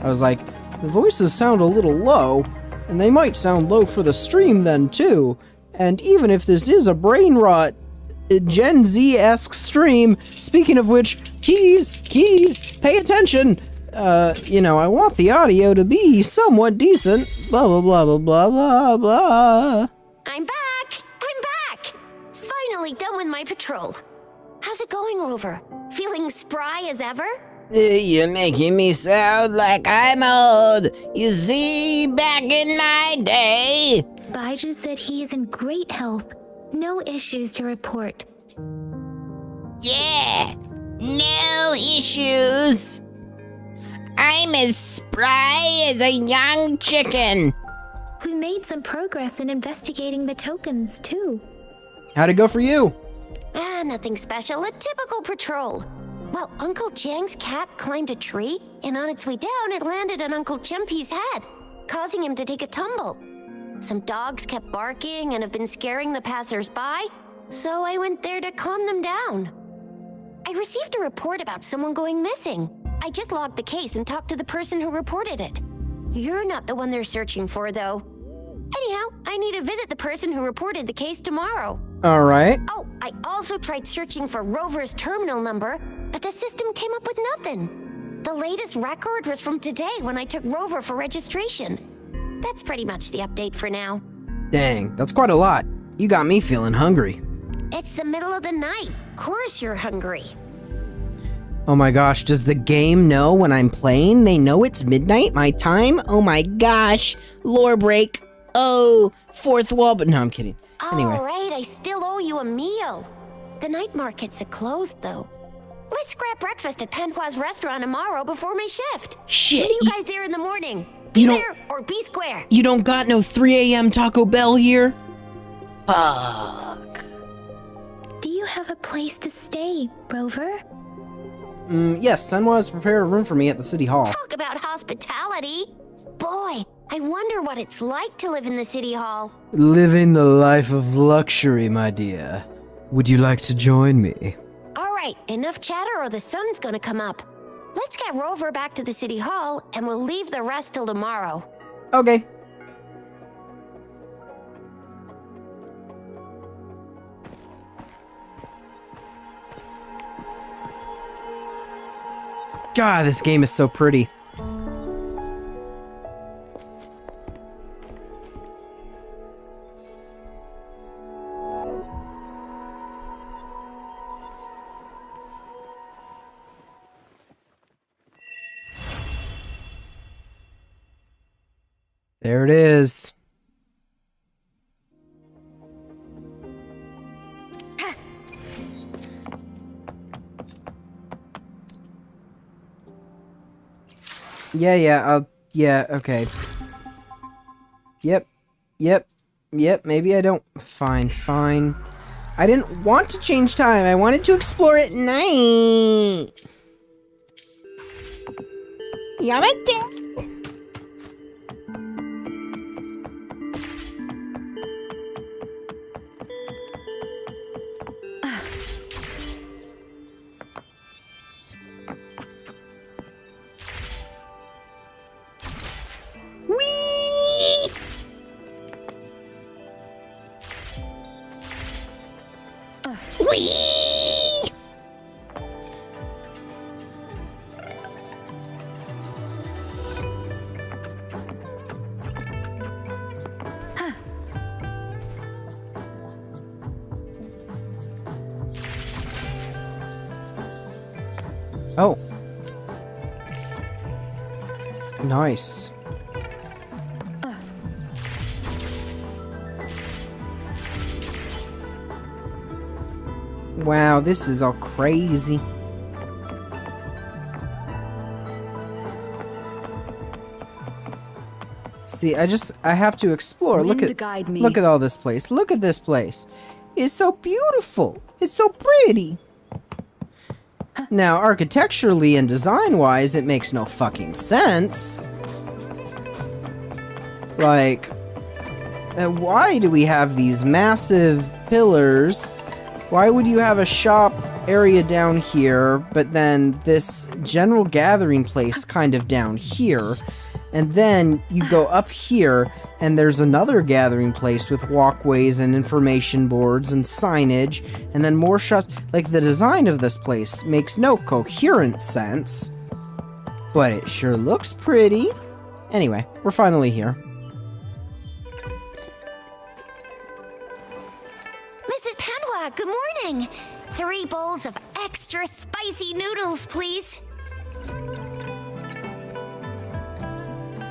I was like, the voices sound a little low, and they might sound low for the stream then, too. And even if this is a brain rot Gen Z-esque stream, speaking of which, keys, pay attention! You know, I want the audio to be somewhat decent, blah blah blah blah blah blah blah. I'm back! Finally done with my patrol. How's it going, Rover? Feeling spry as ever? You're making me sound like I'm old. You see, back in my day. Baiju said he is in great health. No issues to report. Yeah, no issues. I'm as spry as a young chicken. We made some progress in investigating the tokens, too. How'd it go for you? Nothing special. A typical patrol. Well, Uncle Jiang's cat climbed a tree, and on its way down, it landed on Uncle Chempi's head, causing him to take a tumble. Some dogs kept barking and have been scaring the passers-by, so I went there to calm them down. I received a report about someone going missing. I just logged the case and talked to the person who reported it. You're not the one they're searching for, though. Anyhow, I need to visit the person who reported the case tomorrow. All right. Oh, I also tried searching for Rover's terminal number, but the system came up with nothing. The latest record was from today when I took Rover for registration. That's pretty much the update for now. Dang, that's quite a lot. You got me feeling hungry. It's the middle of the night. Of course you're hungry. Oh my gosh, does the game know when I'm playing? They know it's midnight, my time? Oh my gosh. Lore break. Oh, fourth wall, but no, I'm kidding. Anyway. All right, I still owe you a meal. The night markets are closed, though. Let's grab breakfast at Panhua's restaurant tomorrow before my shift. Shit. See you guys there in the morning. Be there or be square. You don't got no 3 a.m. Taco Bell here? Fuck. Do you have a place to stay, Rover? Yes, Senwa has prepared a room for me at the city hall. Talk about hospitality. Boy, I wonder what it's like to live in the city hall. Living the life of luxury, my dear. Would you like to join me? All right, enough chatter or the sun's gonna come up. Let's get Rover back to the city hall and we'll leave the rest till tomorrow. Okay. God, this game is so pretty. There it is. Yeah, okay. Yep, maybe I don't. Fine. I didn't want to change time, I wanted to explore at night. Yamete! Oh. Nice. Wow, this is all crazy. See, I have to explore. Look at all this place. Look at this place. It's so beautiful. It's so pretty. Now, architecturally and design-wise, it makes no fucking sense. Like, why do we have these massive pillars? Why would you have a shop area down here, but then this general gathering place kind of down here? And then you go up here, and there's another gathering place with walkways and information boards and signage, and then more shops. Like, the design of this place makes no coherent sense, but it sure looks pretty. Anyway, we're finally here. Mrs. Panhua, good morning. 3 bowls of extra spicy noodles, please.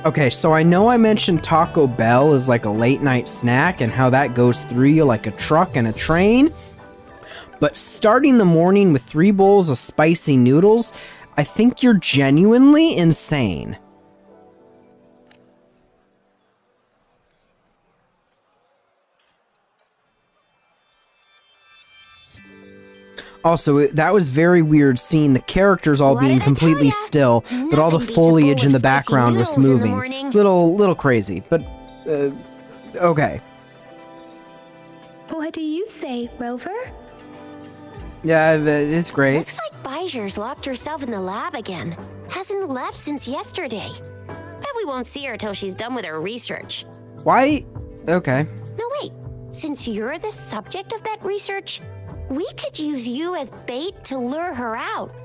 Okay, so I know I mentioned Taco Bell as like a late night snack and how that goes through you like a truck and a train. But starting the morning with 3 bowls of spicy noodles, I think you're genuinely insane. Also, that was very weird seeing the characters all being completely still, but all the foliage in the background was moving. Little crazy, but okay. What do you say, Rover? Yeah, it's great. Looks like Baijer's locked herself in the lab again. Hasn't left since yesterday. Bet we won't see her till she's done with her research. Why? Okay. No, wait. Since you're the subject of that research, we could use you as bait to lure her out.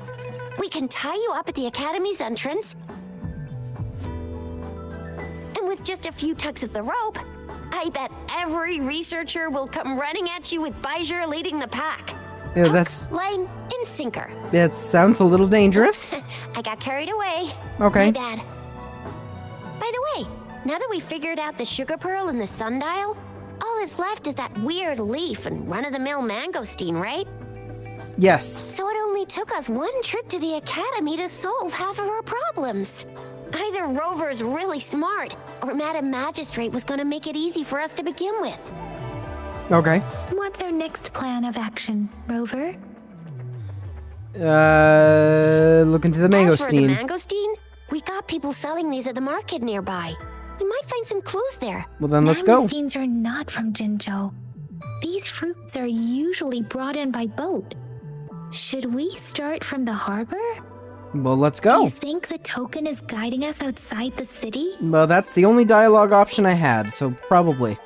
We can tie you up at the Academy's entrance. And with just a few tugs of the rope, I bet every researcher will come running at you with Baijer leading the pack. Yeah, Hook, line, and sinker. That sounds a little dangerous. I got carried away. Okay. My bad. By the way, now that we figured out the sugar pearl and the sundial, all that's left is that weird leaf and run-of-the-mill mangosteen, right? Yes. So it only took us one trip to the Academy to solve half of our problems. Either Rover's really smart, or Madam Magistrate was gonna make it easy for us to begin with. Okay. What's our next plan of action, Rover? Look into the As for the mangosteen. mangosteen, we got people selling these at the market nearby. We might find some clues there. Well, then let's go. Mangosteens are not from Jinzhou. These fruits are usually brought in by boat. Should we start from the harbor? Well, let's Do go. you think the token is guiding us outside the city? Well, that's the only dialogue option I had, so probably.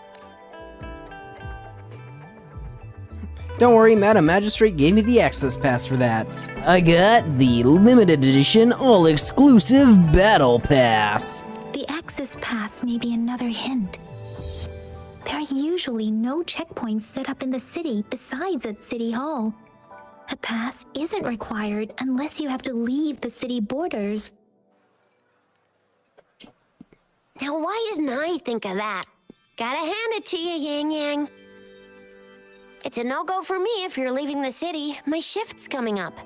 Don't worry, Madam Magistrate gave me the access pass for that. I got the limited edition all-exclusive battle pass. The access pass may be another hint. There are usually no checkpoints set up in the city besides at City Hall. A pass isn't required unless you have to leave the city borders. Now, why didn't I think of that? Gotta hand it to you, Yang Yang. It's a no-go for me if you're leaving the city. My shift's coming up.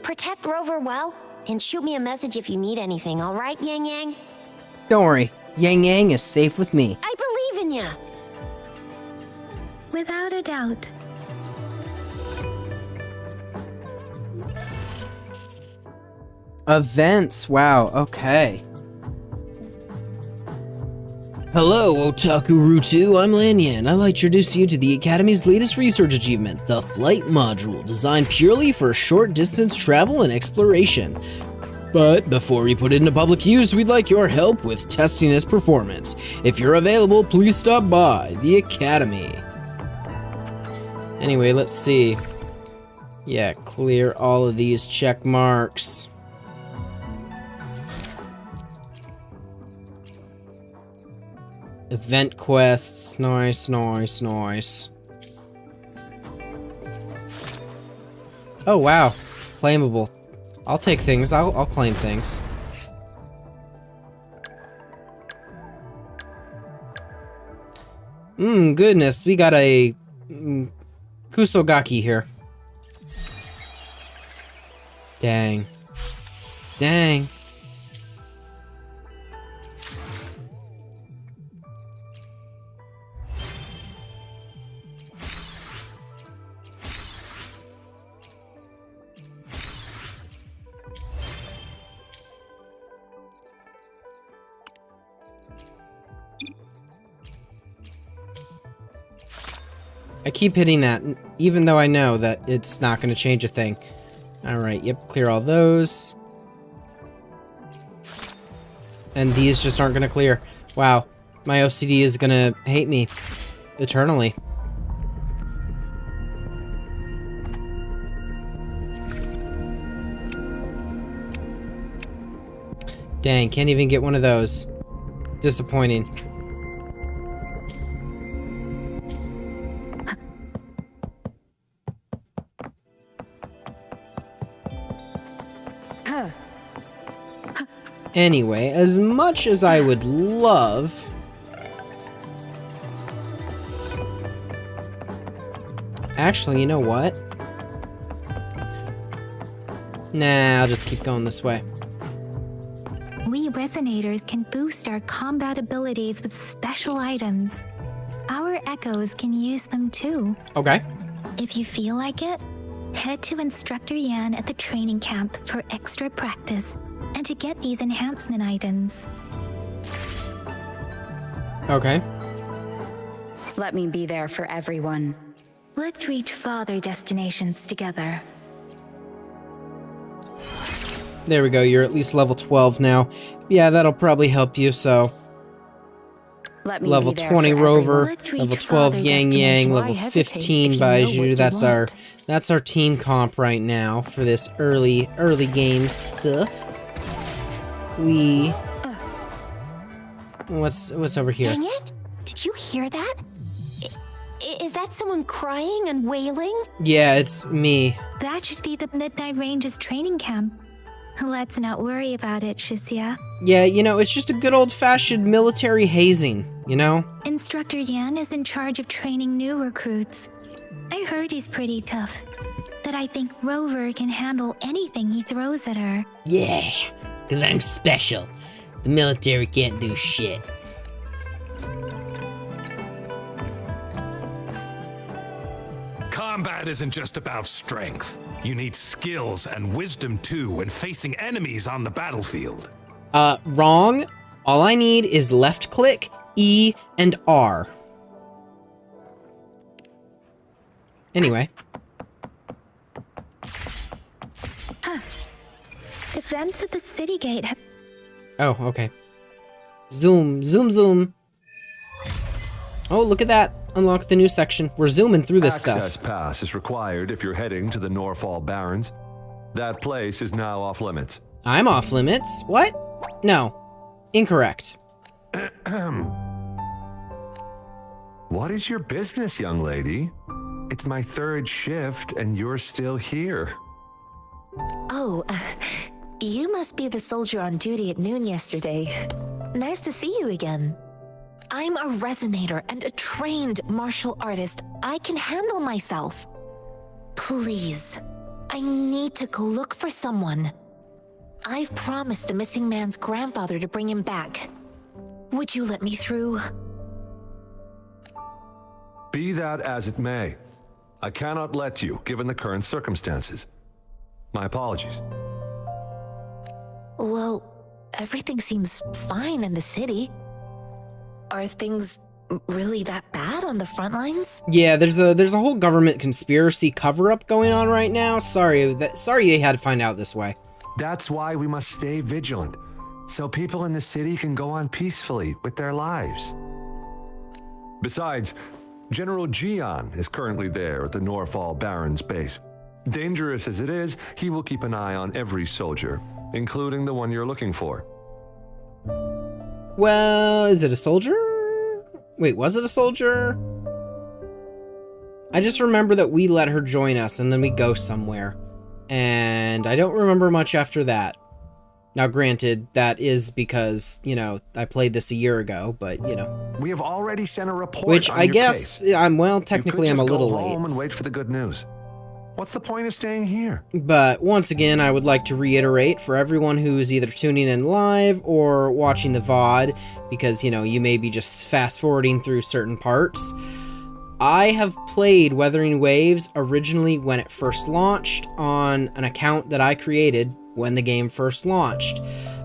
Protect Rover well, and shoot me a message if you need anything, all right, Yang Yang? Don't worry, Yang Yang is safe with me. I believe in you. Without a doubt. Events, wow, okay. Hello, Otaku Rutu, I'm Lanyan. I'd like to introduce you to the Academy's latest research achievement, the Flight Module, designed purely for short distance travel and exploration. But before we put it into public use, we'd like your help with testing its performance. If you're available, please stop by the Academy. Anyway, let's see. Yeah, clear all of these check marks. Event quests, nice, nice, nice. Oh wow, claimable. I'll take things, I'll claim things. Goodness, we got a Kusogaki here. Dang. Dang. I keep hitting that, even though I know that it's not going to change a thing. Alright, yep, clear all those. And these just aren't going to clear. Wow, my OCD is going to hate me eternally. Dang, can't even get one of those. Disappointing. Anyway, as much as I would love... Actually, you know what? Nah, I'll just keep going this way. We resonators can boost our combat abilities with special items. Our echoes can use them too. Okay. If you feel like it, head to Instructor Yan at the training camp for extra practice and to get these enhancement items. Okay. Let me be there for everyone. Let's reach farther destinations together. There we go, you're at least level 12 now. Yeah, that'll probably help you, so... Let me Level be there 20 for Rover, Let's reach level 12 farther Yang Yang, destinations. level Why hesitate 15 if you know what Baiju. you That's want? our team comp right now for this early game stuff. What's over here? Dang it! Did you hear that? Is that someone crying and wailing? Yeah, it's me. That should be the Midnight Ranges training camp. Let's not worry about it, Shisia. Yeah, you know, it's just a good old-fashioned military hazing, you know? Instructor Yan is in charge of training new recruits. I heard he's pretty tough, but I think Rover can handle anything he throws at her. Yeah, because I'm special. The military can't do shit. Combat isn't just about strength. You need skills and wisdom too when facing enemies on the battlefield. Wrong. All I need is left click, E, and R. Anyway. Defense at the city gate. Oh, okay. Zoom, zoom, zoom. Oh, look at that. Unlock the new section. We're zooming through this Access stuff. pass is required if you're heading to the Norfall Barrens. That place is now off limits. I'm off limits. What? No. Incorrect. What is your business, young lady? It's my third shift and you're still here. Oh, you must be the soldier on duty at noon yesterday. Nice to see you again. I'm a resonator and a trained martial artist. I can handle myself. Please, I need to go look for someone. I've promised the missing man's grandfather to bring him back. Would you let me through? Be that as it may, I cannot let you given the current circumstances. My apologies. Well, everything seems fine in the city. Are things really that bad on the front lines? Yeah, there's a whole government conspiracy cover-up going on right now. Sorry they had to find out this way. That's why we must stay vigilant, so people in the city can go on peacefully with their lives. Besides, General Jian is currently there at the Norfall Barrens base. Dangerous as it is, he will keep an eye on every soldier, including the one you're looking for. Well, is it a soldier? Wait, was it a soldier? I just remember that we let her join us and then we go somewhere. And I don't remember much after that. Now granted, that is because, you know, I played this a year ago, but, you know. We have already sent a report Which on I your guess, case. well, technically I'm a little You could just go late. home and wait for the good news. What's the point of staying here? But once again, I would like to reiterate for everyone who is either tuning in live or watching the VOD, because, you know, you may be just fast-forwarding through certain parts. I have played Wuthering Waves originally when it first launched on an account that I created when the game first launched.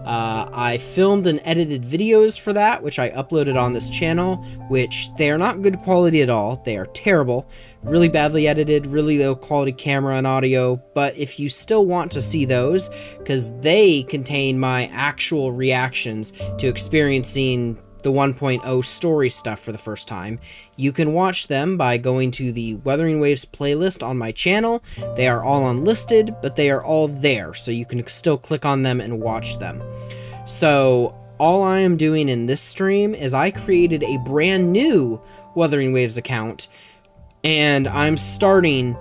I filmed and edited videos for that, which I uploaded on this channel, which they are not good quality at all. They are terrible, really badly edited, really low quality camera and audio, but if you still want to see those, because they contain my actual reactions to experiencing the 1.0 story stuff for the first time, you can watch them by going to the Wuthering Waves playlist on my channel. They are all unlisted, but they are all there, so you can still click on them and watch them. So all I am doing in this stream is I created a brand new Wuthering Waves account, and I'm starting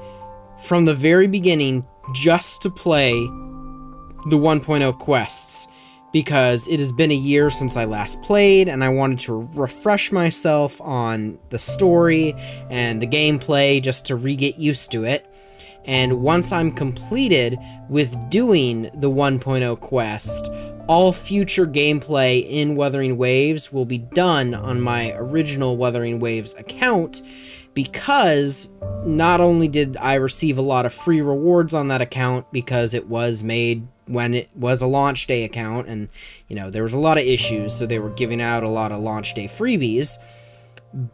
from the very beginning just to play the 1.0 quests, because it has been a year since I last played, and I wanted to refresh myself on the story and the gameplay just to re-get used to it. and once I'm completed with doing the 1.0 quest, all future gameplay in Wuthering Waves will be done on my original Wuthering Waves account, because not only did I receive a lot of free rewards on that account because it was made when it was a launch day account, and there was a lot of issues, so they were giving out a lot of launch day freebies,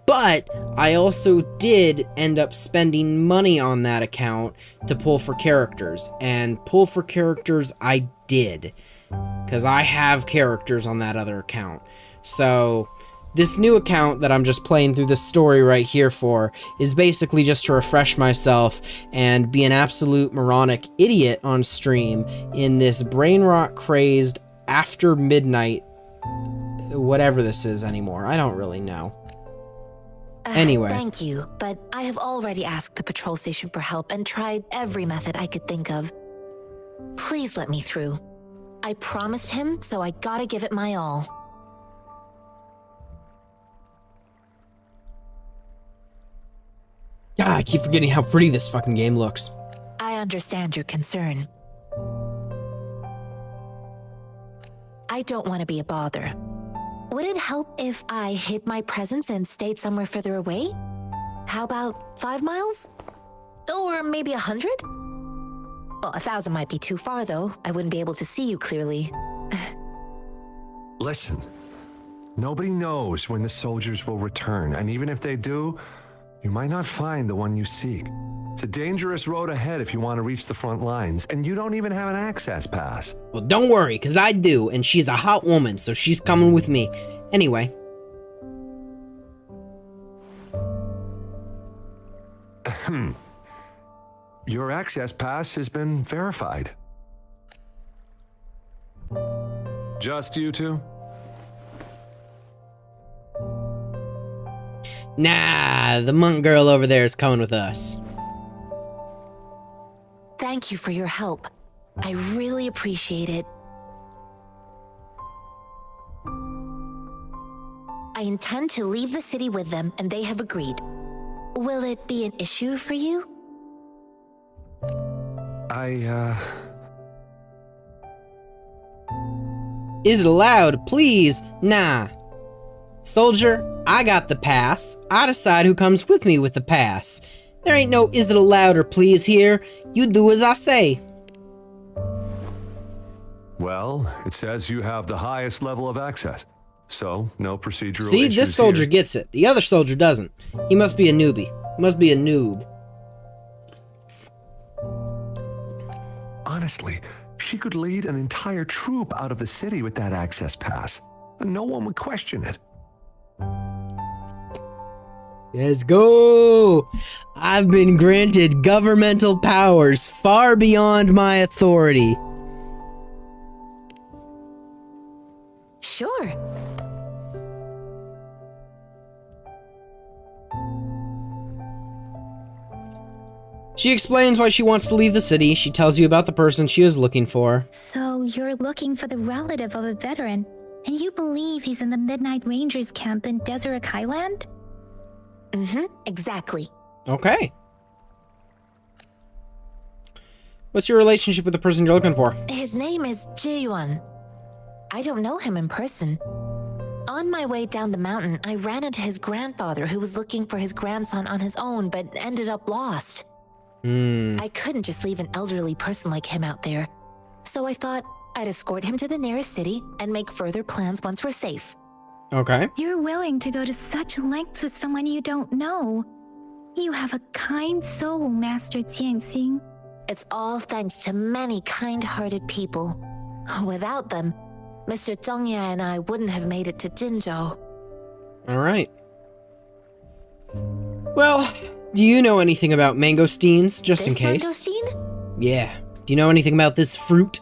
but I also did end up spending money on that account to pull for characters, and pull for characters I did, because I have characters on that other account. So this new account that I'm just playing through this story right here for is basically just to refresh myself and be an absolute moronic idiot on stream in this brain rot crazed after midnight, whatever this is anymore. I don't really know. Anyway. Thank you, but I have already asked the patrol station for help and tried every method I could think of. Please let me through. I promised him, so I gotta give it my all. God, I keep forgetting how pretty this fucking game looks. I understand your concern. I don't want to be a bother. Would it help if I hid my presence and stayed somewhere further away? How about 5 miles? Or maybe 100? Well, 1,000 might be too far, though. I wouldn't be able to see you clearly. Listen, nobody knows when the soldiers will return, and even if they do, you might not find the one you seek. It's a dangerous road ahead if you want to reach the front lines, and you don't even have an access pass. Well, don't worry, because I do, and she's a hot woman, so she's coming with me. Anyway. Your access pass has been verified. Just you two? Nah, the monk girl over there is coming with us. Thank you for your help. I really appreciate it. I intend to leave the city with them, and they have agreed. Will it be an issue for you? Is it allowed? Please? Nah. Soldier, I got the pass. I decide who comes with me with the pass. There ain't no is it allowed or please here. You do as I say. Well, it says you have the highest level of access, so no procedural See, issues this soldier here. gets it. The other soldier doesn't. He must be a newbie. Must be a noob. Honestly, she could lead an entire troop out of the city with that access pass, and no one would question it. Let's go! I've been granted governmental powers far beyond my authority. Sure. She explains why she wants to leave the city. She tells you about the person she is looking for. So you're looking for the relative of a veteran, and you believe he's in the Midnight Rangers camp in Deseret Highland? Exactly. Okay. What's your relationship with the person you're looking for? His name is Ji-yuan. I don't know him in person. On my way down the mountain, I ran into his grandfather who was looking for his grandson on his own but ended up lost. I couldn't just leave an elderly person like him out there. So I thought I'd escort him to the nearest city and make further plans once we're safe. Okay. You're willing to go to such lengths with someone you don't know. You have a kind soul, Master Jianxing. It's all thanks to many kind-hearted people. Without them, Mr. Zhongye and I wouldn't have made it to Jinzhou. Alright. Well, do you know anything about mangosteens, just in case? Mangosteen? Yeah. Do you know anything about this fruit?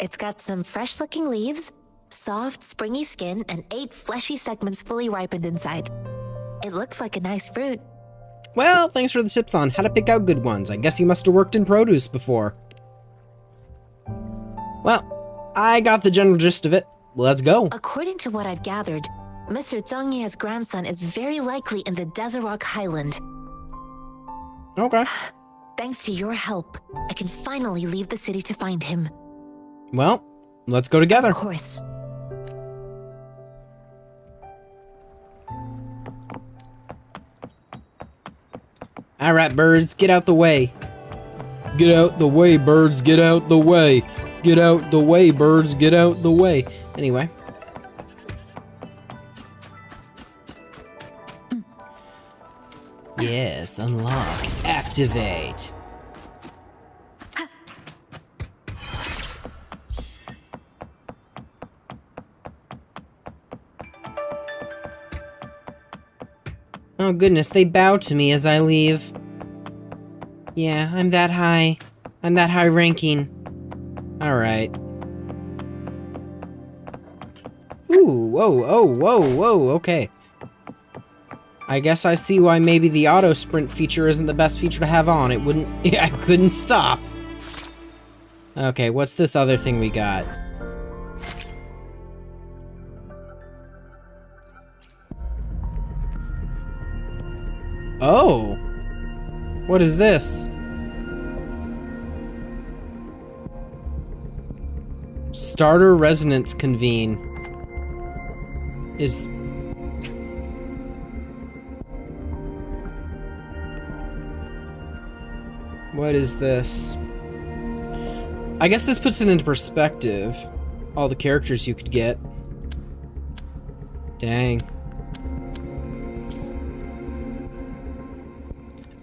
It's got some fresh-looking leaves, soft, springy skin, and 8 fleshy segments fully ripened inside. It looks like a nice fruit. Well, thanks for the tips on how to pick out good ones. I guess you must have worked in produce before. Well, I got the general gist of it. Let's go. According to what I've gathered, Mr. Zhongye's grandson is very likely in the Deseret Highland. Okay. Thanks to your help, I can finally leave the city to find him. Well, let's go together. Of course. All right, birds, get out the way. Get out the way, birds, get out the way. Get out the way, birds, get out the way. Anyway. Yes, unlock, activate. Oh goodness, they bow to me as I leave. Yeah, I'm that high. I'm that high ranking. Alright. Ooh, whoa, okay. I guess I see why maybe the auto sprint feature isn't the best feature to have on. It wouldn't... I couldn't stop. Okay, what's this other thing we got? Oh! What is this? Starter resonance convene. Is... What is this? I guess this puts it into perspective. All the characters you could get. Dang.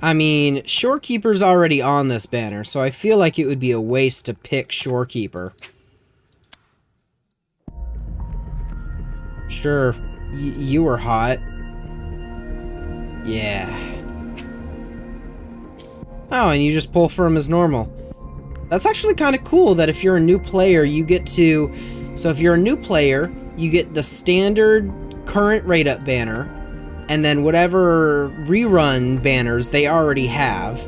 I mean, Shorekeeper's already on this banner, so I feel like it would be a waste to pick Shorekeeper. Sure, you were hot. Yeah. Oh, and you just pull for him as normal. That's actually kind of cool that if you're a new player, you get to... So if you're a new player, you get the standard current rate-up banner, and then whatever rerun banners they already have,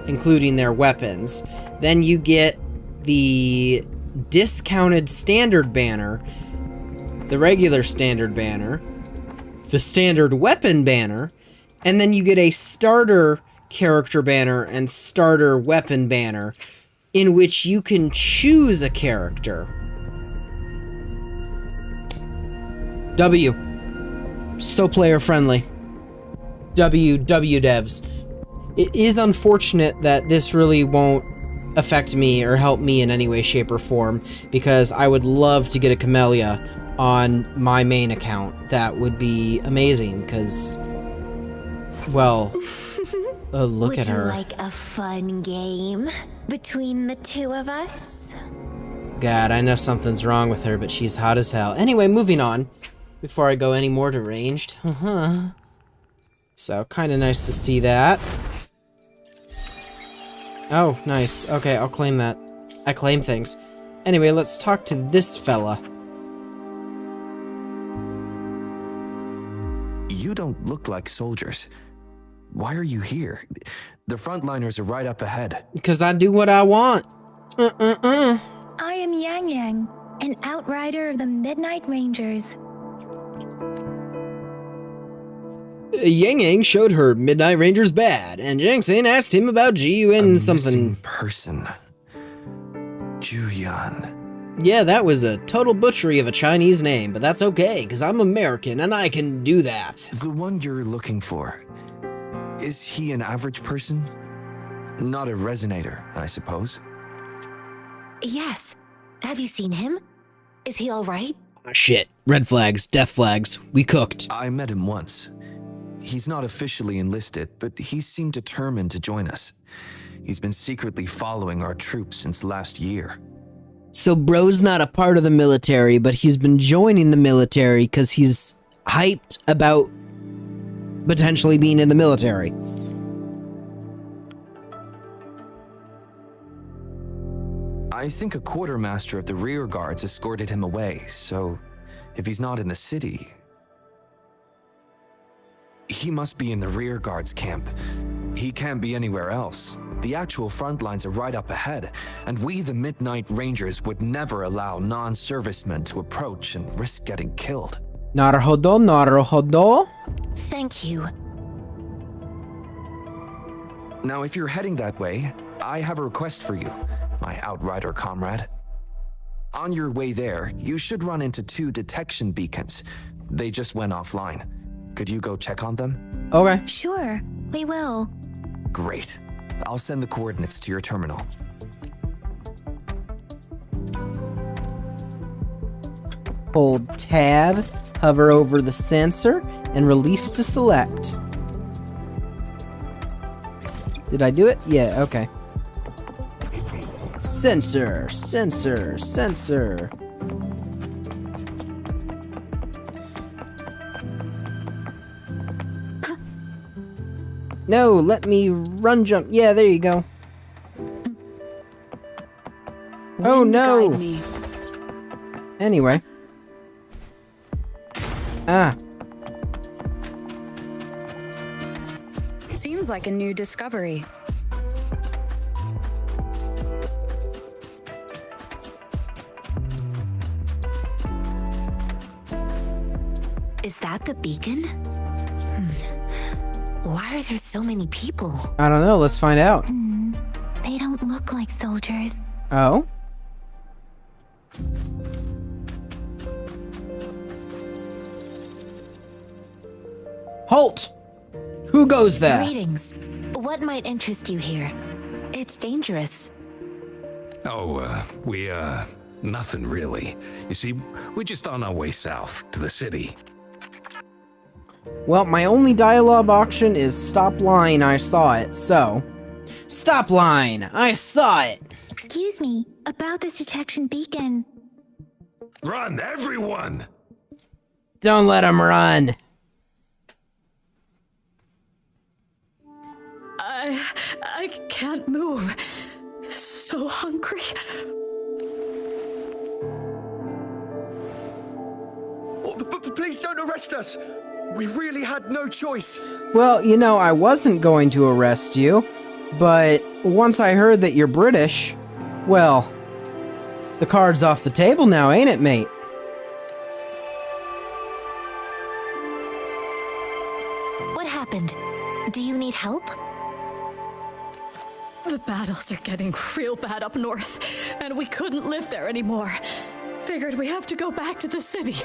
including their weapons. Then you get the discounted standard banner, the regular standard banner, the standard weapon banner, and then you get a starter character banner and starter weapon banner in which you can choose a character. W. So player friendly. W devs. It is unfortunate that this really won't affect me or help me in any way, shape, or form, because I would love to get a Camellia on my main account. That would be amazing, because, well, look at her. Would you like a fun game between the two of us? God, I know something's wrong with her, but she's hot as hell. Anyway, moving on. Before I go any more deranged. So, kind of nice to see that. Oh, nice. Okay, I'll claim that. I claim things. Anyway, let's talk to this fella. You don't look like soldiers. Why are you here? The frontliners are right up ahead. Because I do what I want. I am Yang Yang, an outrider of the Midnight Rangers. Yang Yang showed her Midnight Rangers bad, and Jangsen asked him about GUN something. Person. Juyan. Yeah, that was a total butchery of a Chinese name, but that's okay, because I'm American and I can do that. The one you're looking for, is he an average person? Not a resonator, I suppose. Yes. Have you seen him? Is he all right? Shit. Red flags, death flags. We cooked. I met him once. He's not officially enlisted, but he seemed determined to join us. He's been secretly following our troops since last year. So bro's not a part of the military, but he's been joining the military because he's hyped about potentially being in the military. I think a quartermaster of the rear guards escorted him away, so if he's not in the city, he must be in the rear guards camp. He can't be anywhere else. The actual front lines are right up ahead, and we, the Midnight Rangers, would never allow non-servicemen to approach and risk getting killed. Naruhodo, naruhodo. Thank you. Now, if you're heading that way, I have a request for you, my outrider comrade. On your way there, you should run into 2 detection beacons. They just went offline. Could you go check on them? Okay. Sure, we will. Great. I'll send the coordinates to your terminal. Hold tab, hover over the sensor, and release to select. Did I do it? Yeah, okay. Sensor, sensor, sensor. No, let me run jump. Yeah, there you go. Oh no! Anyway. Ah. Seems like a new discovery. Is that the beacon? Why are there so many people? I don't know, let's find out. They don't look like soldiers. Oh? Halt! Who goes there? Greetings. What might interest you here? It's dangerous. Oh, nothing really. You see, we're just on our way south to the city. Well, my only dialogue option is stop line, I saw it, so... Stop line, I saw it! Excuse me, about this detection beacon. Run, everyone! Don't let him run! I can't move. So hungry. Please don't arrest us! We really had no choice. Well, you know, I wasn't going to arrest you, but once I heard that you're British, well, the card's off the table now, ain't it, mate? What happened? Do you need help? The battles are getting real bad up north, and we couldn't live there anymore. Figured we have to go back to the city.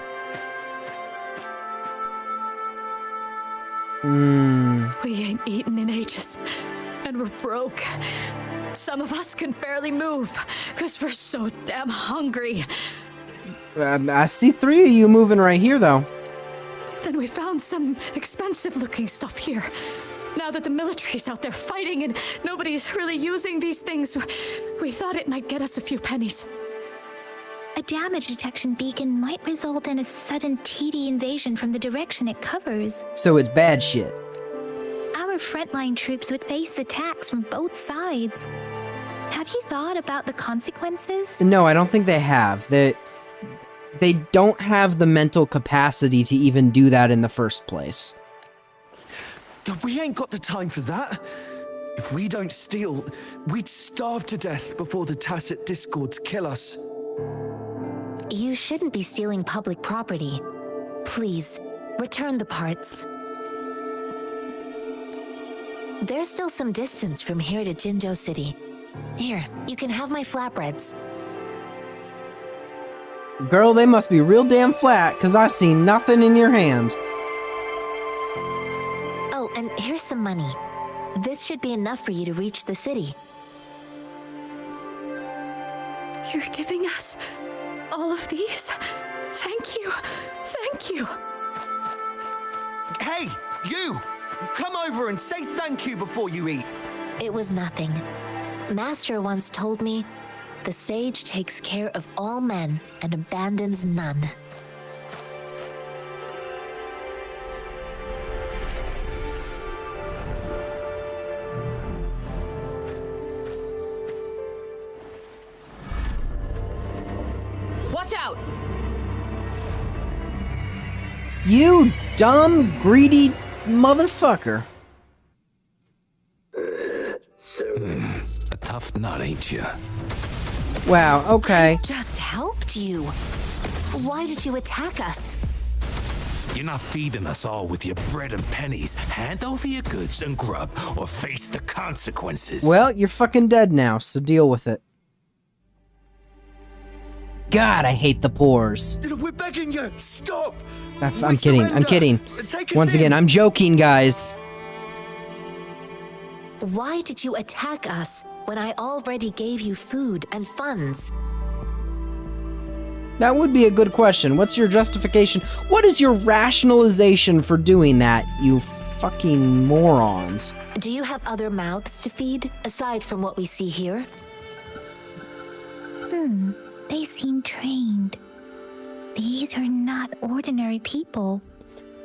We ain't eaten in ages, and we're broke. Some of us can barely move, because we're so damn hungry. I see 3 of you moving right here, though. Then we found some expensive-looking stuff here. Now that the military's out there fighting and nobody's really using these things, we thought it might get us a few pennies. A damage detection beacon might result in a sudden TD invasion from the direction it covers. So it's bad shit. Our frontline troops would face attacks from both sides. Have you thought about the consequences? No, I don't think they have. They don't have the mental capacity to even do that in the first place. We ain't got the time for that. If we don't steal, we'd starve to death before the Tacit Discords kill us. You shouldn't be stealing public property. Please, return the parts. There's still some distance from here to Jinzhou City. Here, you can have my flatbreads. Girl, they must be real damn flat, because I see nothing in your hand. Oh, and here's some money. This should be enough for you to reach the city. You're giving us all of these? Thank you. Thank you. Hey, you! Come over and say thank you before you eat. It was nothing. Master once told me, the sage takes care of all men and abandons none. Watch out! You dumb, greedy motherfucker. A tough nut, ain't you? Wow, okay. I just helped you. Why did you attack us? You're not feeding us all with your bread and pennies. Hand over your goods and grub, or face the consequences. Well, you're fucking dead now, so deal with it. God, I hate the pores. We're begging you, stop! I'm kidding. Once again, I'm joking, guys. Why did you attack us when I already gave you food and funds? That would be a good question. What's your justification? What is your rationalization for doing that, you fucking morons? Do you have other mouths to feed, aside from what we see here? They seem trained. These are not ordinary people.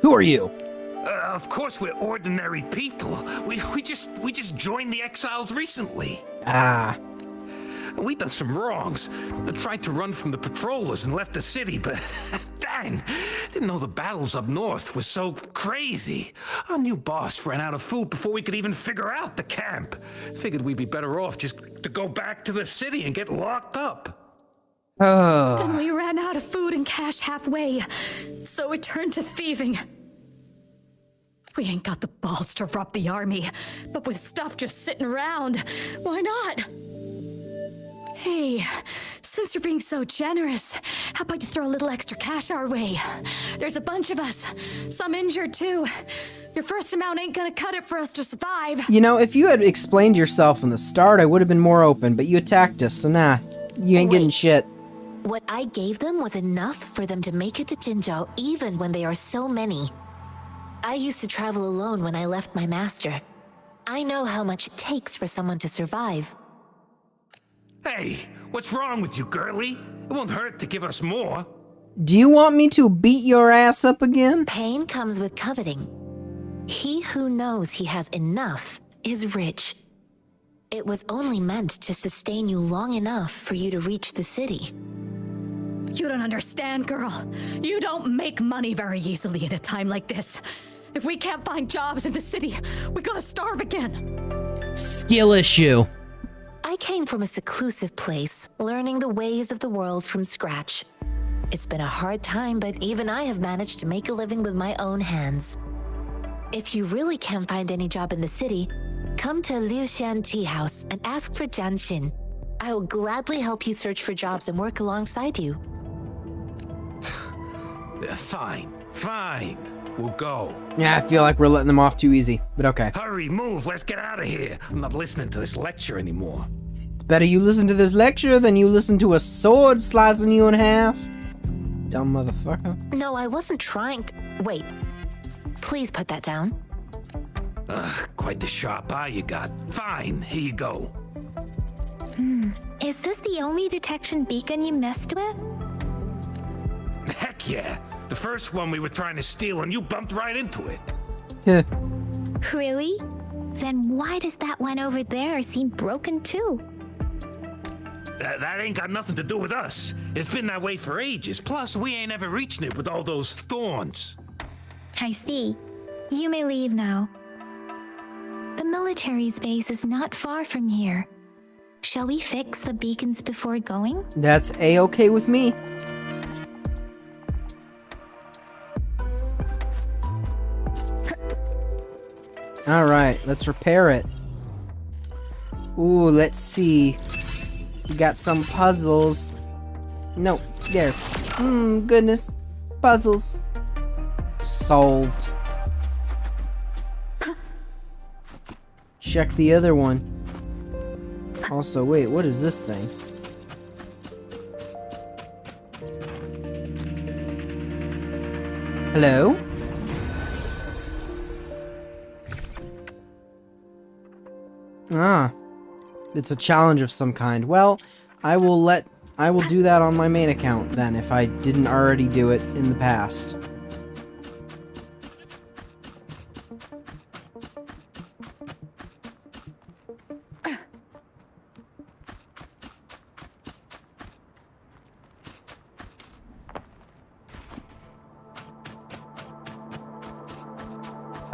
Who are you? Of course we're ordinary people. We just joined the exiles recently. Ah. We done some wrongs. Tried to run from the patrollers and left the city, but dang, didn't know the battles up north was so crazy. Our new boss ran out of food before we could even figure out the camp. Figured we'd be better off just to go back to the city and get locked up. Then we ran out of food and cash halfway, so we turned to thieving. We ain't got the balls to rob the army, but with stuff just sitting around, why not? Hey, since you're being so generous, how about you throw a little extra cash our way? There's a bunch of us, some injured too. Your first amount ain't gonna cut it for us to survive. You know, if you had explained yourself from the start, I would have been more open, but you attacked us, so nah, you ain't getting shit. What I gave them was enough for them to make it to Jinzhou even when they are so many. I used to travel alone when I left my master. I know how much it takes for someone to survive. Hey, what's wrong with you, girlie? It won't hurt to give us more. Do you want me to beat your ass up again? Pain comes with coveting. He who knows he has enough is rich. It was only meant to sustain you long enough for you to reach the city. You don't understand, girl. You don't make money very easily in a time like this. If we can't find jobs in the city, we're gonna starve again. Skill issue. I came from a seclusive place, learning the ways of the world from scratch. It's been a hard time, but even I have managed to make a living with my own hands. If you really can't find any job in the city, come to Liu Xian Tea House and ask for Jian Xin. I will gladly help you search for jobs and work alongside you. Fine. We'll go. Yeah, I feel like we're letting them off too easy, but okay. Hurry, move, let's get out of here. I'm not listening to this lecture anymore. Better you listen to this lecture than you listen to a sword slicing you in half. Dumb motherfucker. No, I wasn't trying to... Wait. Please put that down. Quite the sharp eye you got. Fine, here you go. Is this the only detection beacon you messed with? Heck yeah. The first one we were trying to steal and you bumped right into it. Really? Then why does that one over there seem broken too? That ain't got nothing to do with us. It's been that way for ages. Plus, we ain't ever reaching it with all those thorns. I see. You may leave now. The military's base is not far from here. Shall we fix the beacons before going? That's A-okay with me. Alright, let's repair it. Ooh, let's see. We got some puzzles. No, there. Goodness. Puzzles. Solved. Check the other one. Also, wait, what is this thing? Hello? Ah. It's a challenge of some kind. Well, I will do that on my main account then, if I didn't already do it in the past.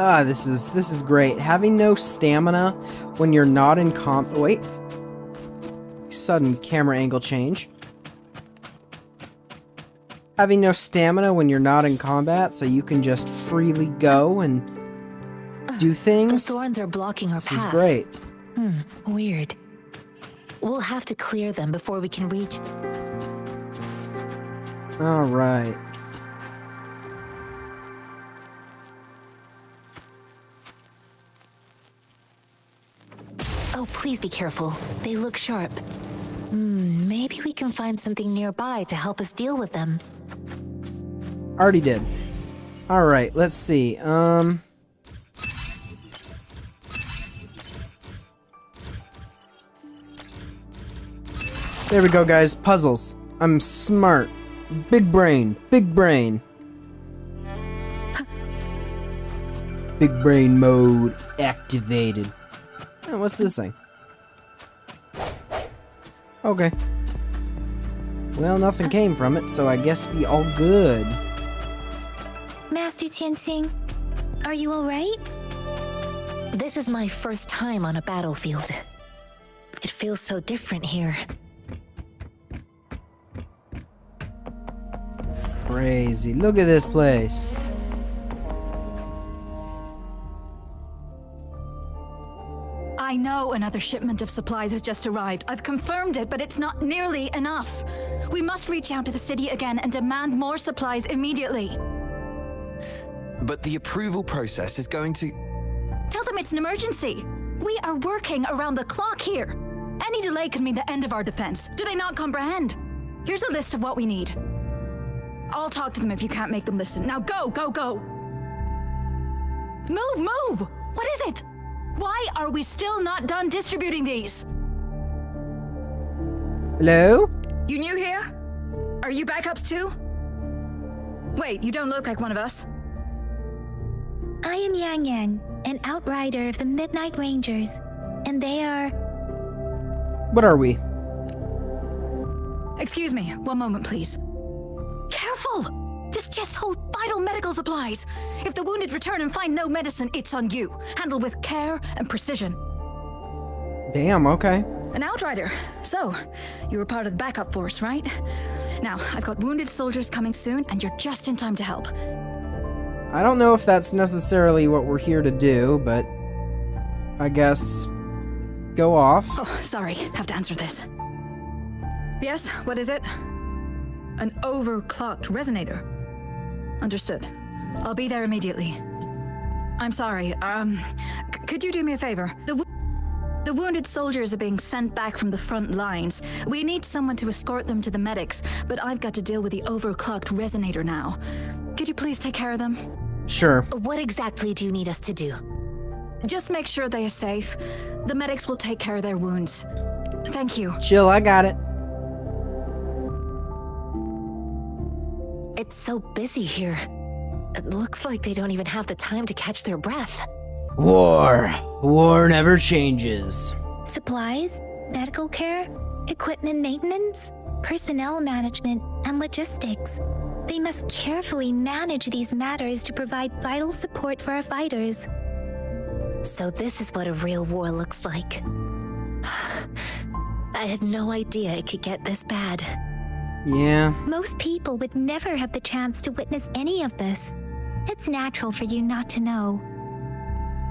Ah, this is great. Having no stamina when you're not in wait. Sudden camera angle change. having no stamina when you're not in combat, so you can just freely go and do things. The thorns are blocking our This path. is great. Weird. We'll have to clear them before we can reach them. Alright. Oh, please be careful. They look sharp. Maybe we can find something nearby to help us deal with them. Already did. Alright, let's see. There we go, guys. Puzzles. I'm smart. Big brain. Big brain. Big brain mode activated. Oh, what's this thing? Okay. Well, nothing came from it, so I guess we all good. Master Tianxing, are you alright? This is my first time on a battlefield. It feels so different here. Crazy. Look at this place. I know another shipment of supplies has just arrived. I've confirmed it, but it's not nearly enough. We must reach out to the city again and demand more supplies immediately. But the approval process is going to... Tell them it's an emergency. We are working around the clock here. Any delay could mean the end of our defense. Do they not comprehend? Here's a list of what we need. I'll talk to them if you can't make them listen. Now go, go, go! Move, move! What is it? Why are we still not done distributing these? Hello? You new here? Are you backups too? Wait, you don't look like one of us. I am Yang Yang, an outrider of the Midnight Rangers, and they are... What are we? Excuse me, one moment please. Careful! This chest holds vital medical supplies. If the wounded return and find no medicine, it's on you. Handle with care and precision. Damn, okay. An outrider. So, you were part of the backup force, right? Now, I've got wounded soldiers coming soon, and you're just in time to help. I don't know if that's necessarily what we're here to do, but I guess go off. Oh, sorry, have to answer this. Yes, what is it? An overclocked resonator. Understood. I'll be there immediately. I'm sorry, could you do me a favor? The wounded soldiers are being sent back from the front lines. We need someone to escort them to the medics, but I've got to deal with the overclocked resonator now. Could you please take care of them? Sure. What exactly do you need us to do? Just make sure they are safe. The medics will take care of their wounds. Thank you. Chill, I got it. It's so busy here. It looks like they don't even have the time to catch their breath. War. War never changes. Supplies, medical care, equipment maintenance, personnel management, and logistics. They must carefully manage these matters to provide vital support for our fighters. So this is what a real war looks like. I had no idea it could get this bad. Yeah. Most people would never have the chance to witness any of this. It's natural for you not to know.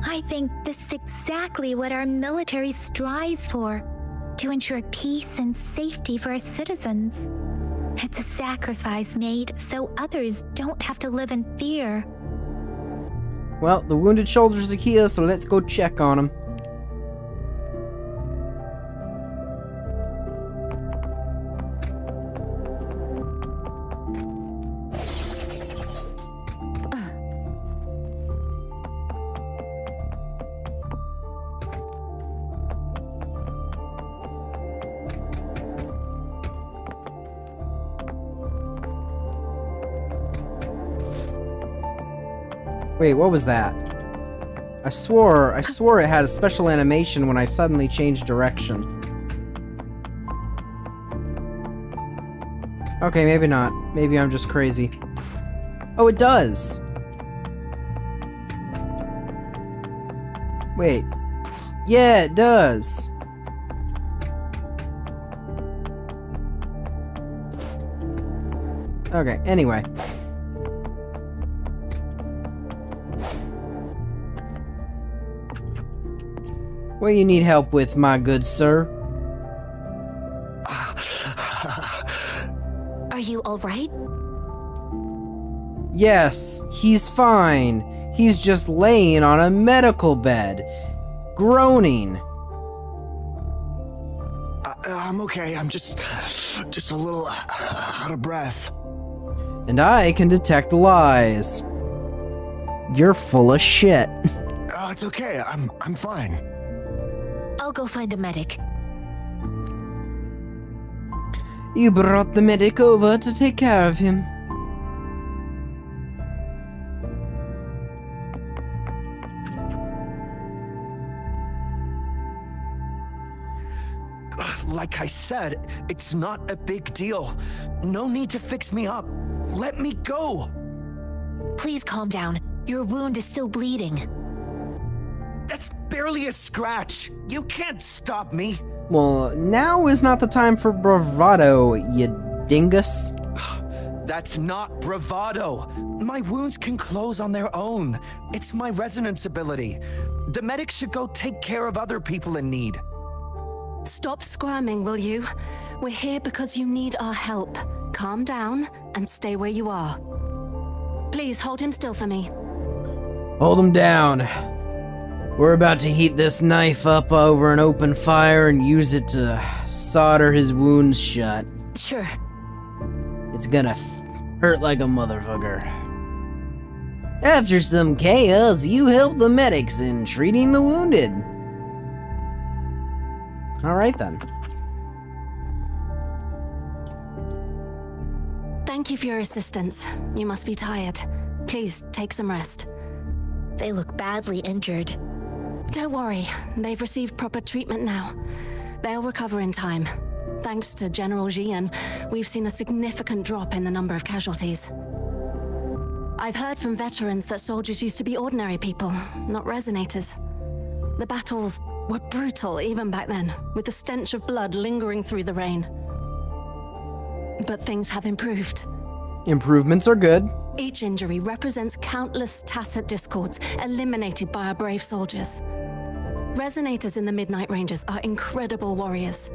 I think this is exactly what our military strives for, to ensure peace and safety for our citizens. It's a sacrifice made so others don't have to live in fear. Well, the wounded soldiers are here, so let's go check on them. Wait, what was that? I swore it had a special animation when I suddenly changed direction. Okay, maybe not. Maybe I'm just crazy. Oh, it does! Wait. Yeah, it does! Okay, anyway. What do you need help with, my good sir? Are you alright? Yes, he's fine. He's just laying on a medical bed, groaning. I'm okay. I'm just a little out of breath. And I can detect lies. You're full of shit. It's okay. I'm fine. I'll go find a medic. You brought the medic over to take care of him. Like I said, it's not a big deal. No need to fix me up. Let me go. Please calm down. Your wound is still bleeding. That's barely a scratch. You can't stop me. Well, now is not the time for bravado, you dingus. That's not bravado. My wounds can close on their own. It's my resonance ability. The medics should go take care of other people in need. Stop squirming, will you? We're here because you need our help. Calm down and stay where you are. Please hold him still for me. Hold him down. We're about to heat this knife up over an open fire and use it to solder his wounds shut. Sure. It's gonna hurt like a motherfucker. After some chaos, you help the medics in treating the wounded. Alright then. Thank you for your assistance. You must be tired. Please take some rest. They look badly injured. Don't worry, they've received proper treatment now. They'll recover in time. Thanks to General Jian, we've seen a significant drop in the number of casualties. I've heard from veterans that soldiers used to be ordinary people, not resonators. The battles were brutal even back then, with the stench of blood lingering through the rain. But things have improved. Improvements are good. Each injury represents countless tacit discords eliminated by our brave soldiers. Resonators in the Midnight Rangers are incredible warriors.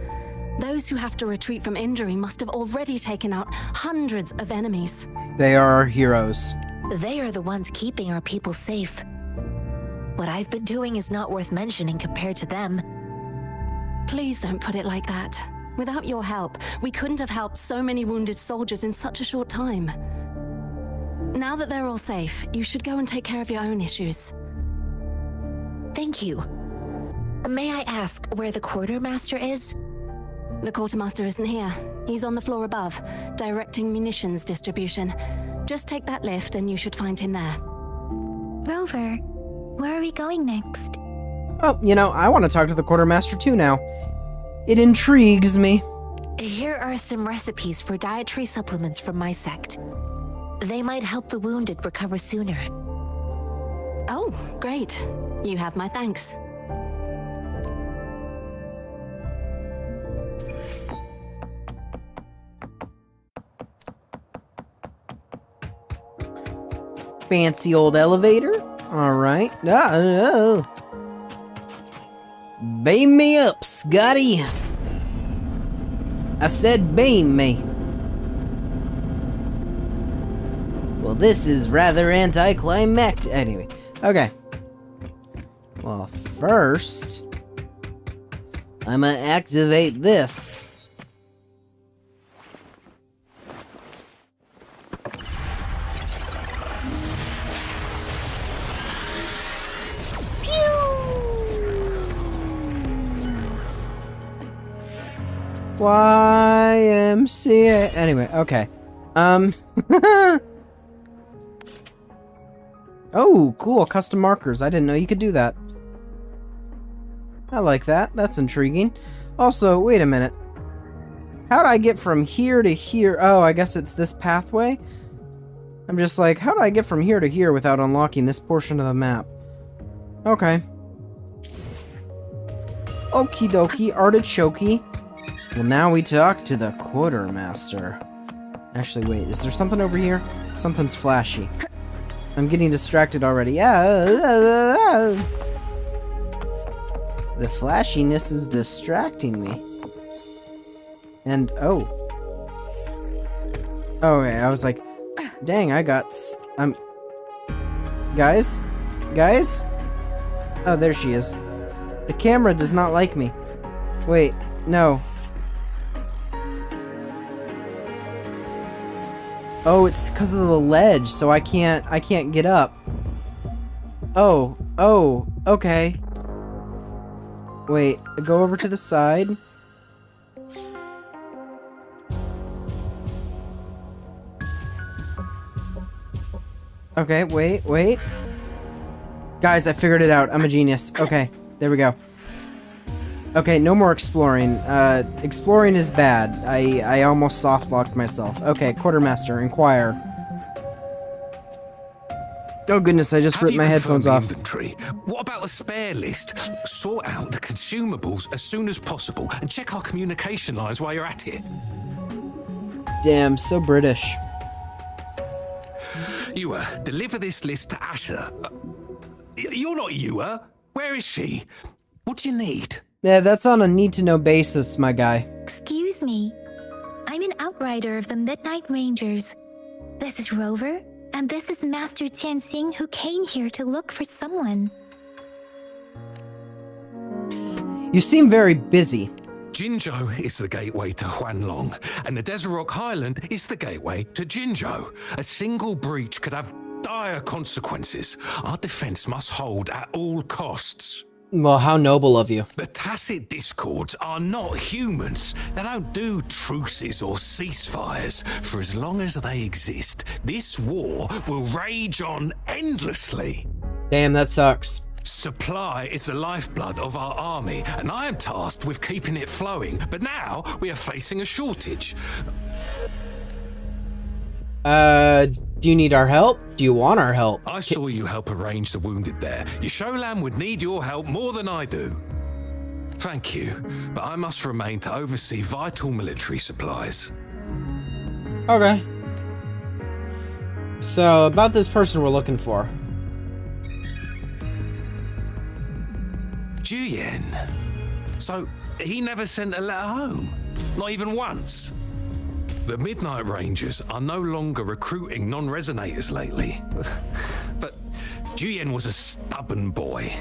Those who have to retreat from injury must have already taken out hundreds of enemies. They are our heroes. They are the ones keeping our people safe. What I've been doing is not worth mentioning compared to them. Please don't put it like that. Without your help, we couldn't have helped so many wounded soldiers in such a short time. Now that they're all safe, you should go and take care of your own issues. Thank you. May I ask where the quartermaster is? The quartermaster isn't here. He's on the floor above, directing munitions distribution. Just take that lift and you should find him there. Rover, where are we going next? Oh, you know, I want to talk to the quartermaster too now. It intrigues me. Here are some recipes for dietary supplements from my sect. They might help the wounded recover sooner. Oh, great. You have my thanks. Fancy old elevator. Alright. Beam me up, Scotty. I said beam me. Well, this is rather anticlimactic. Anyway, okay. Well, first, I'm gonna activate this. YMCA. Anyway, okay. Oh, cool. Custom markers. I didn't know you could do that. I like that. That's intriguing. Also, wait a minute. How'd I get from here to here? Oh, I guess it's this pathway? I'm just like, how do I get from here to here without unlocking this portion of the map? Okay. Okie dokie, artichoke. Well, now we talk to the quartermaster. Actually, wait, is there something over here? Something's flashy. I'm getting distracted already. The flashiness is distracting me. And, oh. Okay, I was like, dang, I got Guys? Guys? Oh, there she is. The camera does not like me. Wait, no. Oh, it's because of the ledge, so I can't get up. Oh, okay. Wait, go over to the side. Okay, wait. Guys, I figured it out. I'm a genius. Okay, there we go. Okay, no more exploring. Exploring is bad. I almost soft-locked myself. Okay, Quartermaster, inquire. Oh goodness, I just ripped my headphones off. Inventory? What about the spare list? Sort out the consumables as soon as possible and check our communication lines while you're at it. Damn, so British. Yuwa, deliver this list to Asher. You're not Yuwa. Where is she? What do you need? Yeah, that's on a need-to-know basis, my guy. Excuse me. I'm an outrider of the Midnight Rangers. This is Rover, and this is Master Tianxing, who came here to look for someone. You seem very busy. Jinzhou is the gateway to Huanglong, and the Desert Rock Highland is the gateway to Jinzhou. A single breach could have dire consequences. Our defense must hold at all costs. Well, how noble of you. The tacit discords are not humans. They don't do truces or ceasefires. For as long as they exist, this war will rage on endlessly. Damn, that sucks. Supply is the lifeblood of our army, and I am tasked with keeping it flowing. But now we are facing a shortage. Do you need our help? Do you want our help? I saw you help arrange the wounded there. Yasholan would need your help more than I do. Thank you, but I must remain to oversee vital military supplies. Okay. So, about this person we're looking for. Juyen. So, he never sent a letter home? Not even once? The Midnight Rangers are no longer recruiting non-resonators lately. But Juyen was a stubborn boy.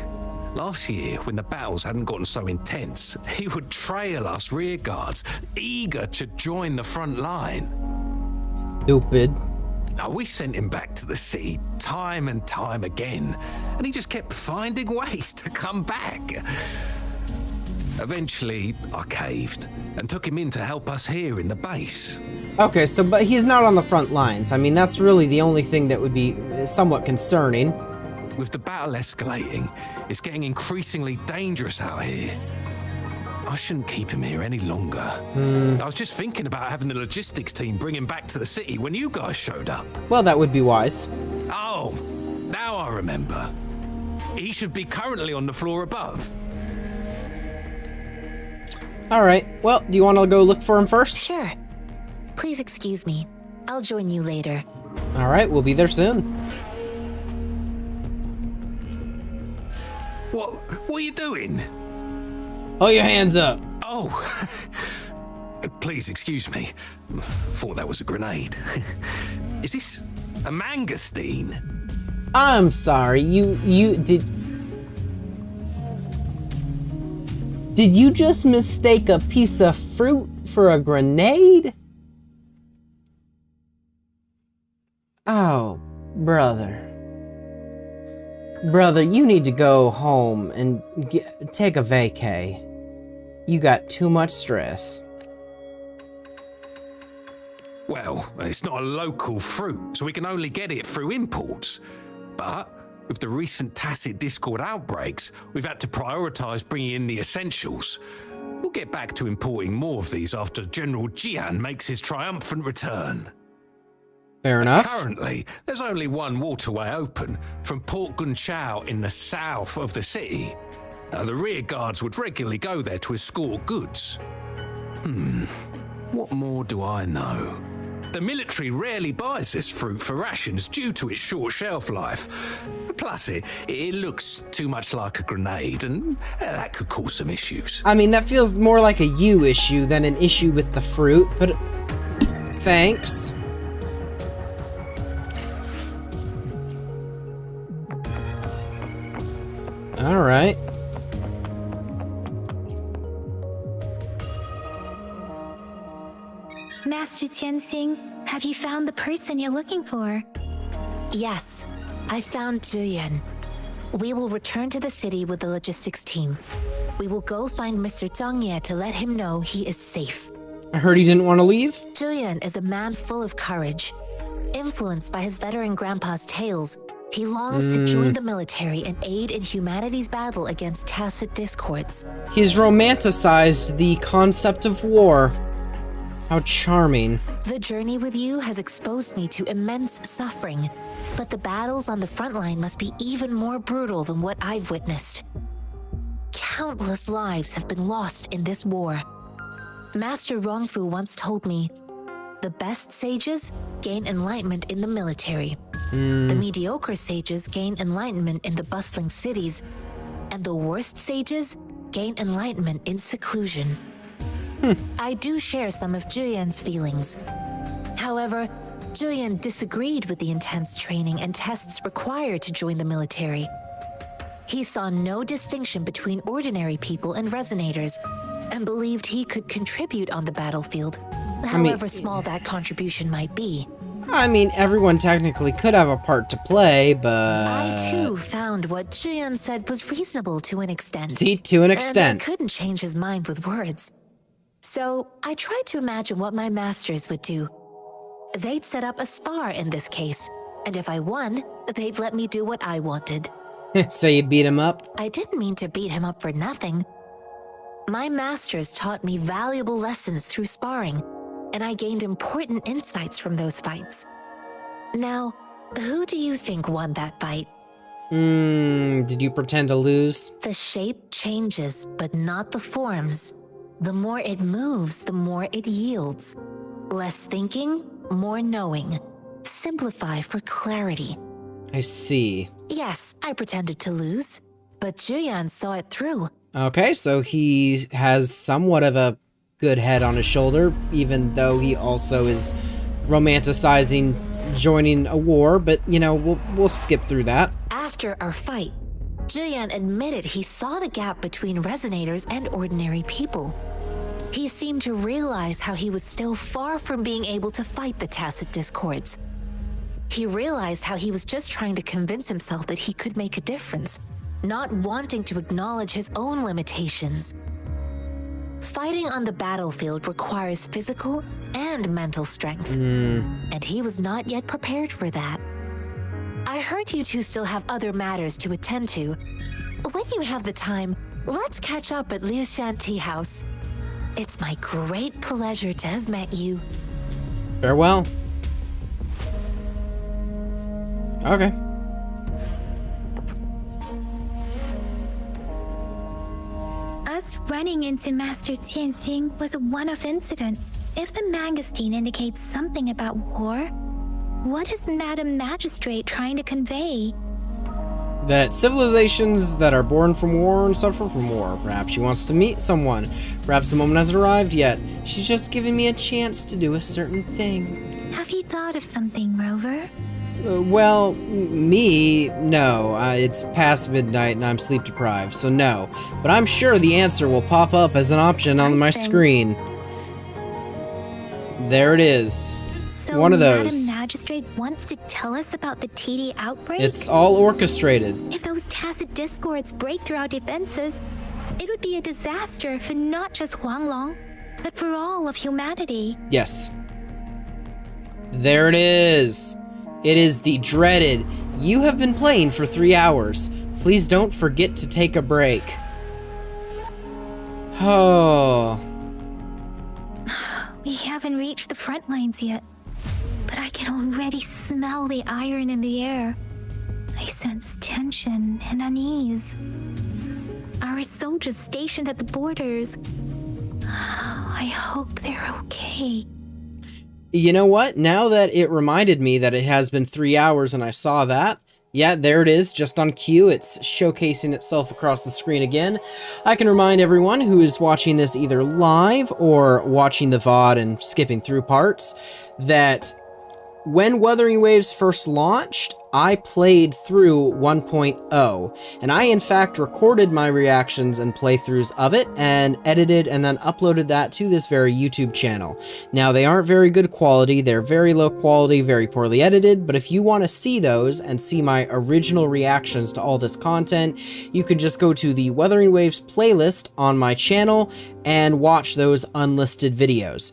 Last year, when the battles hadn't gotten so intense, he would trail us rearguards, eager to join the front line. Stupid. Now, we sent him back to the city time and time again, and he just kept finding ways to come back. Eventually, I caved and took him in to help us here in the base. Okay, so but he's not on the front lines. I mean, that's really the only thing that would be somewhat concerning. With the battle escalating, it's getting increasingly dangerous out here. I shouldn't keep him here any longer. I was just thinking about having the logistics team bring him back to the city when you guys showed up. Well, that would be wise. Oh, now I remember. He should be currently on the floor above. Alright, well, do you want to go look for him first? Sure. Please excuse me. I'll join you later. Alright, we'll be there soon. What are you doing? Hold your hands up. Oh, please excuse me. Thought that was a grenade. Is this a mangosteen? I'm sorry, you did you just mistake a piece of fruit for a grenade? Oh, brother. Brother, you need to go home and take a vacay. You got too much stress. Well, it's not a local fruit, so we can only get it through imports. But with the recent tacit discord outbreaks, we've had to prioritize bringing in the essentials. We'll get back to importing more of these after General Jian makes his triumphant return. Fair enough. Currently, there's only one waterway open, from Port Gunchao in the south of the city. The rear guards would regularly go there to escort goods. What more do I know? The military rarely buys this fruit for rations due to its short shelf life. Plus, it looks too much like a grenade, and that could cause some issues. I mean, that feels more like a you issue than an issue with the fruit, but thanks. All right. Master Tianxing, have you found the person you're looking for? Yes, I found Zhuyan. We will return to the city with the logistics team. We will go find Mr. Zhang Ye to let him know he is safe. I heard he didn't want to leave. Zhuyan is a man full of courage. Influenced by his veteran grandpa's tales, he longs to join the military and aid in humanity's battle against tacit discords. He's romanticized the concept of war. How charming. The journey with you has exposed me to immense suffering, but the battles on the front line must be even more brutal than what I've witnessed. Countless lives have been lost in this war. Master Rongfu once told me, the best sages gain enlightenment in the military. The mediocre sages gain enlightenment in the bustling cities, and the worst sages gain enlightenment in seclusion. I do share some of Zhuyan's feelings. However, Zhuyan disagreed with the intense training and tests required to join the military. He saw no distinction between ordinary people and resonators, and believed he could contribute on the battlefield, however small that contribution might be. I mean, everyone technically could have a part to play, but... I too found what Zhuyan said was reasonable to an extent. See, to an extent. And I couldn't change his mind with words. So I tried to imagine what my masters would do. They'd set up a spar in this case, and if I won, they'd let me do what I wanted. So you beat him up? I didn't mean to beat him up for nothing. My masters taught me valuable lessons through sparring, and I gained important insights from those fights. Now, who do you think won that fight? Did you pretend to lose? The shape changes, but not the forms. The more it moves, the more it yields. Less thinking, more knowing. Simplify for clarity. I see. Yes, I pretended to lose, but Zhuyan saw it through. Okay, so he has somewhat of a good head on his shoulder, even though he also is romanticizing joining a war, but, you know, we'll skip through that. After our fight, Zhuyan admitted he saw the gap between resonators and ordinary people. He seemed to realize how he was still far from being able to fight the tacit discords. He realized how he was just trying to convince himself that he could make a difference, not wanting to acknowledge his own limitations. Fighting on the battlefield requires physical and mental strength, and he was not yet prepared for that. I heard you two still have other matters to attend to. When you have the time, let's catch up at Liu Shan Tea House. It's my great pleasure to have met you. Farewell. Okay. Us running into Master Tianxing was a one-off incident. If the magazine indicates something about war, what is Madam Magistrate trying to convey? That civilizations that are born from war and suffer from war. Perhaps she wants to meet someone. Perhaps the moment hasn't arrived yet. She's just giving me a chance to do a certain thing. Have you thought of something, Rover? Well, me, no. It's past midnight and I'm sleep deprived, so no. But I'm sure the answer will pop up as an option on my screen. There it is. So one of those. Madam Magistrate wants to tell us about the TD outbreak? It's all orchestrated. If those tacit discords break through our defenses, it would be a disaster for not just Huanglong, but for all of humanity. Yes. There it is. It is the dreaded, you have been playing for 3 hours. Please don't forget to take a break. Oh. We haven't reached the front lines yet, but I can already smell the iron in the air. I sense tension and unease. Our soldiers stationed at the borders. I hope they're okay. You know what? Now that it reminded me that it has been 3 hours and I saw that, yeah, there it is, just on cue. It's showcasing itself across the screen again. I can remind everyone who is watching this either live or watching the VOD and skipping through parts that when Wuthering Waves first launched, I played through 1.0, and I in fact recorded my reactions and playthroughs of it and edited and then uploaded that to this very YouTube channel. Now, they aren't very good quality, they're very low quality, very poorly edited, but if you want to see those and see my original reactions to all this content, you could just go to the Wuthering Waves playlist on my channel and watch those unlisted videos.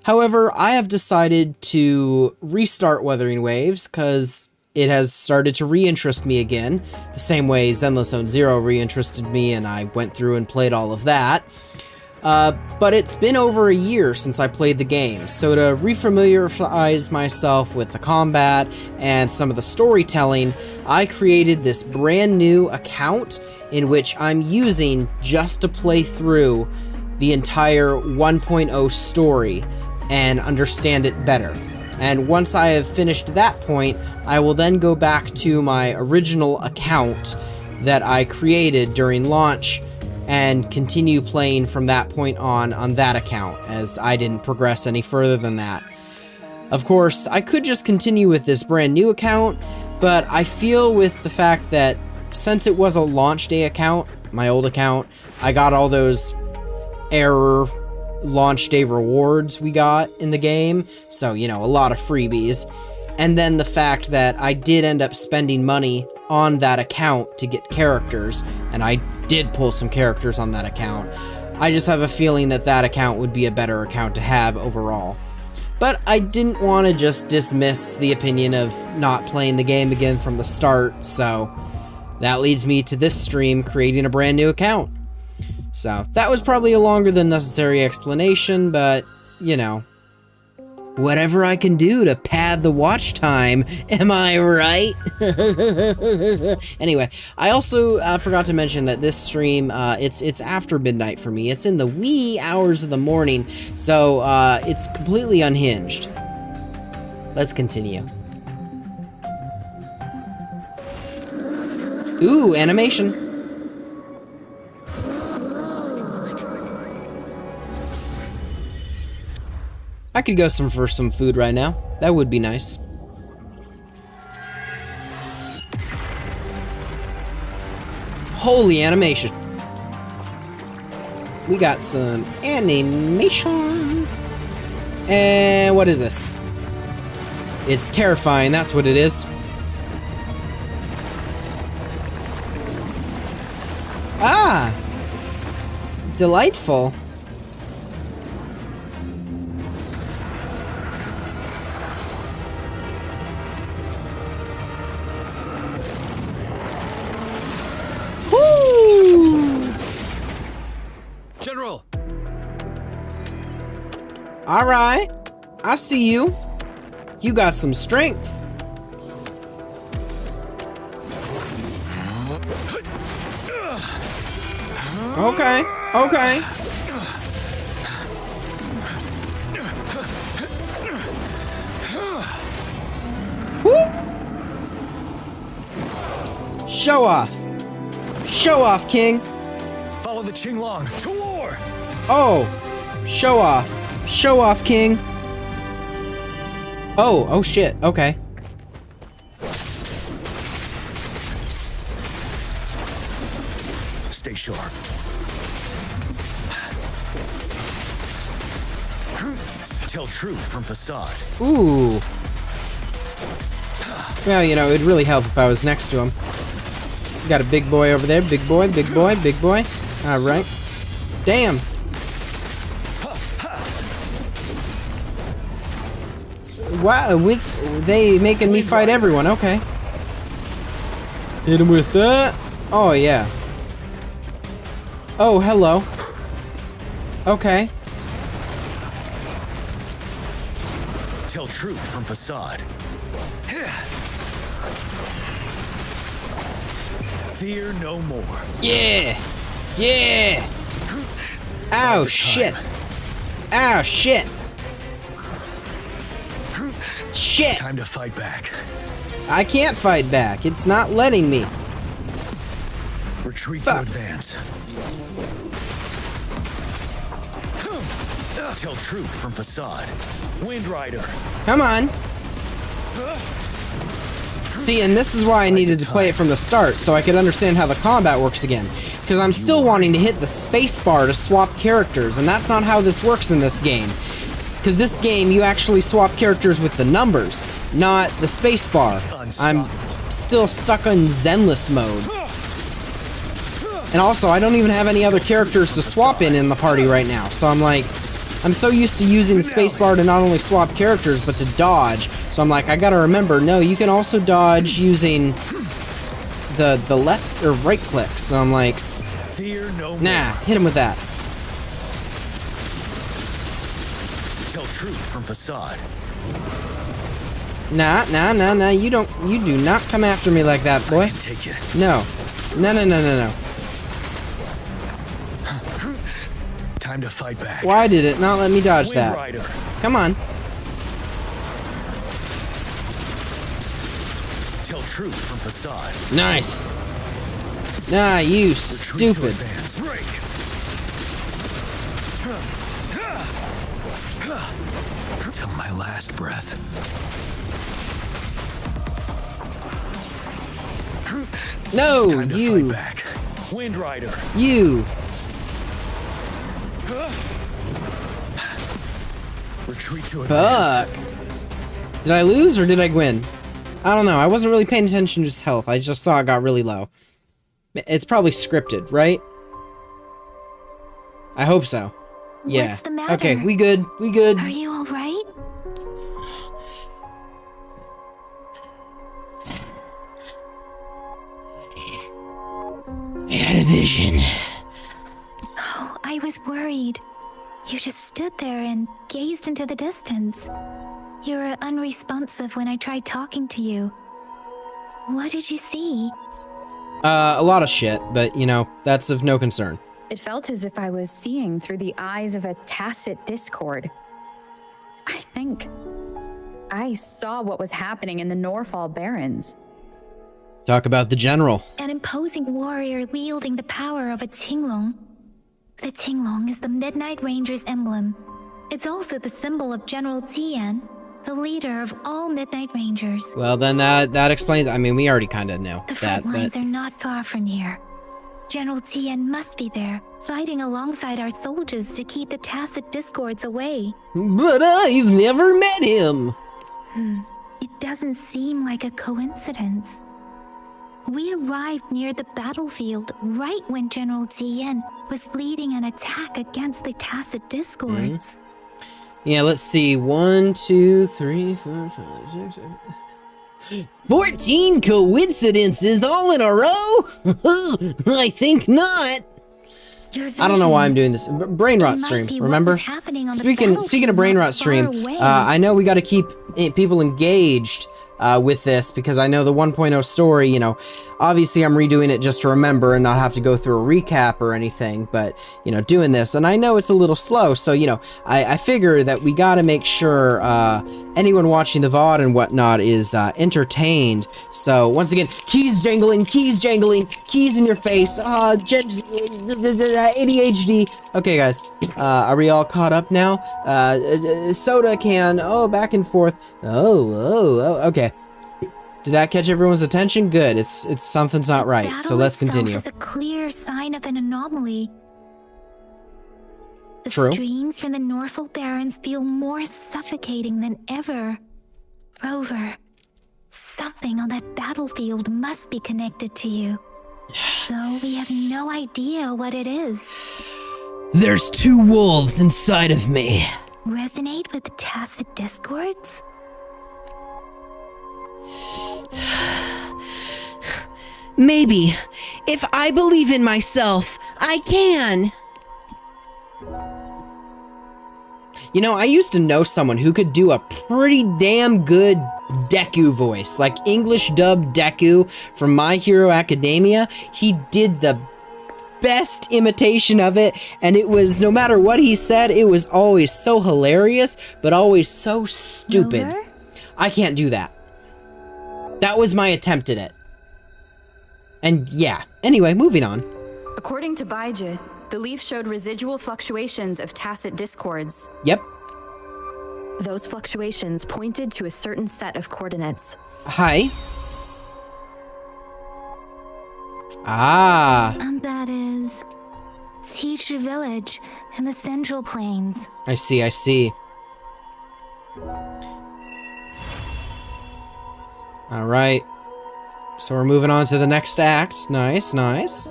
However, I have decided to restart Wuthering Waves because it has started to re-interest me again, the same way Zenless Zone Zero re-interested me and I went through and played all of that. But it's been over a year since I played the game, so to refamiliarize myself with the combat and some of the storytelling, I created this brand new account in which I'm using just to play through the entire 1.0 story and understand it better. And once I have finished that point, I will then go back to my original account that I created during launch and continue playing from that point on that account, as I didn't progress any further than that. Of course, I could just continue with this brand new account, but I feel with the fact that since it was a launch day account, my old account, I got all those error launch day rewards we got in the game, so, you know, a lot of freebies. And then the fact that I did end up spending money on that account to get characters, and I did pull some characters on that account. I just have a feeling that that account would be a better account to have overall. But I didn't want to just dismiss the opinion of not playing the game again from the start, so that leads me to this stream creating a brand new account. So, that was probably a longer than necessary explanation, but, you know, whatever I can do to pad the watch time, am I right? Anyway, I also forgot to mention that this stream, it's after midnight for me. It's in the wee hours of the morning, so it's completely unhinged. Let's continue. Ooh, animation. I could go for some food right now. That would be nice. Holy animation. We got some animation. And what is this? It's terrifying, that's what it is. Ah! Delightful. General! Alright, I see you. You got some strength. Okay, okay. Woo! Show off. Show off, King. Follow the Qinglong to war! Oh, show off. Show off, King. Oh shit, okay. Stay sharp. Tell truth from facade. Ooh. Well, you know, it'd really help if I was next to him. Got a big boy over there. Big boy, big boy, big boy. Alright. Damn. Wow, they making me fight everyone. Okay. Hit him with that. Oh, yeah. Oh, hello. Okay. Tell truth from facade. Fear no more. Yeah! Yeah! Ow, shit! Ow, shit! Shit! Time to fight back. I can't fight back. It's not letting me. Retreat to advance. Tell truth from facade. Wind Rider. Come on. See, and this is why I needed to play it from the start, so I could understand how the combat works again. Because I'm still wanting to hit the spacebar to swap characters, and that's not how this works in this game. Because this game, you actually swap characters with the numbers, not the spacebar. I'm still stuck on Zenless mode. And also, I don't even have any other characters to swap in the party right now, so I'm like... I'm so used to using the spacebar to not only swap characters, but to dodge. So I'm like, I gotta remember, no, you can also dodge using the left or right click. So I'm like, nah, hit him with that. Tell truth from facade. Nah, you do not come after me like that, boy. Take it. No. No. Time to fight back. Why did it not let me dodge Wind that? Rider. Come on. Tell truth from facade. Nice. Nah, you stupid. Till my last breath. No, Time to you. fight back. Wind Rider. You. Retreat to advance. Fuck. Did I lose or did I win? I don't know. I wasn't really paying attention to his health. I just saw it got really low. It's probably scripted, right? I hope so. Yeah. What's the matter? Okay, we good. We good. Are you all right? I had a vision. Oh, I was worried. You just stood there and gazed into the distance. You were unresponsive when I tried talking to you. What did you see? A lot of shit, but, you know, that's of no concern. It felt as if I was seeing through the eyes of a tacit discord. I think I saw what was happening in the Norfall Barrens. Talk about the general. An imposing warrior wielding the power of a Huanglong. The Huanglong is the Midnight Ranger's emblem. It's also the symbol of General Tian, the leader of all Midnight Rangers. Well, then that explains... I mean, we already kind of know The that, front lines but... are not far from here. General Tian must be there, fighting alongside our soldiers to keep the tacit discords away. But I've never met him! It doesn't seem like a coincidence. We arrived near the battlefield right when General Tian was leading an attack against the tacit discords. Yeah, let's see. 1, 2, 3, 4, 5, 6, 7... 14 coincidences all in a row? I think not. I don't know why I'm doing this. Brain rot stream, remember? Speaking of brain rot stream, I know we got to keep people engaged with this, because I know the 1.0 story, you know, obviously I'm redoing it just to remember and not have to go through a recap or anything, but, you know, doing this, and I know it's a little slow, so, you know, I figure that we gotta make sure anyone watching the VOD and whatnot is entertained. So, once again, keys jangling, keys in your face, ADHD. Okay, guys, are we all caught up now? Soda can, back and forth. Okay. Did that catch everyone's attention? Good. It's something's not right. So let's continue. It's a clear sign of an anomaly. The True. streams from the Norfall Barrens feel more suffocating than ever. Rover, something on that battlefield must be connected to you. Though we have no idea what it is. There's 2 wolves inside of me. Resonate with tacit discords? Maybe. If I believe in myself, I can. You know, I used to know someone who could do a pretty damn good Deku voice, like English dub Deku from My Hero Academia. He did the best imitation of it, and it was, no matter what he said, it was always so hilarious, but always so stupid. Rover? I can't do that. That was my attempt at it. And yeah. Anyway, moving on. According to Baiji, the leaf showed residual fluctuations of tacit discords. Yep. Those fluctuations pointed to a certain set of coordinates. Hi. Ah. And that is Teacher Village in the Central Plains. I see, I see. All right. So we're moving on to the next act. Nice, nice.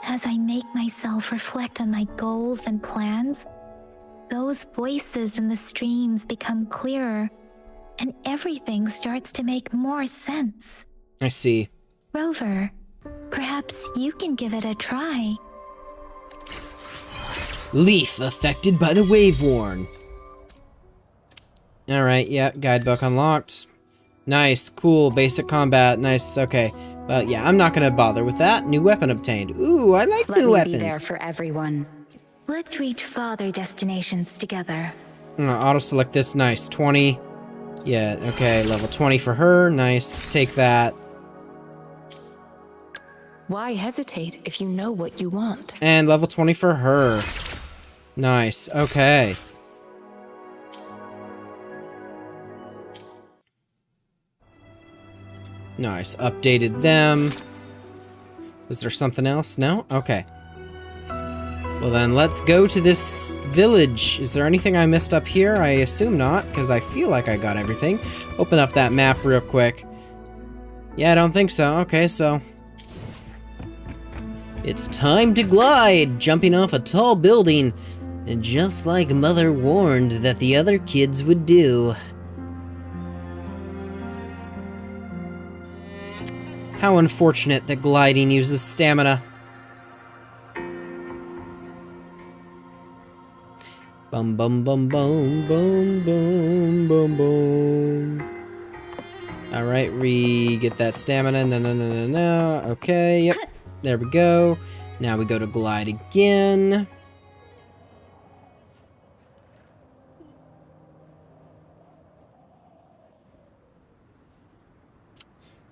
As I make myself reflect on my goals and plans, those voices in the streams become clearer, and everything starts to make more sense. I see. Rover, perhaps you can give it a try. Leaf affected by the wave worn. Alright, yeah, guidebook unlocked. Nice, cool, basic combat, nice, okay. Yeah, I'm not gonna bother with that. New weapon obtained. Ooh, I like new weapons. Let me be there for everyone. Let's reach farther destinations together. Auto-select this, nice, 20. Yeah, okay, level 20 for her, nice, take that. Why hesitate if you know what you want? And level 20 for her. Nice, okay. Nice, updated them. Was there something else? No? Okay. Well then, let's go to this village. Is there anything I missed up here? I assume not, because I feel like I got everything. Open up that map real quick. Yeah, I don't think so. Okay, so... it's time to glide, jumping off a tall building, and just like Mother warned that the other kids would do. How unfortunate that gliding uses stamina. Bum bum bum bum bum bum bum bum. Alright, get that stamina. No. Okay, yep. There we go. Now we go to glide again.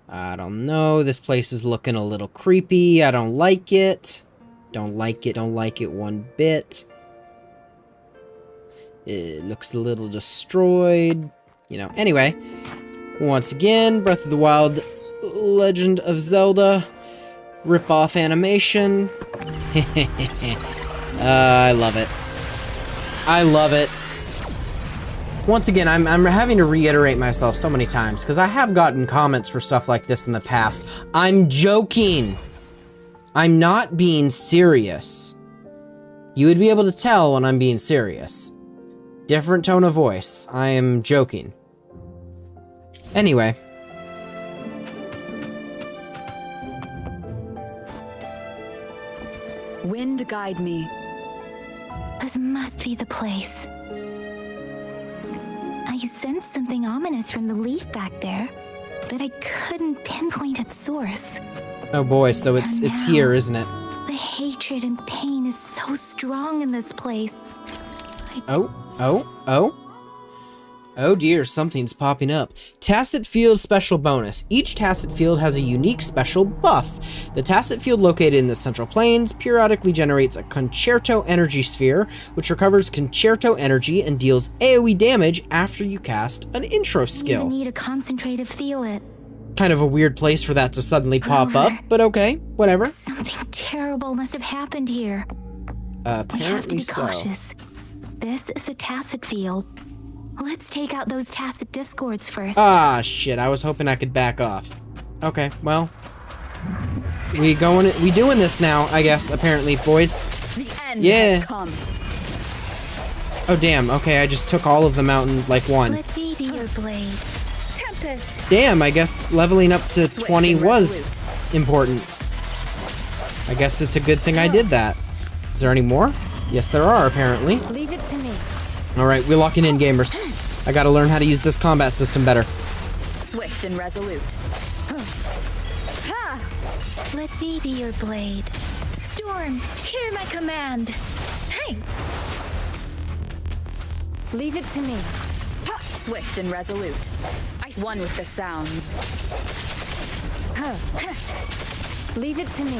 I don't know. This place is looking a little creepy. I don't like it. Don't like it one bit. It looks a little destroyed. You know, anyway. Once again, Breath of the Wild, Legend of Zelda. Rip-off animation. I love it. I love it. Once again, I'm having to reiterate myself so many times, because I have gotten comments for stuff like this in the past. I'm joking. I'm not being serious. You would be able to tell when I'm being serious. Different tone of voice. I am joking. Anyway. Wind guide me. This must be the place. I sensed something ominous from the leaf back there, but I couldn't pinpoint its source. Oh boy, so it's here, isn't it? The hatred and pain is so strong in this place. Oh dear, something's popping up. Tacit Field Special Bonus. Each Tacit Field has a unique special buff. The Tacit Field located in the Central Plains periodically generates a Concerto Energy Sphere, which recovers Concerto Energy and deals AoE damage after you cast an intro skill. You need to concentrate to feel it. Kind of a weird place for that to suddenly pop up, but okay, whatever. Something terrible must have happened here. Apparently we have to be so. cautious. This is a Tacit Field. Let's take out those tacit discords first. Ah, shit. I was hoping I could back off. Okay, well. We doing this now, I guess, apparently, boys. The end has come. Oh, damn. Okay, I just took all of them out in, like, one. Let me be your blade. Tempest. Damn, I guess leveling up to 20 was important. I guess it's a good thing I did that. Is there any more? Yes, there are, apparently. Leave it to me. Alright, we're locking in, gamers. I gotta learn how to use this combat system better. Swift and resolute. Let me be your blade. Storm, hear my command. Hey! Leave it to me. Swift and resolute. One with the sounds. Leave it to me.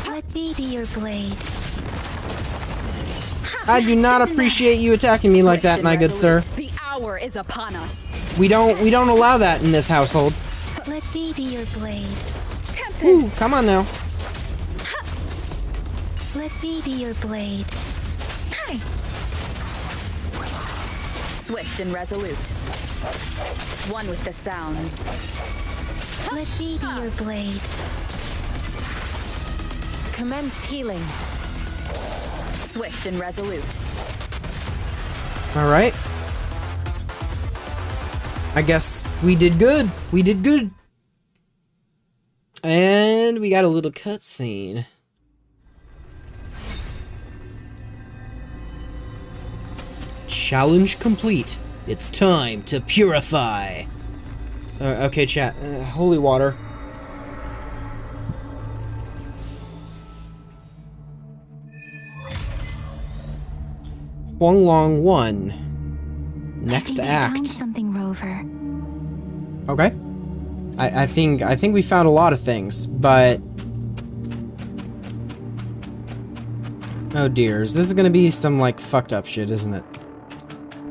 Let me be your blade. I do not appreciate you attacking me like that, my good sir. The hour is upon us. We don't allow that in this household. Let me be your blade. Ooh, come on now. Let me be your blade. Hi. Swift and resolute. One with the sounds. Let me be your blade. Commence healing. Swift and resolute. All right. I guess we did good. We did good. And we got a little cutscene. Challenge complete. It's time to purify. Okay, chat. Holy water. Huanglong 1. Next act. Found something, Rover. Okay. I think we found a lot of things, but oh dears, this is gonna be some like fucked up shit, isn't it?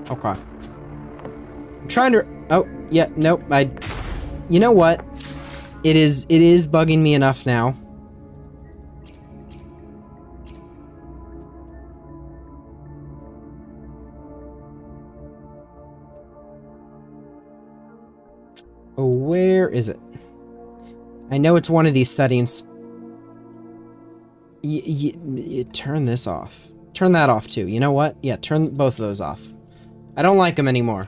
Okay. I'm trying to. Oh yeah, nope. You know what? It is bugging me enough now. Oh, where is it? I know it's one of these settings. Turn this off. Turn that off too. You know what? Yeah, turn both of those off. I don't like them anymore.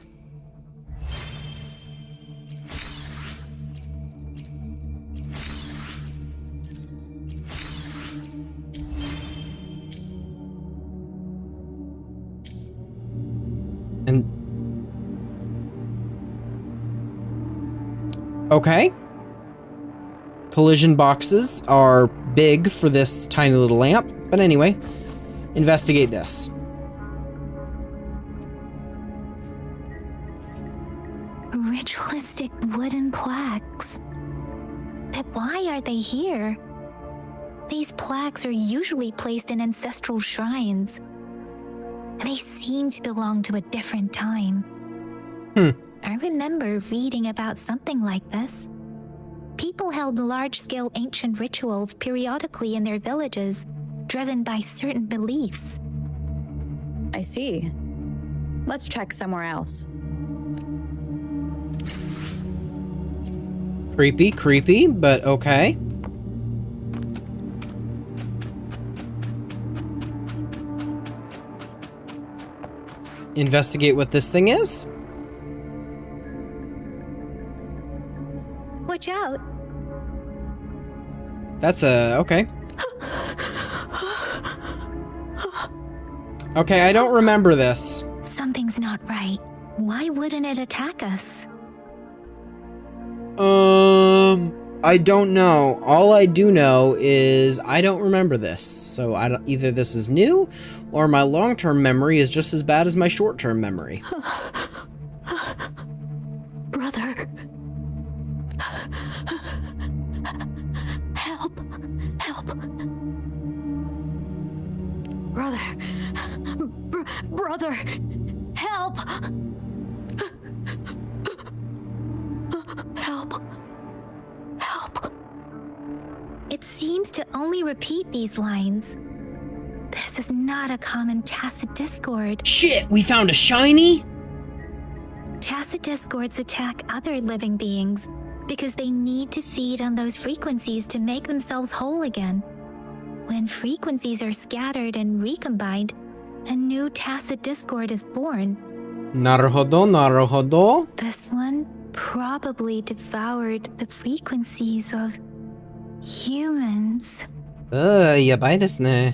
And okay. Collision boxes are big for this tiny little lamp, but anyway, investigate this. Ritualistic wooden plaques. But why are they here? These plaques are usually placed in ancestral shrines. They seem to belong to a different time. I remember reading about something like this. People held large-scale ancient rituals periodically in their villages, driven by certain beliefs. I see. Let's check somewhere else. Creepy, but okay. Investigate what this thing is. Watch out. That's okay. Okay, I don't remember this. Something's not right. Why wouldn't it attack us? I don't know. All I do know is I don't remember this. So either this is new or my long-term memory is just as bad as my short-term memory. Brother. Help. Brother. Brother. Help. Help. It seems to only repeat these lines. This is not a common tacit discord. Shit, we found a shiny? Tacit discords attack other living beings because they need to feed on those frequencies to make themselves whole again. When frequencies are scattered and recombined, a new tacit discord is born. Naruhodo. This one probably devoured the frequencies of humans. Yabai desu ne.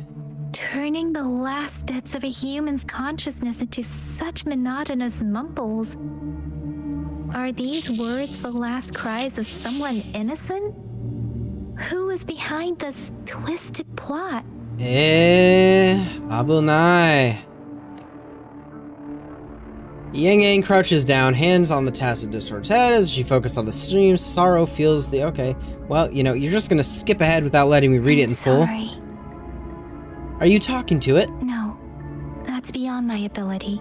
Turning the last bits of a human's consciousness into such monotonous mumbles. Are these words the last cries of someone innocent? Who is behind this twisted plot? Abunai. Yang Yang crouches down, hands on the Tacit Discord's head as she focuses on the stream. Sorrow feels the... Okay, well, you know, you're just gonna skip ahead without letting me read it in full. Sorry. Are you talking to it? No, that's beyond my ability.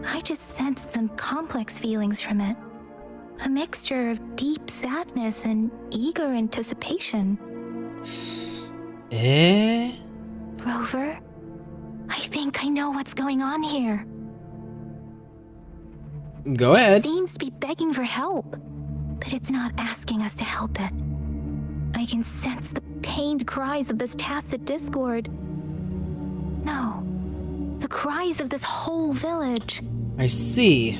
I just sensed some complex feelings from it. A mixture of deep sadness and eager anticipation. Rover, I think I know what's going on here. Go ahead. It seems to be begging for help, but it's not asking us to help it. I can sense the pained cries of this Tacit Discord. No, the cries of this whole village. I see.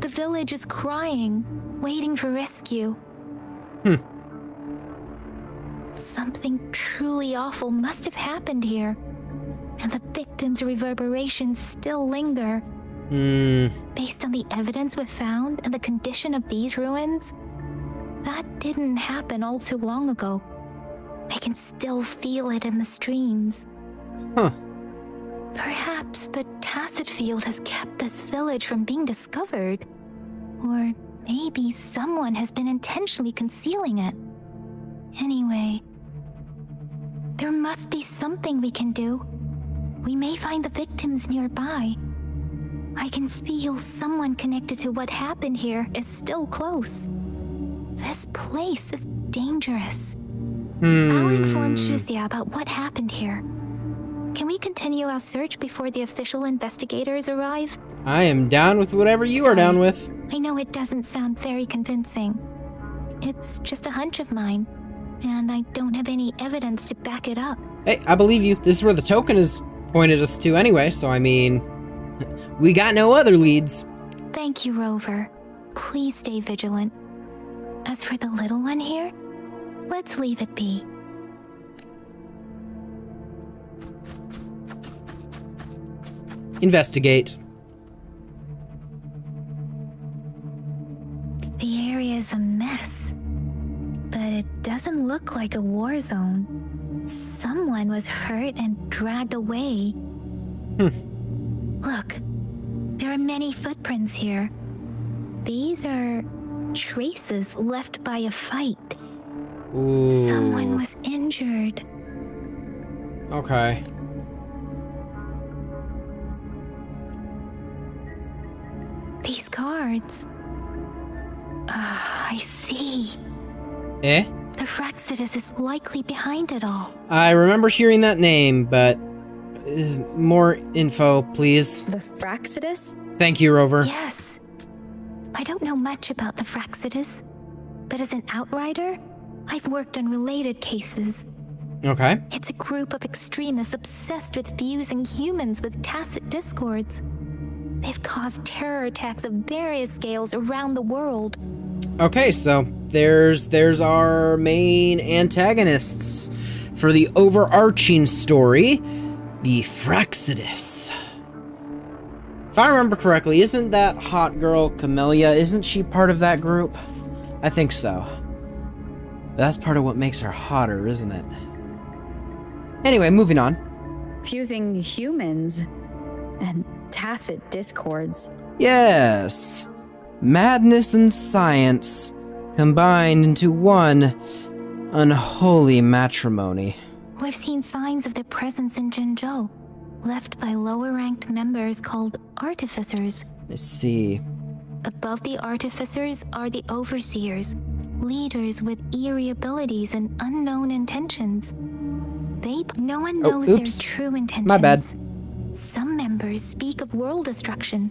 The village is crying, waiting for rescue. Something truly awful must have happened here, and the victims' reverberations still linger. Based on the evidence we've found and the condition of these ruins, that didn't happen all too long ago. I can still feel it in the streams. Perhaps the Tacit Field has kept this village from being discovered. Or maybe someone has been intentionally concealing it. Anyway, there must be something we can do. We may find the victims nearby. I can feel someone connected to what happened here is still close. This place is dangerous. I'll inform Shuzia about what happened here. Can we continue our search before the official investigators arrive? I am down with whatever you are down with. I know it doesn't sound very convincing. It's just a hunch of mine, and I don't have any evidence to back it up. Hey, I believe you. This is where the token has pointed us to anyway, so I mean, we got no other leads. Thank you, Rover. Please stay vigilant. As for the little one here, let's leave it be. Investigate. The area is a mess, but it doesn't look like a war zone. Someone was hurt and dragged away. Look, there are many footprints here. These are traces left by a fight. Ooh. Someone was injured. Okay. These cards. I see. Eh? The Fraxidus is likely behind it all. I remember hearing that name, but more info, please. The Fraxidus? Thank you, Rover. Yes. I don't know much about the Fraxidus, but as an outrider, I've worked on related cases. Okay. It's a group of extremists obsessed with fusing humans with Tacit Discords. They've caused terror attacks of various scales around the world. Okay, so there's our main antagonists for the overarching story, the Fraxidus. If I remember correctly, isn't that hot girl Camellia, isn't she part of that group? I think so. That's part of what makes her hotter, isn't it? Anyway, moving on. Fusing humans and Tacit Discords. Yes. Madness and science combined into one unholy matrimony. We've seen signs of their presence in Jinzhou, left by lower-ranked members called Artificers. I see. Above the Artificers are the Overseers, leaders with eerie abilities and unknown intentions. No one knows their true intentions. My bad. Some members speak of world destruction,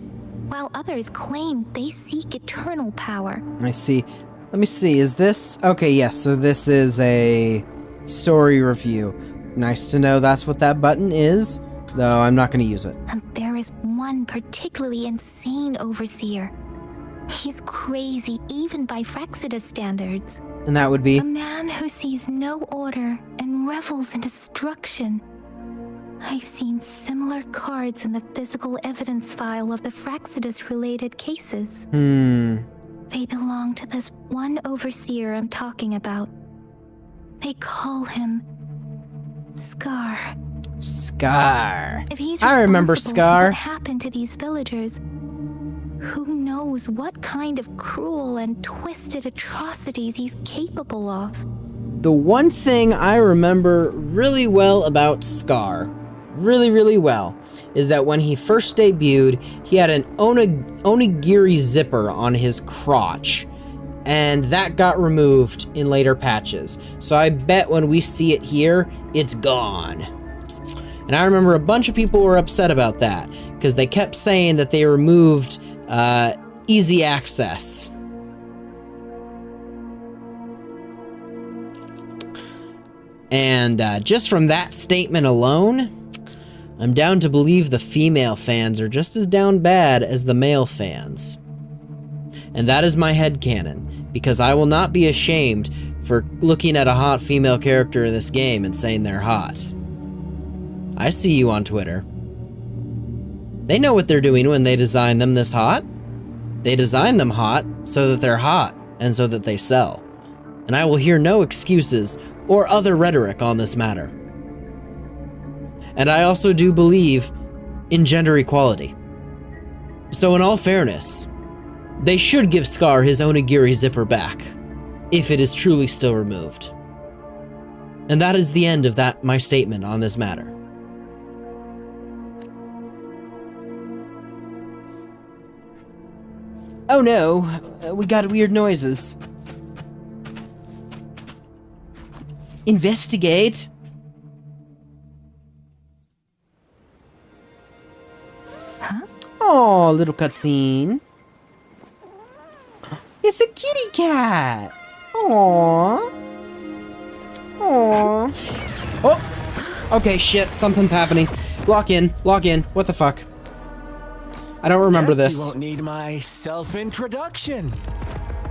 while others claim they seek eternal power. I see. Let me see, is this... Okay, yes, so this is a story review. Nice to know that's what that button is, though I'm not going to use it. And there is one particularly insane overseer. He's crazy even by Fraxidus standards. And that would be? A man who sees no order and revels in destruction. I've seen similar cards in the physical evidence file of the Fraxidus-related cases. They belong to this one overseer I'm talking about. They call him Scar. Scar. If he's I remember responsible for Scar. what happened to these villagers, who knows what kind of cruel and twisted atrocities he's capable of? The one thing I remember really well about Scar, really well, is that when he first debuted, he had an onigiri zipper on his crotch, and that got removed in later patches. So I bet when we see it here, it's gone. And I remember a bunch of people were upset about that, because they kept saying that they removed easy access. And just from that statement alone, I'm down to believe the female fans are just as down bad as the male fans. And that is my headcanon, because I will not be ashamed for looking at a hot female character in this game and saying they're hot. I see you on Twitter. They know what they're doing when they design them this hot. They design them hot so that they're hot and so that they sell. And I will hear no excuses or other rhetoric on this matter. And I also do believe in gender equality. So in all fairness, they should give Scar his onigiri zipper back, if it is truly still removed. And that is the end of my statement on this matter. Oh no, we got weird noises. Investigate. Huh? Oh, little cutscene. It's a kitty cat. Aww. Aww. Oh. Okay, shit. Something's happening. Lock in. Log in. What the fuck? I don't remember this. You won't need my self-introduction.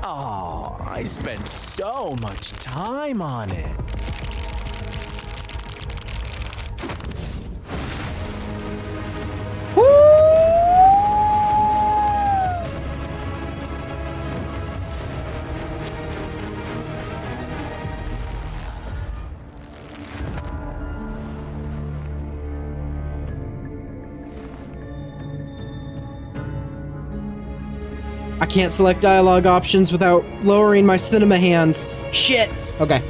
Oh, I spent so much time on it. I can't select dialogue options without lowering my cinema hands. Shit! Okay.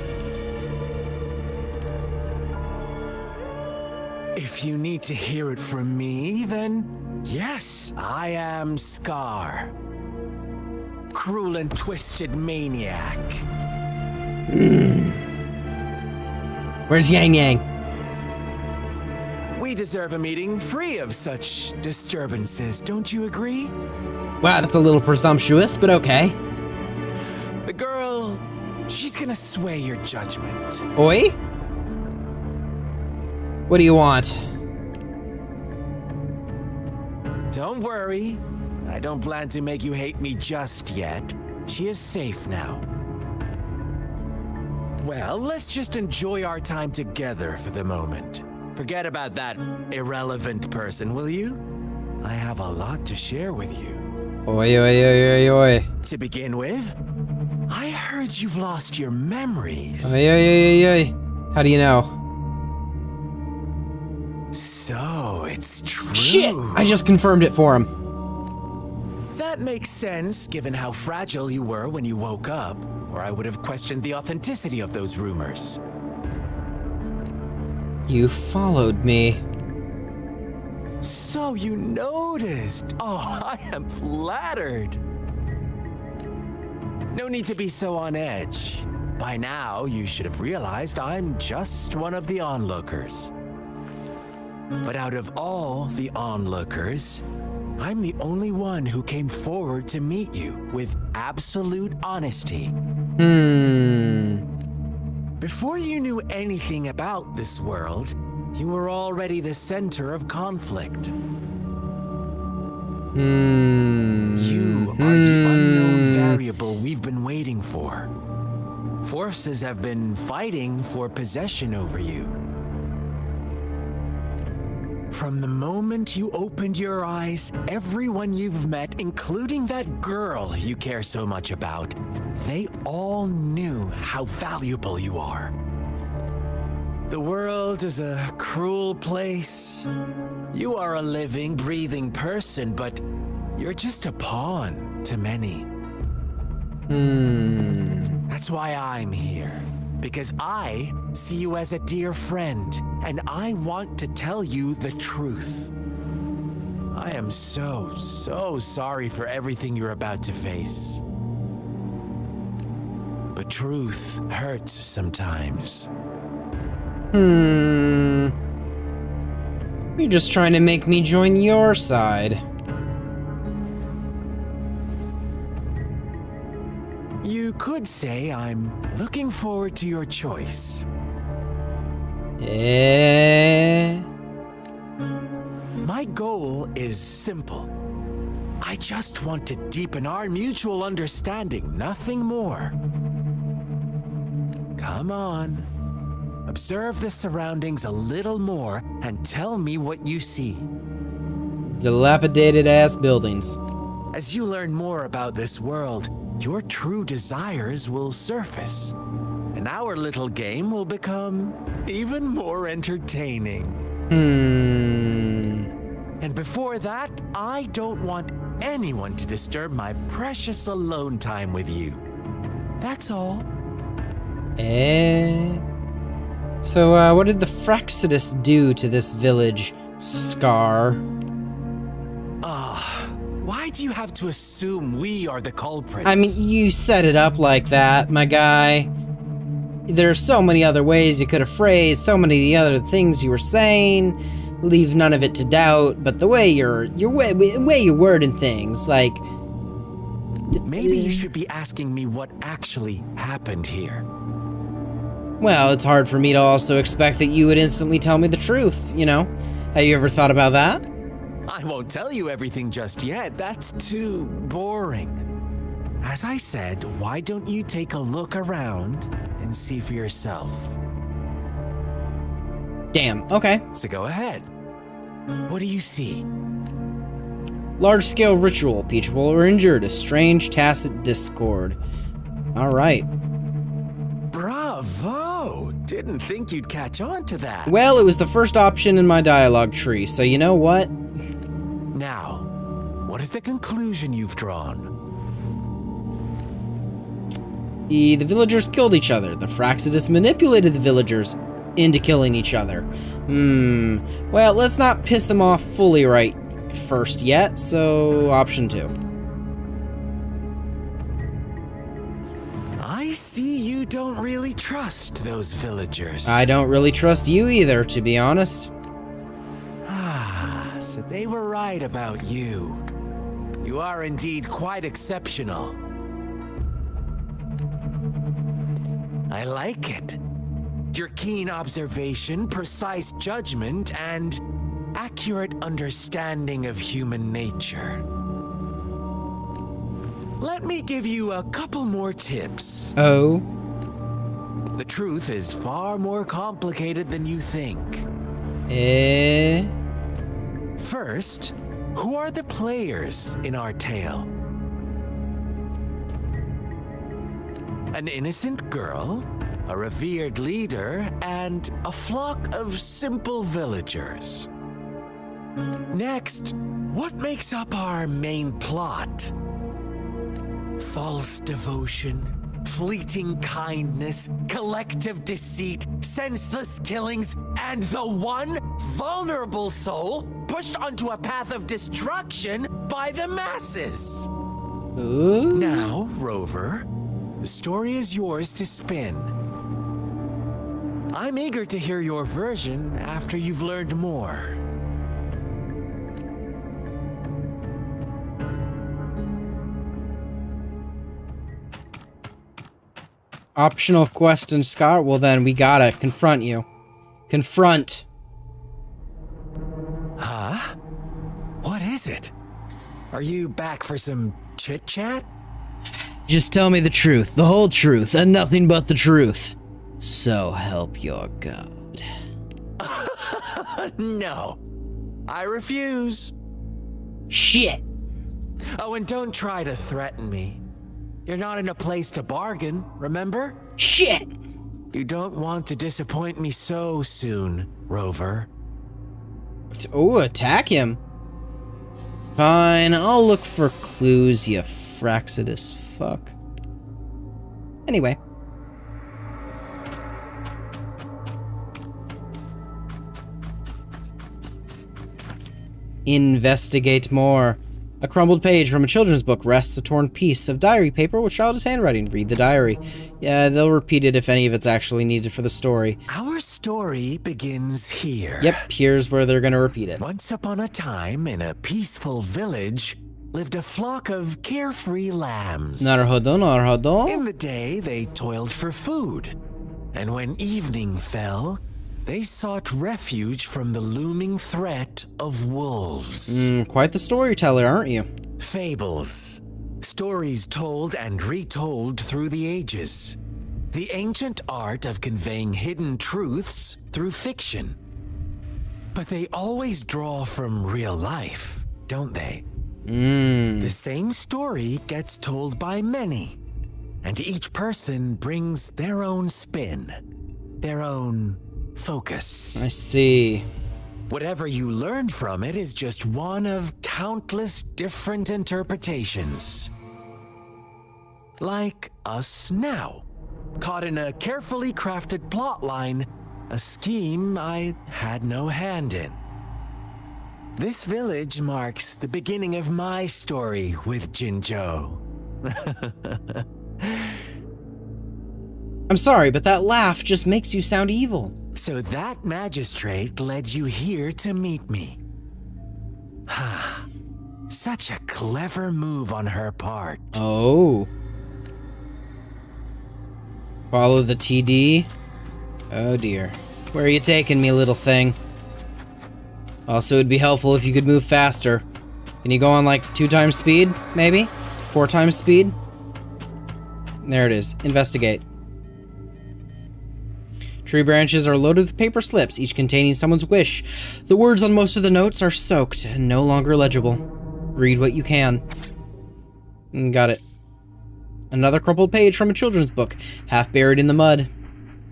If you need to hear it from me, then yes, I am Scar. Cruel and twisted maniac. Where's Yang Yang? We deserve a meeting free of such disturbances, don't you agree? Wow, that's a little presumptuous, but okay. The girl, she's gonna sway your judgment. Oi? What do you want? Don't worry. I don't plan to make you hate me just yet. She is safe now. Well, let's just enjoy our time together for the moment. Forget about that irrelevant person, will you? I have a lot to share with you. Oi, oi, oi, oi, oi. To begin with, I heard you've lost your memories. Oi, oi, oi, oi, oi. How do you know? So, it's true. Shit! I just confirmed it for him. That makes sense, given how fragile you were when you woke up, or I would have questioned the authenticity of those rumors. You followed me. So you noticed. Oh, I am flattered. No need to be so on edge. By now, you should have realized I'm just one of the onlookers. But out of all the onlookers, I'm the only one who came forward to meet you with absolute honesty. Before you knew anything about this world, you were already the center of conflict. You are the unknown variable we've been waiting for. Forces have been fighting for possession over you. From the moment you opened your eyes, everyone you've met, including that girl you care so much about, they all knew how valuable you are. The world is a cruel place. You are a living, breathing person, but you're just a pawn to many. That's why I'm here. Because I see you as a dear friend, and I want to tell you the truth. I am so sorry for everything you're about to face. But truth hurts sometimes. You're just trying to make me join your side. You could say I'm looking forward to your choice. My goal is simple. I just want to deepen our mutual understanding, nothing more. Come on. Observe the surroundings a little more and tell me what you see. Dilapidated-ass buildings. As you learn more about this world, your true desires will surface, and our little game will become even more entertaining. And before that, I don't want anyone to disturb my precious alone time with you. That's all. So, what did the Fraxidus do to this village, Scar? Why do you have to assume we are the culprits? I mean, you set it up like that, my guy. There are so many other ways you could have phrased, so many of the other things you were saying. Leave none of it to doubt, but the way you're wording things, like... Maybe you should be asking me what actually happened here. Well, it's hard for me to also expect that you would instantly tell me the truth, you know? Have you ever thought about that? I won't tell you everything just yet. That's too boring. As I said, why don't you take a look around and see for yourself? Damn, okay. So go ahead. What do you see? Large-scale ritual. People were injured. A strange, tacit discord. Alright. Bravo! Didn't think you'd catch on to that. Well, it was the first option in my dialogue tree, so you know what? Now, what is the conclusion you've drawn? The villagers killed each other. The Fraxidus manipulated the villagers into killing each other. Well, let's not piss them off fully right first yet, so option 2. I see you don't really trust those villagers. I don't really trust you either, to be honest. So they were right about you. You are indeed quite exceptional. I like it. Your keen observation, precise judgment, and accurate understanding of human nature. Let me give you a couple more tips. Oh? The truth is far more complicated than you think. First, who are the players in our tale? An innocent girl, a revered leader, and a flock of simple villagers. Next, what makes up our main plot? False devotion, fleeting kindness, collective deceit, senseless killings, and the one vulnerable soul pushed onto a path of destruction by the masses. Ooh. Now, Rover, the story is yours to spin. I'm eager to hear your version after you've learned more. Optional quest and Scar? Well then, we gotta confront you. Confront. Huh? What is it? Are you back for some chit-chat? Just tell me the truth, the whole truth, and nothing but the truth. So help your God. No. I refuse. Shit. Oh, and don't try to threaten me. You're not in a place to bargain, remember? Shit. You don't want to disappoint me so soon, Rover. Oh, attack him. Fine, I'll look for clues, you Fraxidus fuck. Anyway. Investigate more. A crumbled page from a children's book rests a torn piece of diary paper with childish handwriting. Read the diary. Yeah, they'll repeat it if any of it's actually needed for the story. Our story begins here. Yep, here's where they're gonna repeat it. Once upon a time, in a peaceful village, lived a flock of carefree lambs. Naruhodo, naruhodo. In the day, they toiled for food. And when evening fell, they sought refuge from the looming threat of wolves. Quite the storyteller, aren't you? Fables. Stories told and retold through the ages. The ancient art of conveying hidden truths through fiction. But they always draw from real life, don't they? The same story gets told by many, and each person brings their own spin, their own focus. I see. Whatever you learn from it is just one of countless different interpretations. Like us now, caught in a carefully crafted plotline, a scheme I had no hand in. This village marks the beginning of my story with Jinzhou. I'm sorry, but that laugh just makes you sound evil. So that magistrate led you here to meet me. Such a clever move on her part. Oh. Follow the TD? Oh dear. Where are you taking me, little thing? Also, it'd be helpful if you could move faster. Can you go on like 2 times speed, maybe? 4 times speed? There it is. Investigate. Tree branches are loaded with paper slips, each containing someone's wish. The words on most of the notes are soaked and no longer legible. Read what you can. Got it. Another crumpled page from a children's book, half buried in the mud.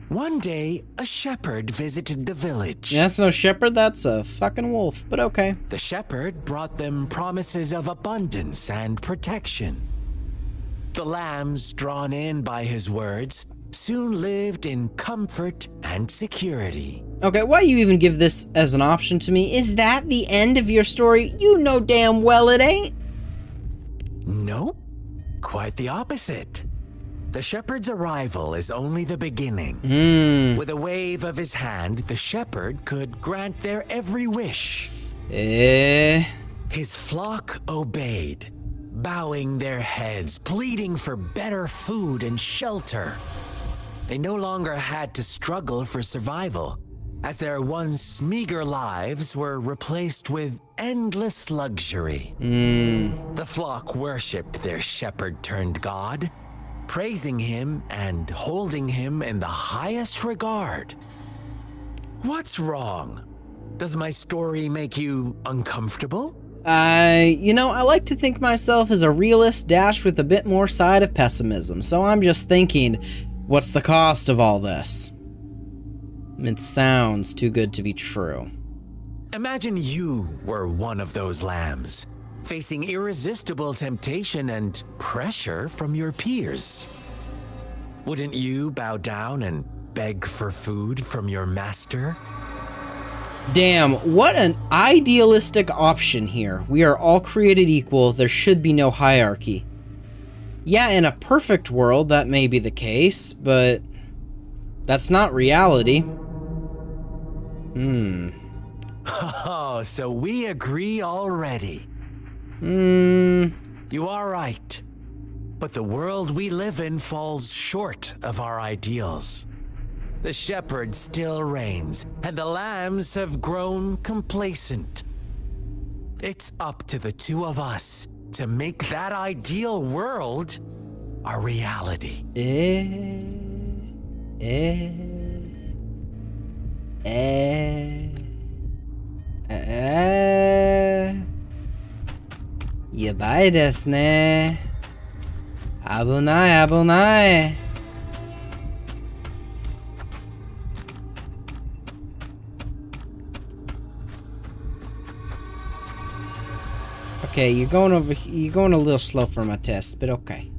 One day, a shepherd visited the village. That's no shepherd, that's a fucking wolf, but okay. The shepherd brought them promises of abundance and protection. The lambs, drawn in by his words, soon lived in comfort and security. Okay, why you even give this as an option to me? Is that the end of your story? You know damn well it ain't. Nope, quite the opposite. The shepherd's arrival is only the beginning. With a wave of his hand, the shepherd could grant their every wish. His flock obeyed, bowing their heads, pleading for better food and shelter. They no longer had to struggle for survival, as their once meager lives were replaced with endless luxury. The flock worshipped their shepherd-turned-god, praising him and holding him in the highest regard. What's wrong? Does my story make you uncomfortable? You know, I like to think myself as a realist dashed with a bit more side of pessimism, so I'm just thinking, what's the cost of all this? It sounds too good to be true. Imagine you were one of those lambs, facing irresistible temptation and pressure from your peers. Wouldn't you bow down and beg for food from your master? Damn, what an idealistic option here. We are all created equal, there should be no hierarchy. Yeah, in a perfect world, that may be the case, but that's not reality. Oh, so we agree already. You are right. But the world we live in falls short of our ideals. The shepherd still reigns, and the lambs have grown complacent. It's up to the two of us to make that ideal world a reality. Yabai desu ne. Abunai, abunai. Okay, you're going a little slow for my test, but okay.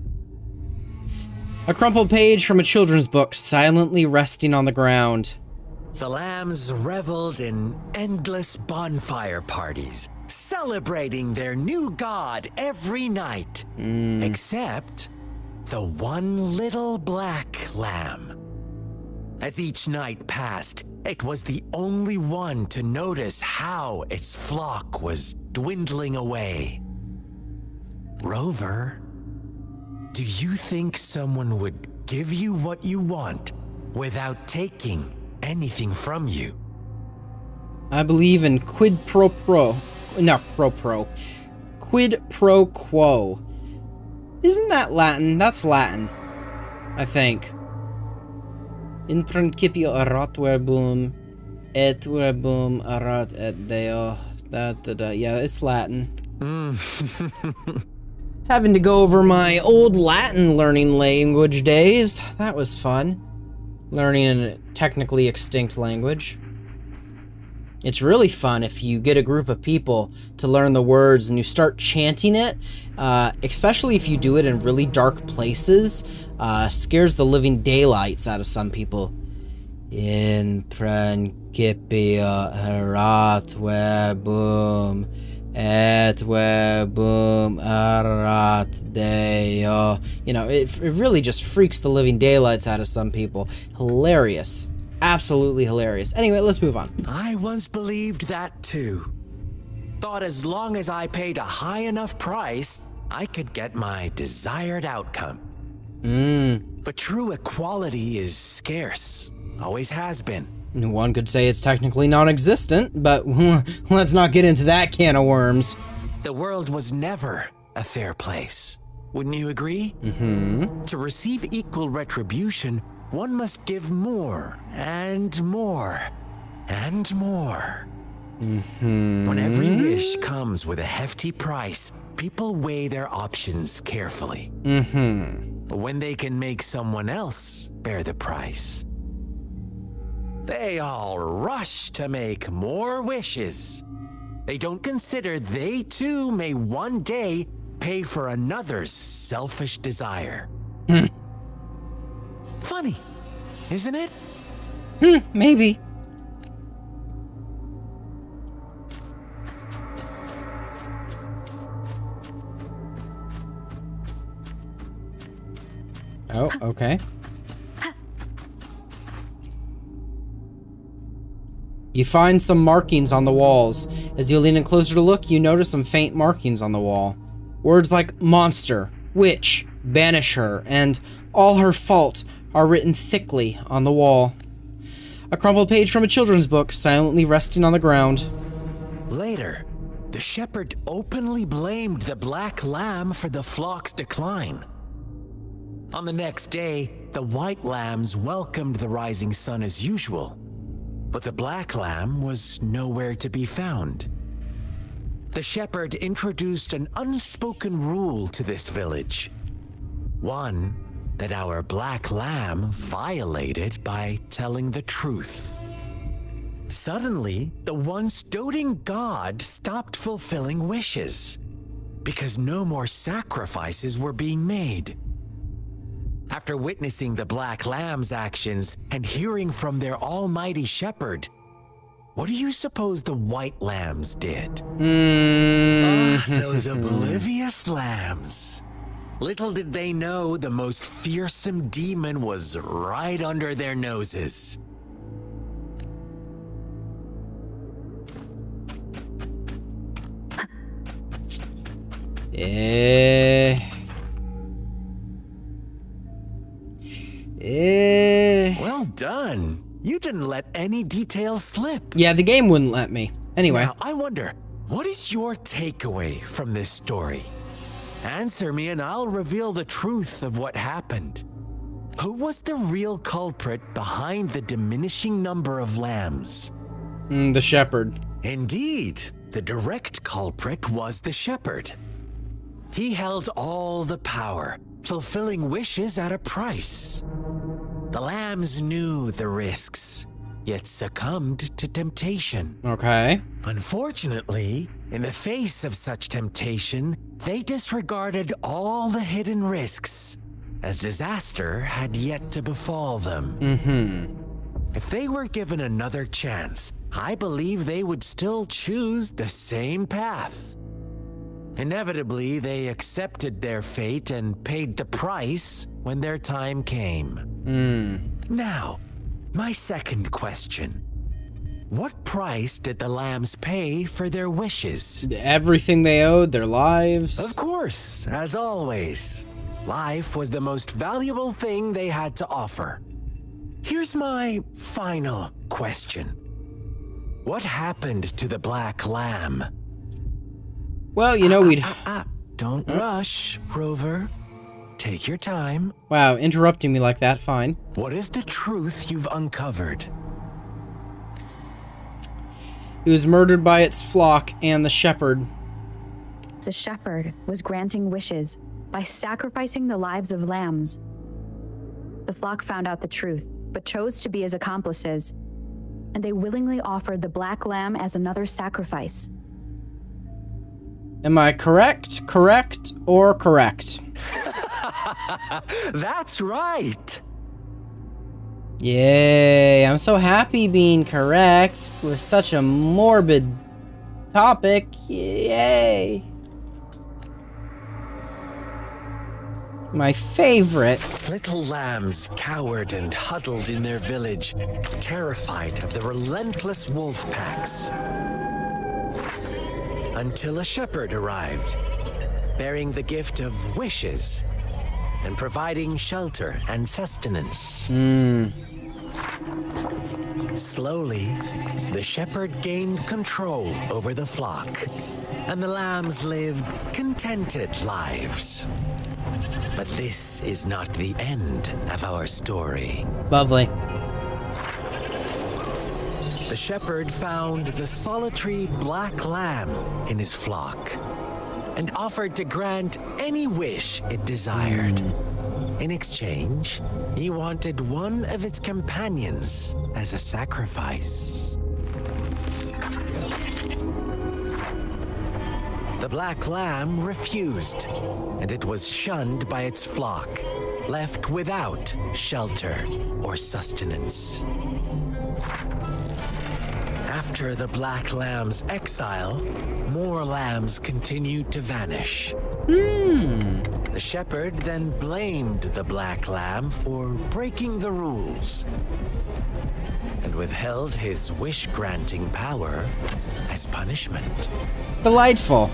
A crumpled page from a children's book, silently resting on the ground. The lambs reveled in endless bonfire parties, celebrating their new god every night. Except the one little black lamb. As each night passed, it was the only one to notice how its flock was dwindling away. Rover, do you think someone would give you what you want without taking anything from you? I believe in quid pro quo. Quid pro quo. Isn't that Latin? That's Latin, I think. In principio erat verbum, et verbum erat et deo. Yeah, it's Latin. Having to go over my old Latin learning language days. That was fun. Learning in a technically extinct language. It's really fun if you get a group of people to learn the words and you start chanting it, especially if you do it in really dark places. Scares the living daylights out of some people. In principio erat verbum, et verbum erat deo. You know, it really just freaks the living daylights out of some people. Hilarious. Absolutely hilarious. Anyway, let's move on. I once believed that too. Thought as long as I paid a high enough price, I could get my desired outcome. But true equality is scarce. Always has been. One could say it's technically non-existent, but let's not get into that can of worms. The world was never a fair place. Wouldn't you agree? To receive equal retribution, one must give more and more and more. When every wish comes with a hefty price, people weigh their options carefully. When they can make someone else bear the price, they all rush to make more wishes. They don't consider they too may one day pay for another's selfish desire. Funny, isn't it? Maybe. Oh, okay. You find some markings on the walls. As you lean in closer to look, you notice some faint markings on the wall. Words like monster, witch, banish her, and all her fault are written thickly on the wall. A crumpled page from a children's book, silently resting on the ground. Later, the shepherd openly blamed the black lamb for the flock's decline. On the next day, the white lambs welcomed the rising sun as usual, but the black lamb was nowhere to be found. The shepherd introduced an unspoken rule to this village. One that our black lamb violated by telling the truth. Suddenly, the once doting god stopped fulfilling wishes because no more sacrifices were being made. After witnessing the black lamb's actions and hearing from their almighty shepherd, what do you suppose the white lambs did? Those oblivious lambs. Little did they know the most fearsome demon was right under their noses. Well done. You didn't let any details slip. Yeah, the game wouldn't let me. Anyway. Now, I wonder, what is your takeaway from this story? Answer me and I'll reveal the truth of what happened. Who was the real culprit behind the diminishing number of lambs? The shepherd. Indeed, the direct culprit was the shepherd. He held all the power, fulfilling wishes at a price. The lambs knew the risks, yet succumbed to temptation. Okay. Unfortunately, In the face of such temptation, they disregarded all the hidden risks, as disaster had yet to befall them. If they were given another chance, I believe they would still choose the same path. Inevitably, they accepted their fate and paid the price when their time came. Now, my second question. What price did the lambs pay for their wishes? Everything they owed, their lives. Of course, as always. Life was the most valuable thing they had to offer. Here's my final question. What happened to the black lamb? Well, you know, we'd... Don't rush, Rover. Take your time. Wow, interrupting me like that, fine. What is the truth you've uncovered? He was murdered by its flock and the shepherd. The shepherd was granting wishes by sacrificing the lives of lambs. The flock found out the truth, but chose to be his accomplices, and they willingly offered the black lamb as another sacrifice. Am I correct, or correct? That's right! Yay, I'm so happy being correct with such a morbid topic. Yay. My favorite. Little lambs cowered and huddled in their village, terrified of the relentless wolf packs. Until a shepherd arrived, bearing the gift of wishes and providing shelter and sustenance. Slowly, the shepherd gained control over the flock, and the lambs lived contented lives. But this is not the end of our story. Lovely. The shepherd found the solitary black lamb in his flock and offered to grant any wish it desired. In exchange, he wanted one of its companions as a sacrifice. The black lamb refused, and it was shunned by its flock, left without shelter or sustenance. After the black lamb's exile, more lambs continued to vanish. The shepherd then blamed the black lamb for breaking the rules and withheld his wish-granting power as punishment. Delightful.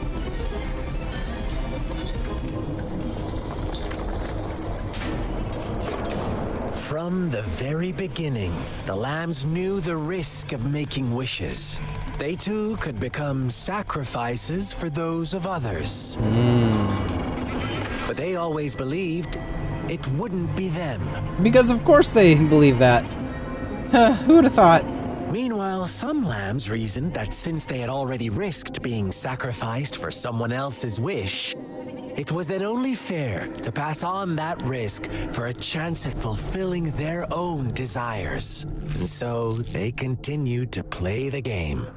From the very beginning, the lambs knew the risk of making wishes. They too could become sacrifices for those of others. But they always believed it wouldn't be them. Because of course they believe that. Who would have thought? Meanwhile, some lambs reasoned that since they had already risked being sacrificed for someone else's wish, it was then only fair to pass on that risk for a chance at fulfilling their own desires. And so they continued to play the game.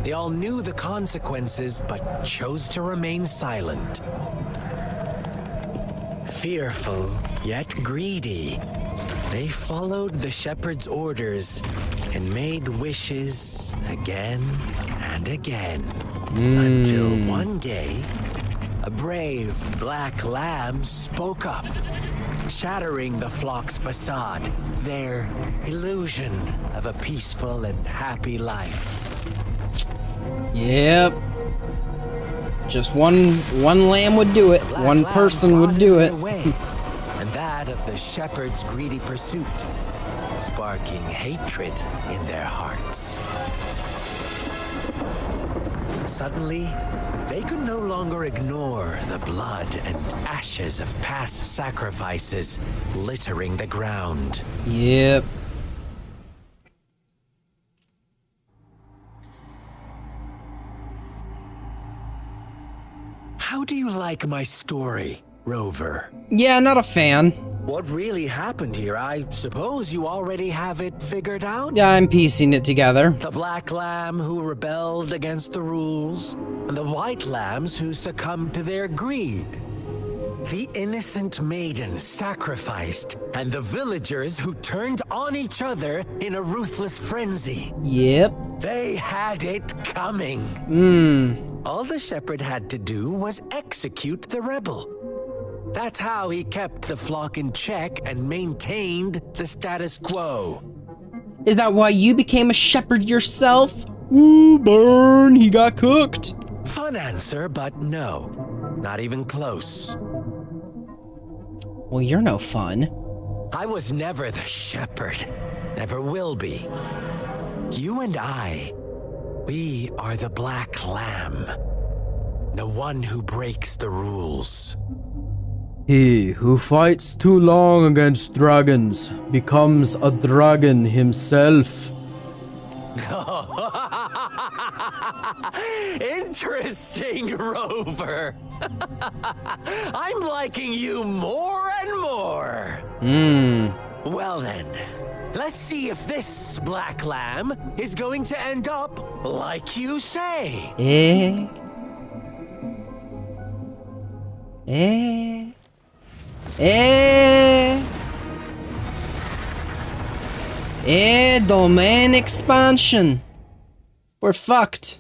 They all knew the consequences, but chose to remain silent. Fearful, yet greedy, they followed the shepherd's orders and made wishes again and again. Until one day, a brave black lamb spoke up, shattering the flock's facade, their illusion of a peaceful and happy life. Yep. Just one lamb would do it. One person would do it. And that of the shepherd's greedy pursuit, sparking hatred in their hearts. Suddenly, they could no longer ignore the blood and ashes of past sacrifices littering the ground. Yep. How do you like my story, Rover? Yeah, not a fan. what really happened here? I suppose you already have it figured out? Yeah, I'm piecing it together. The black lamb who rebelled against the rules, and the white lambs who succumbed to their greed. The innocent maiden sacrificed, and the villagers who turned on each other in a ruthless frenzy. Yep. They had it coming. All the shepherd had to do was execute the rebel. That's how he kept the flock in check and maintained the status quo. Is that why you became a shepherd yourself? Ooh, burn, he got cooked. Fun answer, but no. Not even close. Well, you're no fun. I was never the shepherd. Never will be. You and I, we are the black lamb. The one who breaks the rules. He who fights too long against dragons becomes a dragon himself. Interesting, Rover. I'm liking you more and more. Well then, let's see if this black lamb is going to end up like you say. Domain expansion. We're fucked.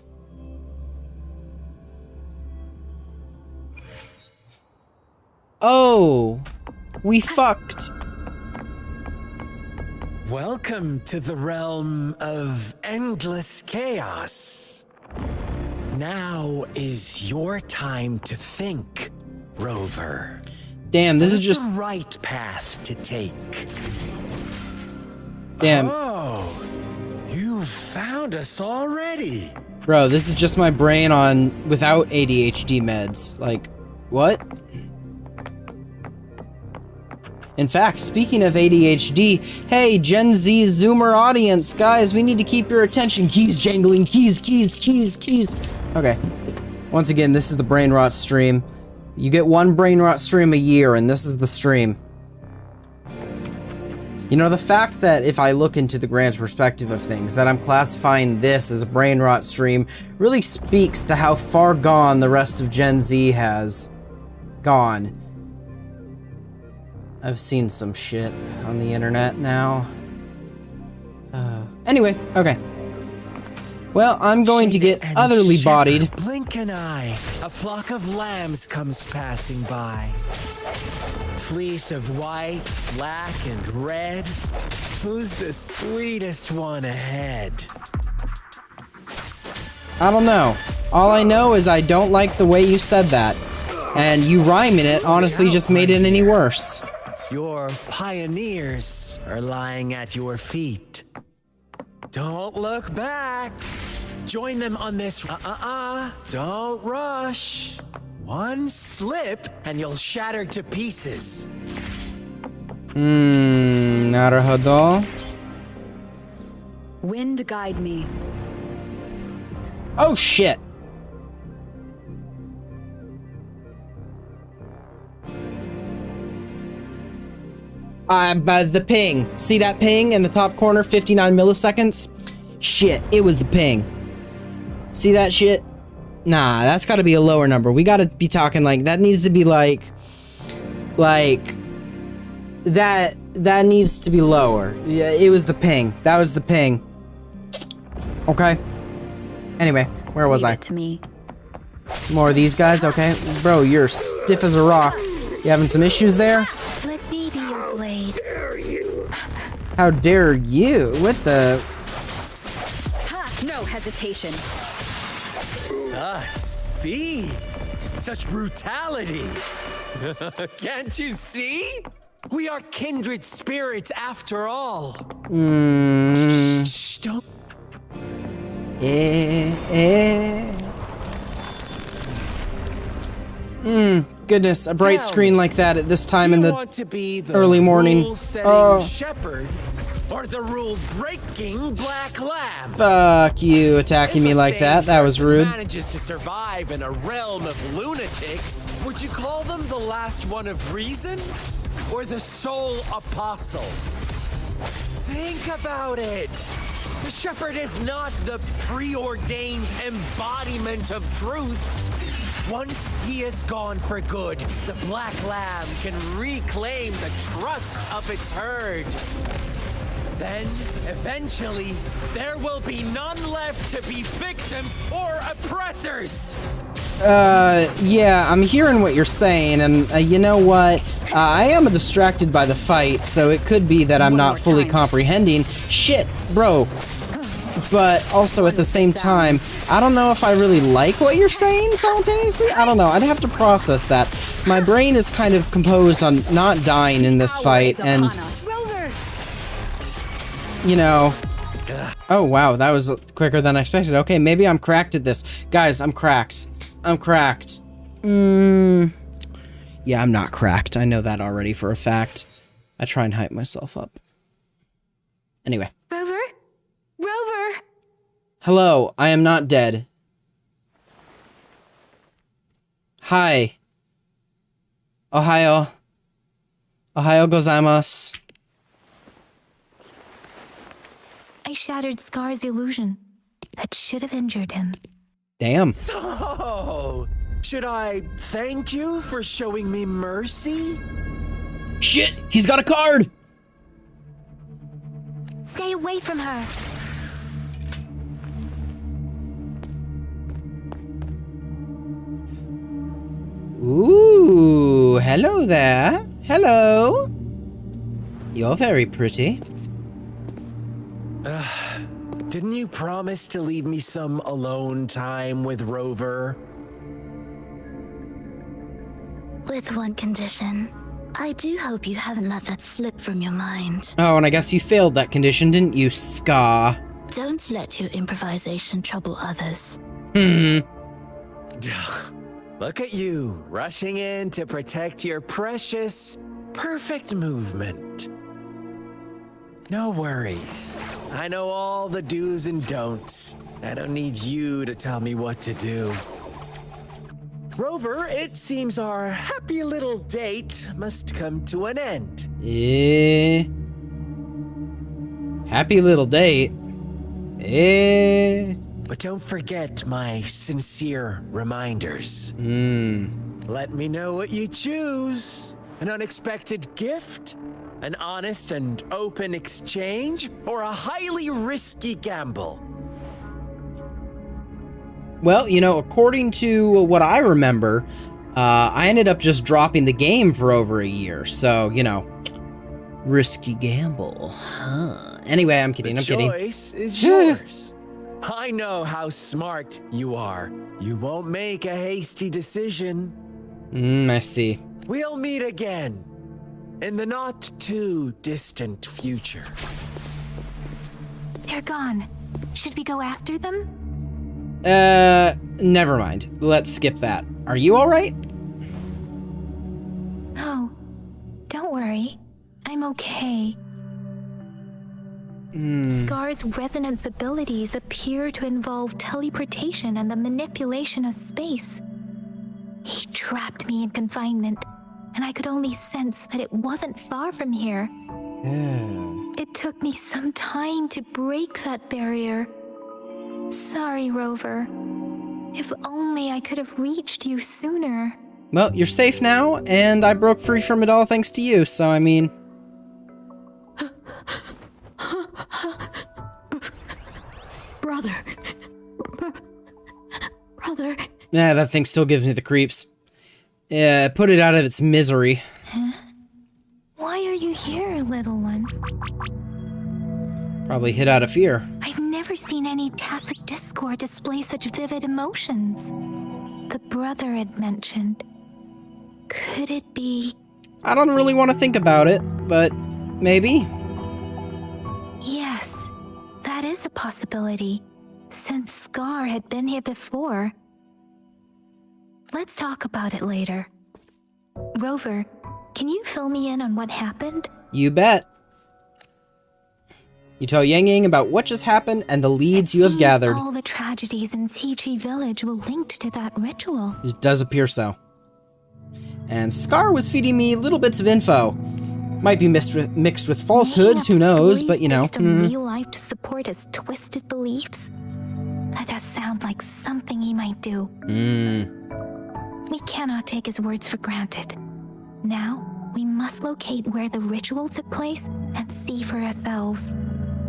Oh, we fucked. Welcome to the realm of endless chaos. Now is your time to think, Rover. Damn, this is just the right path to take. Damn. Oh, you found us already. Bro, this is just my brain on without ADHD meds. Like, what? In fact, speaking of ADHD, hey, Gen Z Zoomer audience, guys, we need to keep your attention. Keys jangling, keys. Okay. Once again, this is the brain rot stream. You get one brain rot stream a year, and this is the stream. You know, the fact that if I look into the grand perspective of things, that I'm classifying this as a brain rot stream really speaks to how far gone the rest of Gen Z has gone. I've seen some shit on the internet now. Anyway, okay. Well, I'm going to get otherly bodied. Blink an eye. A flock of lambs comes passing by. Fleece of white, black, and red. Who's the sweetest one ahead? I don't know. All I know is I don't like the way you said that. And you rhyming it honestly just made it any worse. Your pioneers are lying at your feet. Don't look back. Join them on this. Don't rush. One slip and you'll shatter to pieces. Naruhodo. Wind guide me. Oh shit. The ping. See that ping in the top corner? 59 milliseconds? Shit, it was the ping. See that shit? Nah, that's gotta be a lower number. We gotta be talking like, that needs to be like, that needs to be lower. Yeah, it was the ping. That was the ping. Okay. Anyway, where was I? To me. More of these guys? Okay. Bro, you're stiff as a rock. You having some issues there? Let me be your blade. How dare you? What the? Ha! No hesitation. Such speed. Such brutality. Can't you see? We are kindred spirits after all. Shh, don't. Goodness, a bright screen like that at this time in the early morning. Shepherd or the rule-breaking black lamb. Fuck you attacking me like that. That was rude. Manages to survive in a realm of lunatics. Would you call them the last one of reason? Or the sole apostle? Think about it. The shepherd is not the preordained embodiment of truth. Once he is gone for good, the black lamb can reclaim the trust of its herd. Then, eventually, there will be none left to be victims or oppressors. Yeah, I'm hearing what you're saying, and you know what? I am distracted by the fight, so it could be that I'm not fully comprehending. Shit, bro. But also at the same time, I don't know if I really like what you're saying simultaneously. I don't know. I'd have to process that. My brain is kind of composed on not dying in this fight, and you know. Oh wow, that was quicker than I expected. Okay, maybe I'm cracked at this. Guys, I'm cracked. I'm cracked. Yeah, I'm not cracked. I know that already for a fact. I try and hype myself up. Anyway. Rover? Rover! Hello, I am not dead. Hi. Ohayo. Ohayo gozaimasu. I shattered Scar's illusion. That should have injured him. Damn. Oh, should I thank you for showing me mercy? Shit, he's got a card! Stay away from her. Ooh, hello there. Hello. You're very pretty. Didn't you promise to leave me some alone time with Rover? With one condition. I do hope you haven't let that slip from your mind. Oh, and I guess you failed that condition, didn't you, Scar? Don't let your improvisation trouble others. Look at you, rushing in to protect your precious, perfect movement. No worries. I know all the do's and don'ts. I don't need you to tell me what to do. Rover, it seems our happy little date must come to an end. Happy little date? But don't forget my sincere reminders. Let me know what you choose. An unexpected gift? An honest and open exchange? Or a highly risky gamble? Well, you know, according to what I remember, I ended up just dropping the game for over a year. So, you know, risky gamble. Huh. Anyway, I'm kidding, I'm kidding. The choice is yours. I know how smart you are. You won't make a hasty decision. I see. We'll meet again in the not too distant future. They're gone. Should we go after them? Never mind. Let's skip that. Are you alright? Oh, don't worry. I'm okay. Scar's resonance abilities appear to involve teleportation and the manipulation of space. He trapped me in confinement, and I could only sense that it wasn't far from here. It took me some time to break that barrier. Sorry, Rover. If only I could have reached you sooner. Well, you're safe now, and I broke free from it all thanks to you, so I mean... Brother. Yeah, that thing still gives me the creeps. Yeah, put it out of its misery. Huh? Why are you here, little one? Probably hit out of fear. I've never seen any tacit discord display such vivid emotions. The brother had mentioned. Could it be? I don't really want to think about it, but maybe. Yes, that is a possibility, since Scar had been here before. Let's talk about it later. Rover, can you fill me in on what happened? You bet. You tell Yang Yang about what just happened and the leads you have gathered. All the tragedies in Tea Tree Village were linked to that ritual. It does appear so. And Scar was feeding me little bits of info. Might be mixed with falsehoods, who knows, but you know. Based on real life to support his twisted beliefs? That does sound like something he might do. We cannot take his words for granted. Now, we must locate where the ritual took place and see for ourselves.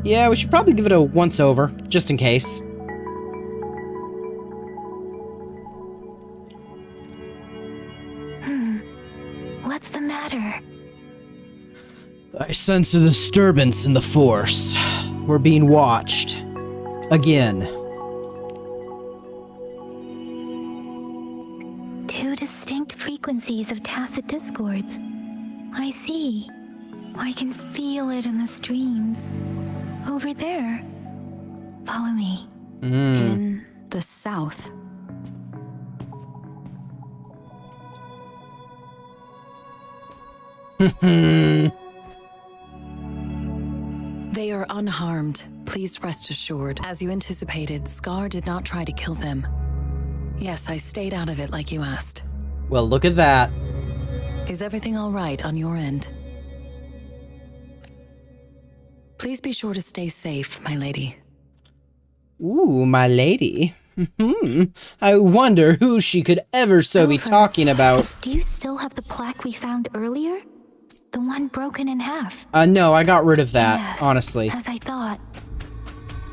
Yeah, we should probably give it a once-over, just in case. What's the matter? I sense a disturbance in the Force. We're being watched. Again. Two distinct frequencies of tacit discords. I see. I can feel it in the streams. Over there. Follow me. In the south. They are unharmed. Please rest assured. As you anticipated, Scar did not try to kill them. Yes, I stayed out of it like you asked. Well, look at that. Is everything all right on your end? Please be sure to stay safe, my lady. Ooh, my lady. I wonder who she could ever so be talking about. Do you still have the plaque we found earlier? The one broken in half? No, I got rid of that, Yes, honestly. as I thought.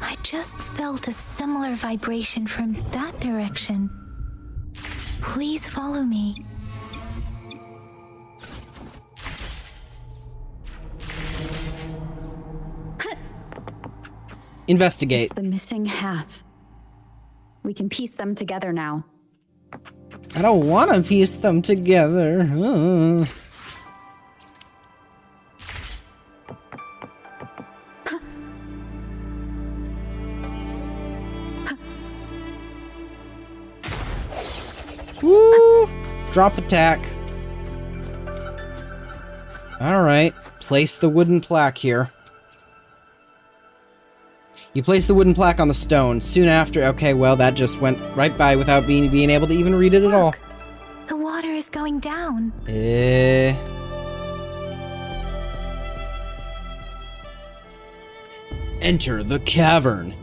I just felt a similar vibration from that direction. Please follow me. Investigate. It's the missing half. We can piece them together now. I don't want to piece them together. Woo! Drop attack. Alright, place the wooden plaque here. You place the wooden plaque on the stone. Soon after, okay, well, that just went right by without being able to even read it at all. The water is going down. Enter the cavern.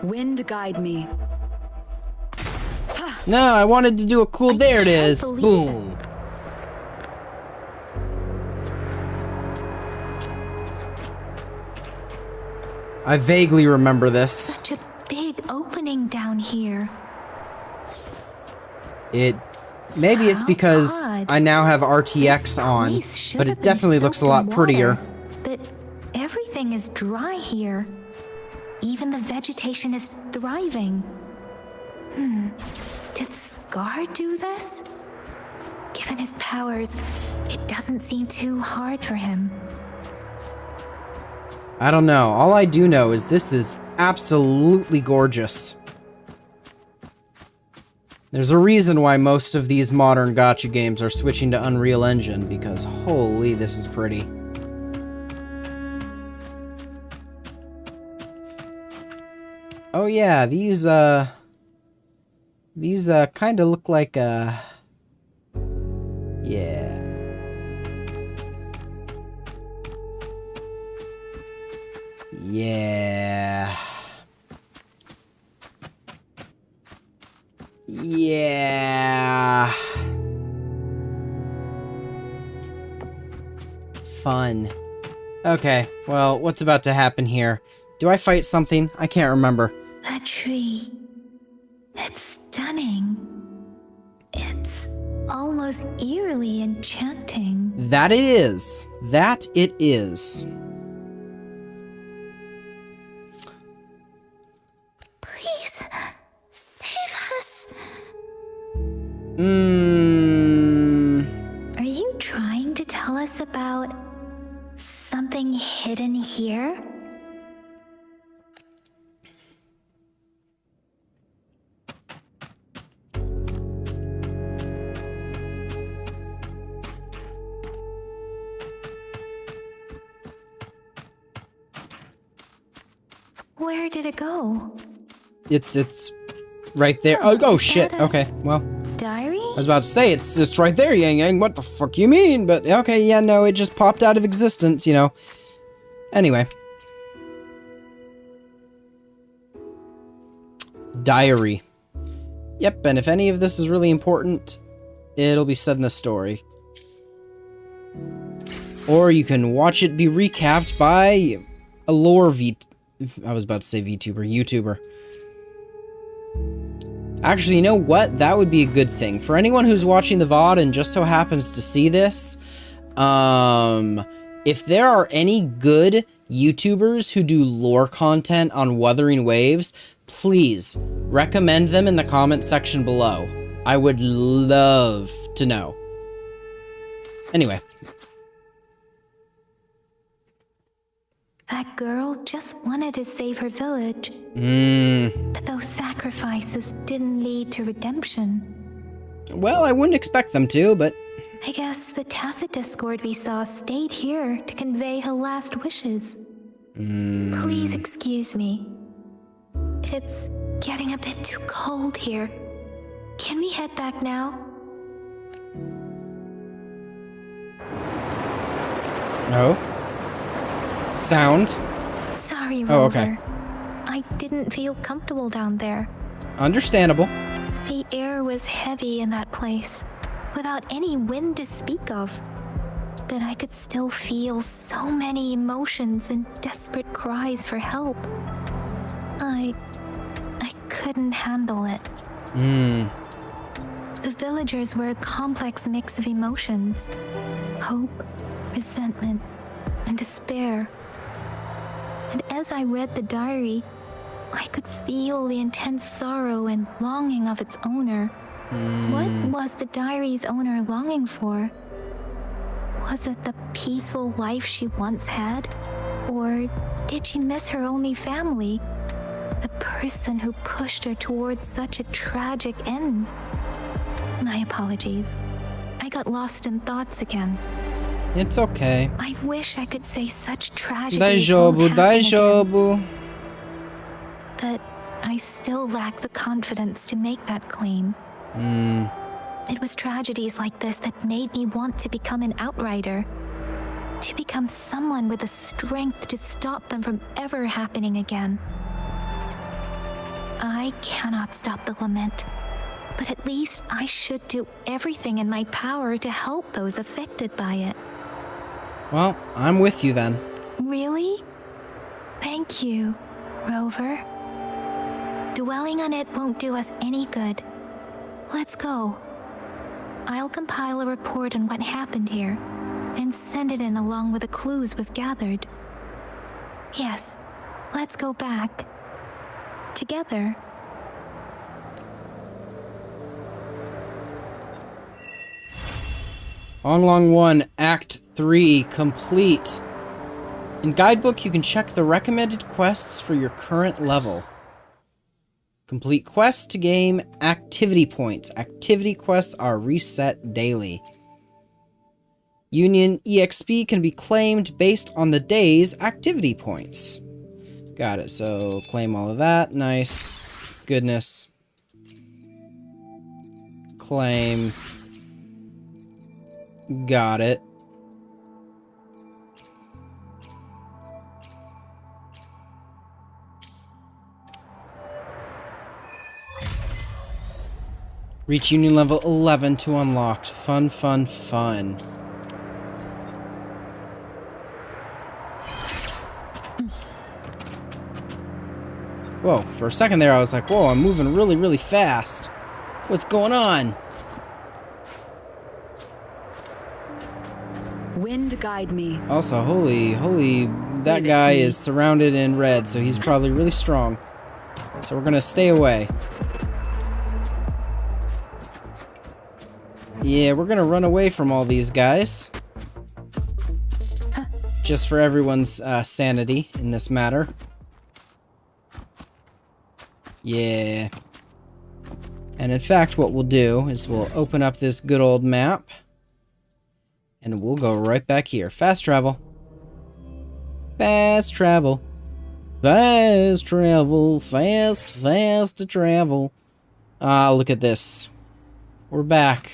Wind guide me. No, I wanted to do a cool. There it is. Boom. I vaguely remember this. Such a big opening down here. Maybe it's because I now have RTX on, but it definitely looks a lot prettier. But everything is dry here. Even the vegetation is thriving. Did Scar do this? Given his powers, it doesn't seem too hard for him. I don't know. All I do know is this is absolutely gorgeous. There's a reason why most of these modern gacha games are switching to Unreal Engine, because holy, this is pretty. Oh yeah, these kind of look like, yeah. Yeah. Yeah. Fun. Okay, well, what's about to happen here? Do I fight something? I can't remember. That tree. It's stunning. It's almost eerily enchanting. That it is. That it is. Please, save us. Are you trying to tell us about something hidden here? Where did it go? It's Right there. Oh shit. Okay, well. Diary? I was about to say, it's right there, Yang Yang. What the fuck you mean? But, okay, yeah, no, it just popped out of existence, you know. Anyway. Diary. Yep, and if any of this is really important, it'll be said in the story. Or you can watch it be recapped by a lore I was about to say VTuber, YouTuber. Actually, you know what? That would be a good thing. For anyone who's watching the VOD and just so happens to see this, if there are any good YouTubers who do lore content on Wuthering Waves, please recommend them in the comment section below. I would love to know. Anyway. That girl just wanted to save her village. But those sacrifices didn't lead to redemption. Well, I wouldn't expect them to, but... I guess the tacit discord we saw stayed here to convey her last wishes. Please excuse me. It's getting a bit too cold here. Can we head back now? No. Sound. Sorry, Rover. Oh, okay. I didn't feel comfortable down there. Understandable. The air was heavy in that place, without any wind to speak of. But I could still feel so many emotions and desperate cries for help. I couldn't handle it. The villagers were a complex mix of emotions. Hope, resentment, and despair. And as I read the diary, I could feel the intense sorrow and longing of its owner. What was the diary's owner longing for? Was it the peaceful life she once had? Or did she miss her only family? The person who pushed her towards such a tragic end? My apologies. I got lost in thoughts again. It's okay. I wish I could say such tragedy. Daijoubu. But I still lack the confidence to make that claim. It was tragedies like this that made me want to become an outrider. To become someone with the strength to stop them from ever happening again. I cannot stop the lament, but at least I should do everything in my power to help those affected by it. Well, I'm with you then. Really? Thank you, Rover. Dwelling on it won't do us any good. Let's go. I'll compile a report on what happened here and send it in along with the clues we've gathered. Yes, let's go back. Together. Huanglong 1, Act 3, complete. In Guidebook, you can check the recommended quests for your current level. Complete quests to gain activity points. Activity quests are reset daily. Union EXP can be claimed based on the day's activity points. Got it, so claim all of that. Nice. Goodness. Claim. Got it. Reach Union level 11 to unlocked. Fun, fun, fun. Whoa, for a second there I was like, whoa, I'm moving really, really fast. What's going on? Wind guide me. Also, holy, that guy is surrounded in red, so he's probably really strong. So we're gonna stay away. Yeah, we're gonna run away from all these guys. Just for everyone's sanity in this matter. Yeah. And in fact, what we'll do is we'll open up this good old map. And we'll go right back here. Fast travel. Fast travel. Fast travel. Fast to travel. Ah, look at this. We're back.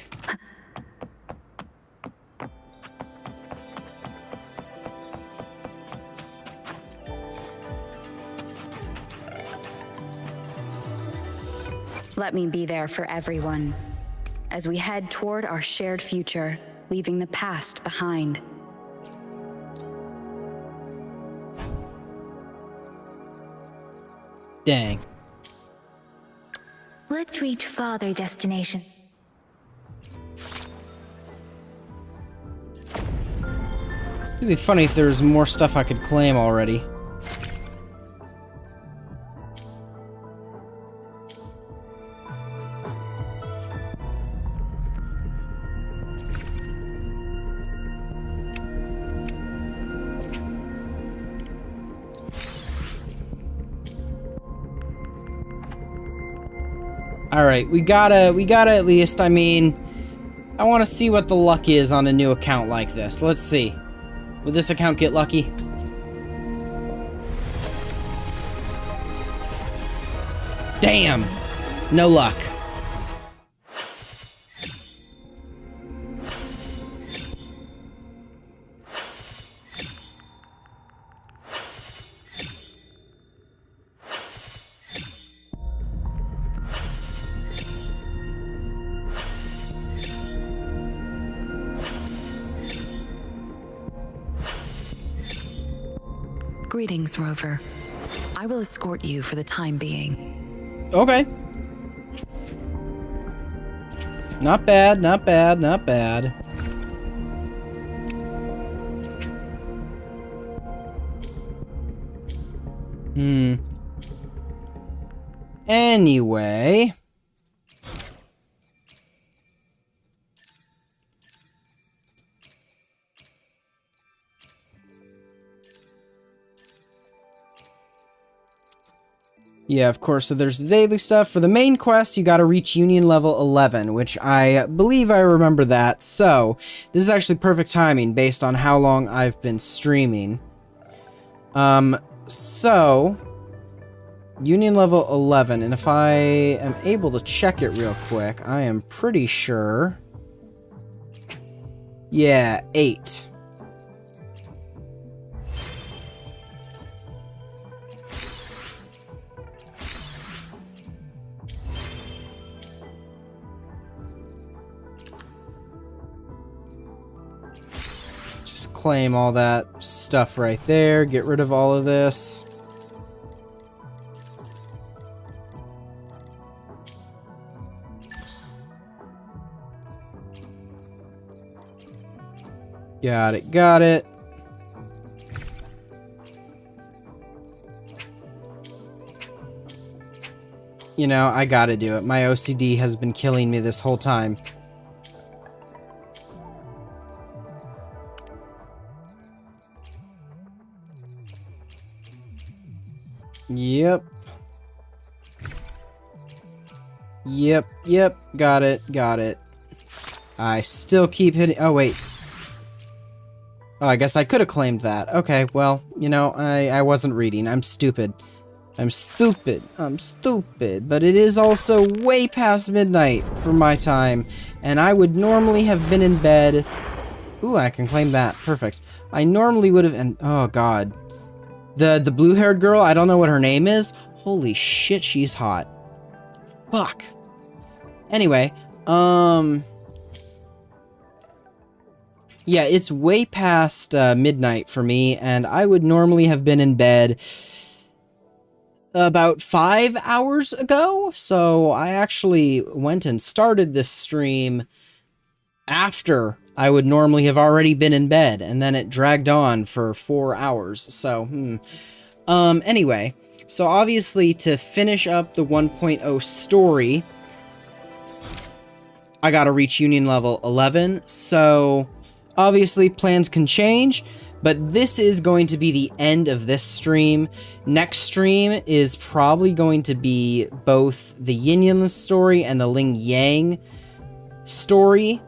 Let me be there for everyone as we head toward our shared future, leaving the past behind. Dang. Let's reach farther destination. It'd be funny if there was more stuff I could claim already. Alright, we gotta at least, I mean, I want to see what the luck is on a new account like this. Let's see. Would this account get lucky? Damn! No luck. Greetings, Rover. I will escort you for the time being. Okay. Not bad, not bad, not bad. Anyway. Yeah, of course, so there's the daily stuff. For the main quest, you gotta reach Union level 11, which I believe I remember that. So, this is actually perfect timing based on how long I've been streaming. So, Union level 11, and if I am able to check it real quick, I am pretty sure... Yeah, 8. Claim all that stuff right there, get rid of all of this. Got it, got it. You know, I gotta do it. My OCD has been killing me this whole time. Yep. Yep. Got it. I still keep hitting... Oh, wait. Oh, I guess I could have claimed that. Okay, well, you know, I wasn't reading. I'm stupid. I'm stupid. But it is also way past midnight for my time, and I would normally have been in bed... Ooh, I can claim that. Perfect. I normally would have... And oh, God. The blue-haired girl, I don't know what her name is. Holy shit, she's hot. Fuck. Anyway, yeah, it's way past midnight for me, and I would normally have been in bed about 5 hours ago, so I actually went and started this stream after I would normally have already been in bed, and then it dragged on for 4 hours, so, anyway, so obviously to finish up the 1.0 story, I gotta reach Union level 11, so obviously plans can change, but this is going to be the end of this stream. Next stream is probably going to be both the Yin Yin story and the Ling Yang story,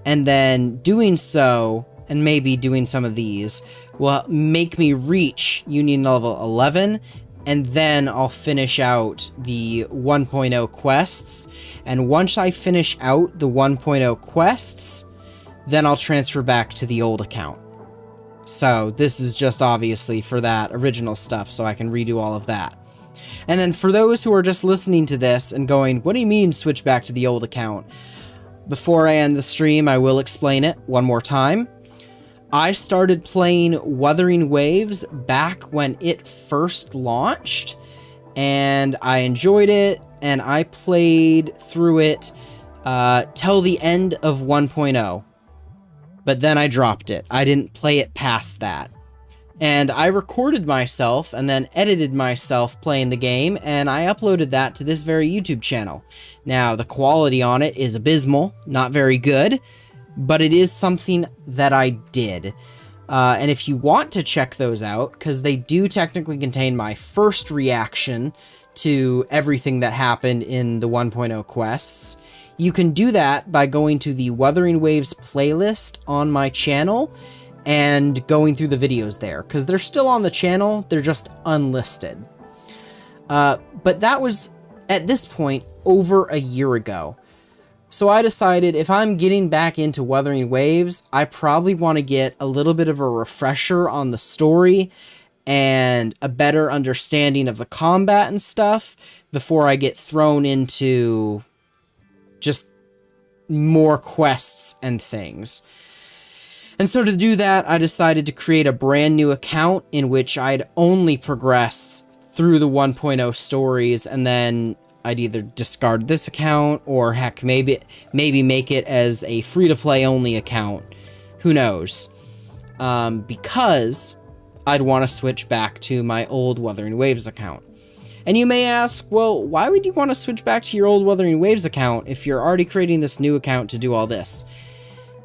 and then doing so, and maybe doing some of these, will make me reach Union level 11, and then I'll finish out the 1.0 quests. And once I finish out the 1.0 quests, then I'll transfer back to the old account. So this is just obviously for that original stuff, so I can redo all of that. And then for those who are just listening to this and going, what do you mean switch back to the old account? Before I end the stream, I will explain it one more time. I started playing Wuthering Waves back when it first launched, and I enjoyed it, and I played through it till the end of 1.0. But then I dropped it. I didn't play it past that. And I recorded myself and then edited myself playing the game, and I uploaded that to this very YouTube channel. Now, the quality on it is abysmal, not very good, but it is something that I did. And if you want to check those out, because they do technically contain my first reaction to everything that happened in the 1.0 quests, you can do that by going to the Wuthering Waves playlist on my channel and going through the videos there, because they're still on the channel, they're just unlisted. But that was, at this point, over a year ago. So I decided if I'm getting back into Wuthering Waves, I probably want to get a little bit of a refresher on the story and a better understanding of the combat and stuff before I get thrown into just more quests and things. And so to do that, I decided to create a brand new account in which I'd only progress through the 1.0 stories, and then I'd either discard this account or heck, maybe make it as a free-to-play only account. Who knows? Because I'd want to switch back to my old Wuthering Waves account. And you may ask, well, why would you want to switch back to your old Wuthering Waves account if you're already creating this new account to do all this?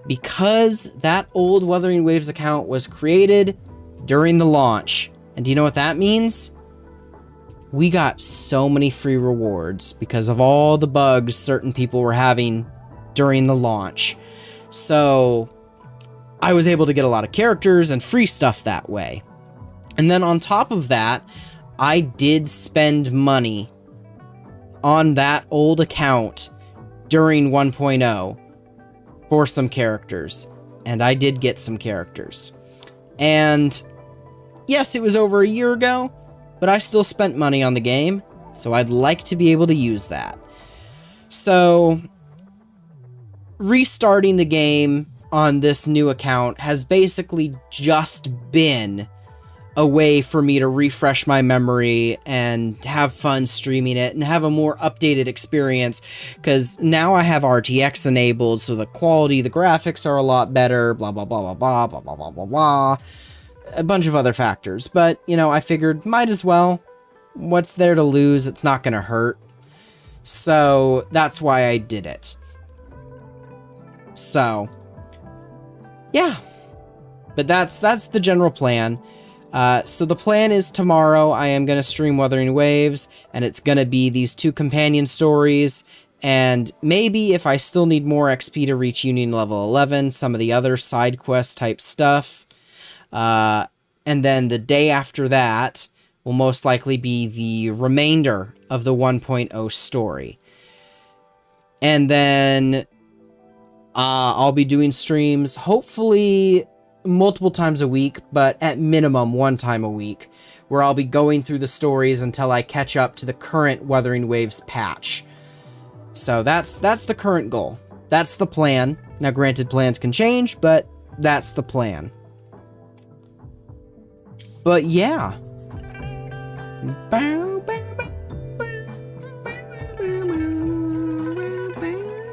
Because that old Wuthering Waves account was created during the launch. And do you know what that means? We got so many free rewards because of all the bugs certain people were having during the launch. So I was able to get a lot of characters and free stuff that way. And then on top of that, I did spend money on that old account during 1.0 for some characters. And I did get some characters. And yes, it was over a year ago, but I still spent money on the game, so I'd like to be able to use that. So, restarting the game on this new account has basically just been a way for me to refresh my memory and have fun streaming it and have a more updated experience, because now I have RTX enabled, so the quality, the graphics are a lot better, blah, blah, blah, blah, blah, blah, blah, blah, blah, blah. A bunch of other factors, but, you know, I figured might as well. What's there to lose? It's not gonna hurt. So, that's why I did it. So, yeah. But that's the general plan. So the plan is tomorrow I am gonna stream Wuthering Waves, and it's gonna be these 2 companion stories, and maybe if I still need more XP to reach Union level 11, some of the other side quest type stuff. And then the day after that will most likely be the remainder of the 1.0 story. And then I'll be doing streams, hopefully multiple times a week, but at minimum 1 time a week, where I'll be going through the stories until I catch up to the current Wuthering Waves patch. So that's the current goal. That's the plan. Now granted, plans can change, but that's the plan. But yeah.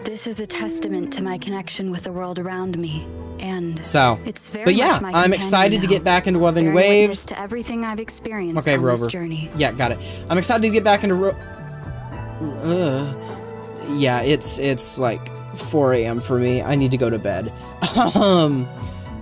This is a testament to my connection with the world around me, and so. It's very but yeah, much my I'm excited to get back into Wuthering Waves. To everything I've experienced okay, on Rover. this journey. Yeah, got it. I'm excited to get back into. Yeah, it's like 4 a.m. for me. I need to go to bed.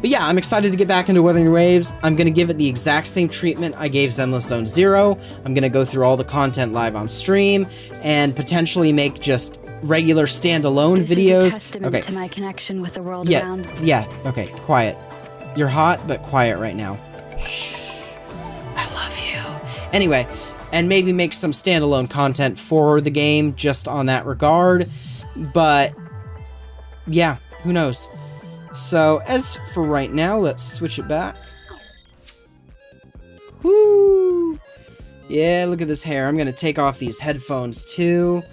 But yeah, I'm excited to get back into Wuthering Waves. I'm going to give it the exact same treatment I gave Zenless Zone Zero. I'm going to go through all the content live on stream and potentially make just regular standalone videos. Is a testament to my connection with the world around me. Yeah, okay, quiet. You're hot, but quiet right now. Shh. I love you. Anyway, and maybe make some standalone content for the game just on that regard. But yeah, who knows? So as for right now, let's switch it back. Woo! Yeah, look at this hair. I'm gonna take off these headphones too.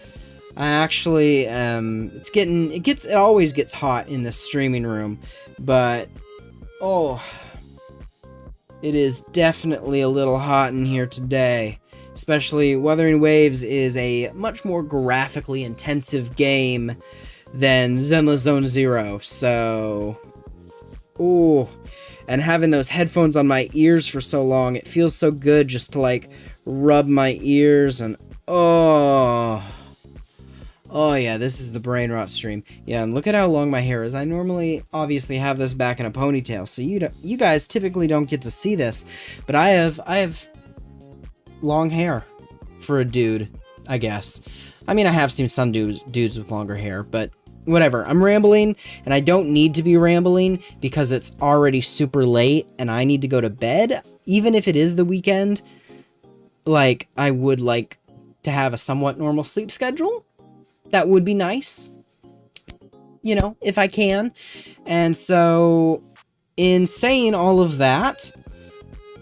I actually, it always gets hot in the streaming room, but, oh, it is definitely a little hot in here today. Especially, Wuthering Waves is a much more graphically intensive game than Zenless Zone Zero, so, ooh, and having those headphones on my ears for so long, it feels so good just to, like, rub my ears, and, oh yeah, this is the brain rot stream. Yeah, and look at how long my hair is. I normally, obviously, have this back in a ponytail, so you guys typically don't get to see this, but I have long hair for a dude, I guess. I mean, I have seen some dudes with longer hair, but whatever. I'm rambling, and I don't need to be rambling because it's already super late, and I need to go to bed. Even if it is the weekend, like, I would like to have a somewhat normal sleep schedule. That would be nice, you know, if I can. And so, in saying all of that,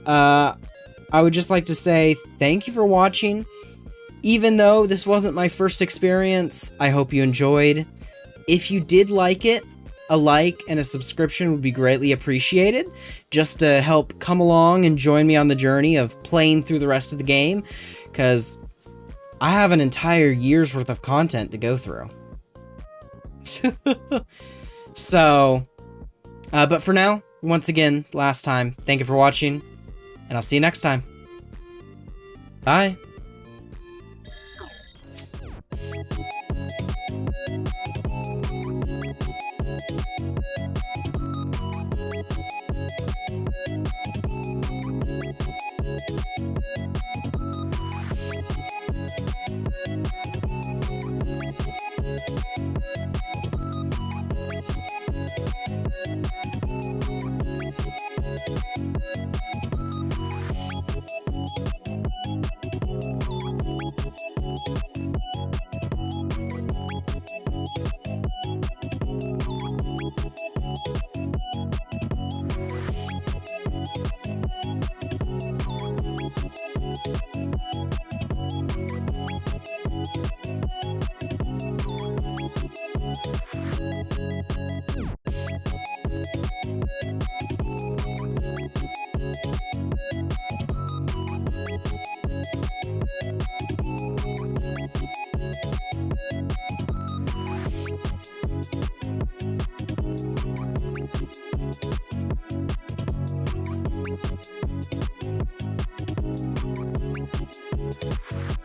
I would just like to say thank you for watching. Even though this wasn't my first experience, I hope you enjoyed. If you did like it, a like and a subscription would be greatly appreciated, just to help come along and join me on the journey of playing through the rest of the game, because I have an entire year's worth of content to go through. So, but for now, once again, last time, thank you for watching, and I'll see you next time. Bye.